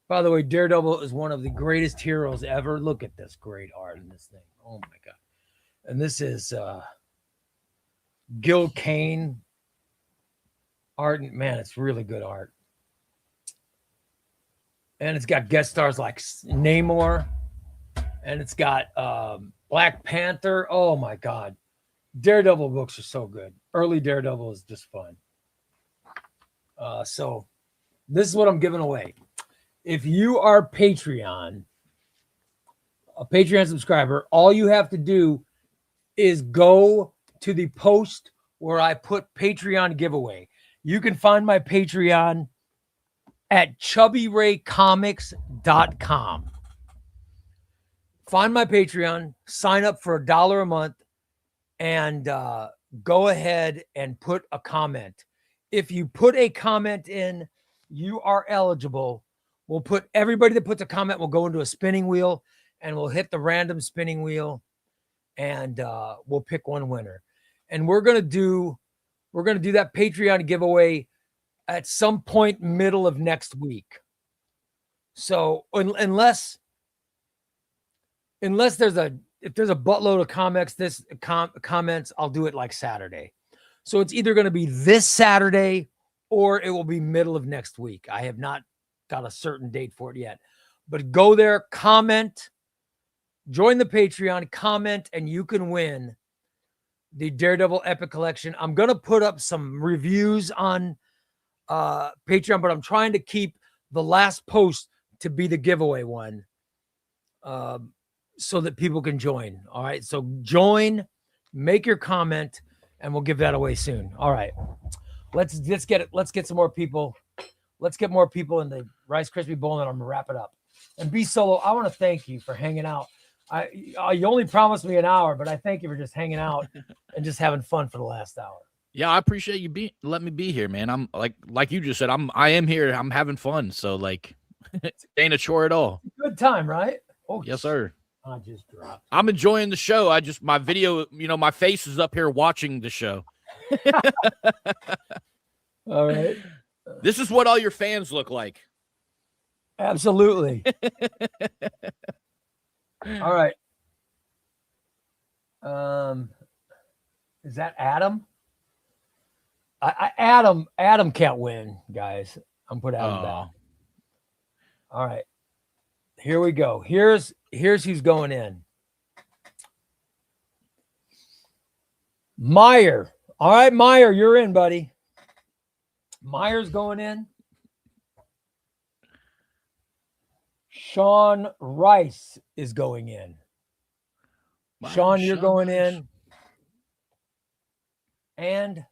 By the way, Daredevil is one of the greatest heroes ever. Look at this great art in this thing. Oh my God. And this is Gil Kane art. Man, it's really good art. And it's got guest stars like Namor. And it's got Black Panther. Oh my God. Daredevil books are so good. Early Daredevil is just fun. So this is what I'm giving away. If you are a Patreon subscriber, all you have to do is go to the post where I put Patreon giveaway. You can find my Patreon at ChubbyRayComics.com. Find my Patreon, sign up for $1 a month, and go ahead and put a comment. If you put a comment in, you are eligible. We'll put everybody that puts a comment will go into a spinning wheel, and we'll hit the random spinning wheel, and we'll pick one winner. And we're gonna do that Patreon giveaway at some point middle of next week. So unless there's a buttload of comments, I'll do it like Saturday. So it's either going to be this Saturday or it will be middle of next week. I have not got a certain date for it yet, but go there, comment, join the Patreon, comment, and you can win the Daredevil Epic Collection. I'm going to put up some reviews on Patreon, but I'm trying to keep the last post to be the giveaway one. So that people can join. All right. So join, make your comment, and we'll give that away soon. All right. Let's get some more people. Let's get more people in the Rice Krispie Bowl, and I'm gonna wrap it up. And B Solo, I want to thank you for hanging out. You only promised me an hour, but I thank you for just hanging out and just having fun for the last hour. Yeah, I appreciate you letting me be here, man. I'm like you just said, I am here. I'm having fun. So like it ain't a chore at all. Good time, right? Oh yes, sir. I just dropped. I'm enjoying the show. My video, my face is up here watching the show. All right. This is what all your fans look like. Absolutely. All right. Is that Adam? Adam can't win, guys. I'm putting Adam back. All right. Here we go. Here's who's going in. Meyer. All right, Meyer, you're in, buddy. Meyer's going in. Sean Rice is going in. Sean, you're going in. And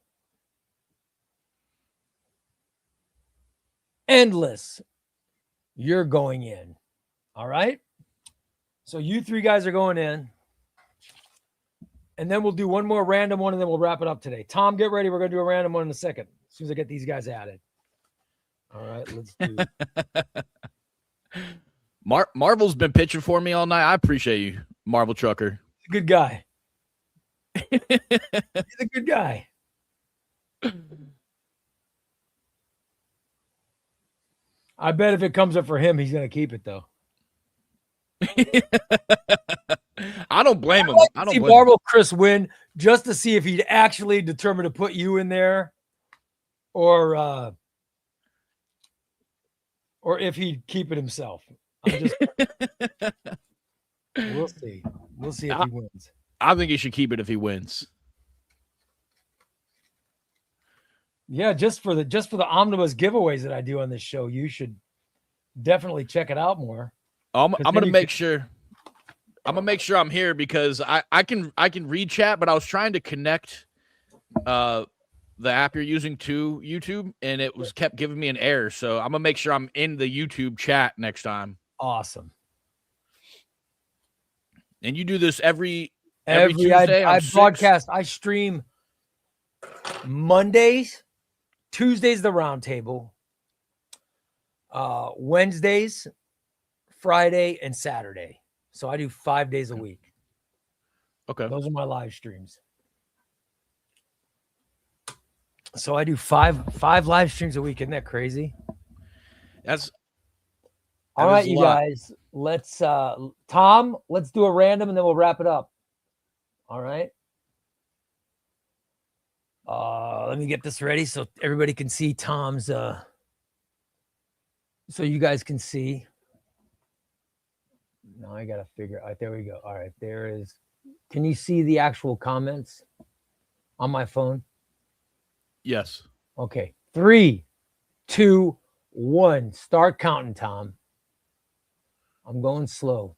Endless, you're going in. All right. So you three guys are going in. And then we'll do one more random one and then we'll wrap it up today. Tom, get ready. We're going to do a random one in a second. As soon as I get these guys added. All right, let's do Marvel's been pitching for me all night. I appreciate you, Marvel Trucker. He's a good guy. He's a good guy. I bet if it comes up for him, he's going to keep it, though. I don't blame him. I don't see blame Marvel Chris win just to see if he'd actually determine to put you in there or if he'd keep it himself. We'll see. We'll see if he wins. I think he should keep it if he wins. Yeah, just for the omnibus giveaways that I do on this show, you should definitely check it out more. I'm gonna make sure. I'm gonna make sure I'm here because I can read chat, but I was trying to connect the app you're using to YouTube, and it was kept giving me an error. So I'm gonna make sure I'm in the YouTube chat next time. Awesome. And you do this every Tuesday. I broadcast. I stream Mondays, Tuesdays the roundtable, Wednesdays, Friday, and Saturday. So I do 5 days a week. Okay. Those are my live streams. So I do five live streams a week. Isn't that crazy? That all right, you guys. Let's Tom, let's do a random and then we'll wrap it up. All right. Let me get this ready so everybody can see Tom's so you guys can see. Now I gotta figure out. There we go. All right, there is. Can you see the actual comments on my phone? Yes. Okay. 3, 2, 1. Start counting, Tom. I'm going slow.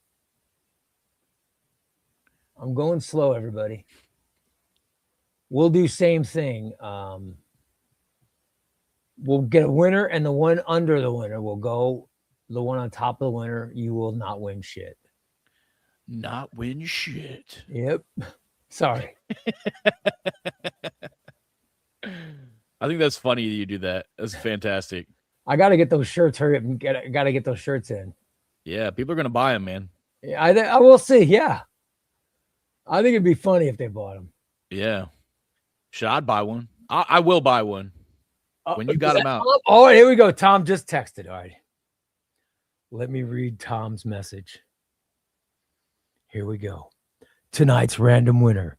Everybody. We'll do same thing. We'll get a winner, and the one under the winner will go. The one on top of the winner, you will not win shit. Not win shit. Yep. Sorry. I think that's funny that you do that. That's fantastic. I got to get those shirts. Hurry up and got to get those shirts in. Yeah, people are going to buy them, man. Yeah, I will see. Yeah. I think it'd be funny if they bought them. Yeah. Should I buy one? I will buy one when you got them out. Oh, here we go. Tom just texted. All right. Let me read Tom's message. Here we go. Tonight's random winner,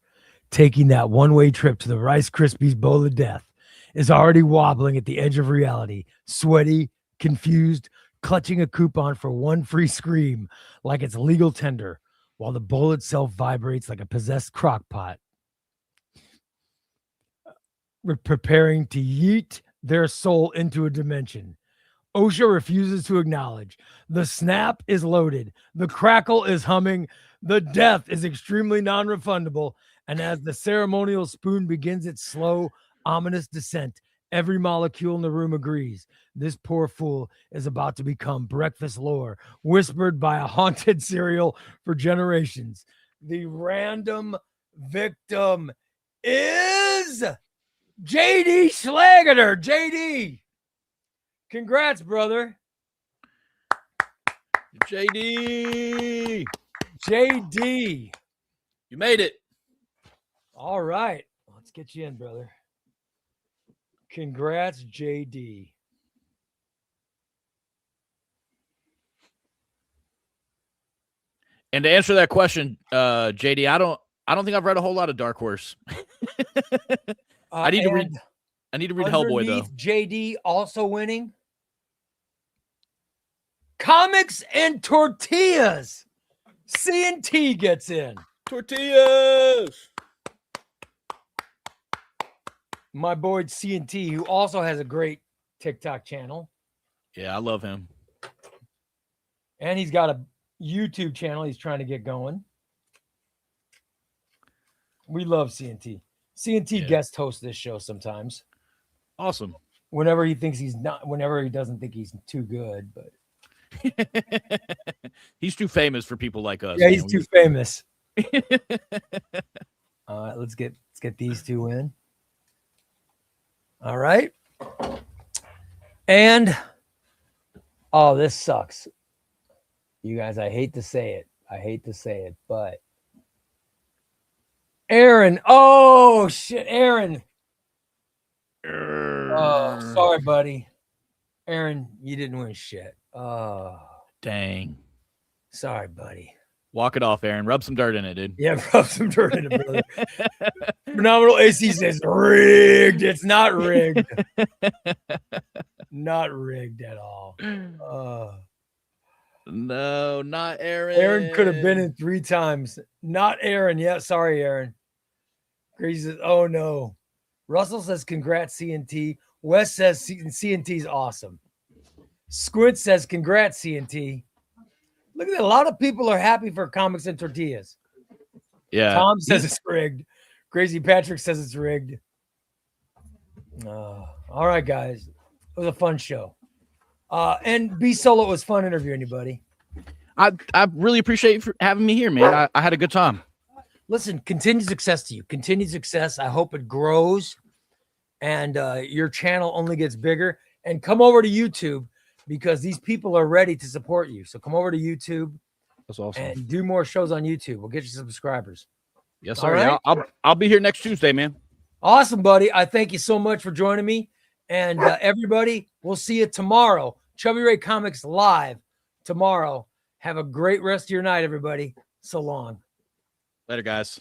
taking that one-way trip to the Rice Krispies Bowl of Death, is already wobbling at the edge of reality, sweaty, confused, clutching a coupon for one free scream like it's legal tender, while the bowl itself vibrates like a possessed crock pot. We're preparing to yeet their soul into a dimension OSHA refuses to acknowledge. The snap is loaded. The crackle is humming. The death is extremely non-refundable. And as the ceremonial spoon begins its slow, ominous descent, every molecule in the room agrees. This poor fool is about to become breakfast lore, whispered by a haunted cereal for generations. The random victim is JD Schlageter. JD, congrats, brother. JD. JD. You made it. All right. Let's get you in, brother. Congrats, JD. And to answer that question, JD, I don't think I've read a whole lot of Dark Horse. I need to read Hellboy though. JD also winning. Comics and tortillas. C&T gets in. Tortillas. My boy C&T, who also has a great TikTok channel. Yeah, I love him. And he's got a YouTube channel he's trying to get going. We love C&T. C&T guest hosts this show sometimes. Awesome. Whenever he doesn't think he's too good, but he's too famous for people like us. Yeah, he's too famous. All right, let's get these two in. All right. And oh, this sucks. You guys, I hate to say it, but Aaron. Oh shit, Aaron. Oh, sorry, buddy. Aaron, you didn't win shit. Oh, dang. Sorry, buddy. Walk it off, Aaron. Rub some dirt in it, dude. Yeah, rub some dirt in it, brother. Phenomenal AC says rigged. It's not rigged. Not rigged at all. No, not Aaron. Aaron could have been in 3 times. Not Aaron. Yeah, sorry, Aaron. Crazy says, oh no. Russell says, congrats, C&T. Wes says, C&T's awesome. Squint says, congrats, C&T. Look at that. A lot of people are happy for Comics and Tortillas. Yeah. Tom says it's rigged. Crazy Patrick says it's rigged. All right, guys. It was a fun show. And B Solo, it was fun interviewing you, buddy. I really appreciate you for having me here, man. I had a good time. Listen, continued success to you. Continued success. I hope it grows and your channel only gets bigger. And come over to YouTube because these people are ready to support you. So come over to YouTube. That's awesome. And do more shows on YouTube. We'll get you subscribers. Yes, sir. Right? Yeah, I'll be here next Tuesday, man. Awesome, buddy. I thank you so much for joining me. And everybody, we'll see you tomorrow. ChubbyRay Comics live tomorrow. Have a great rest of your night, everybody. So long. Later, guys.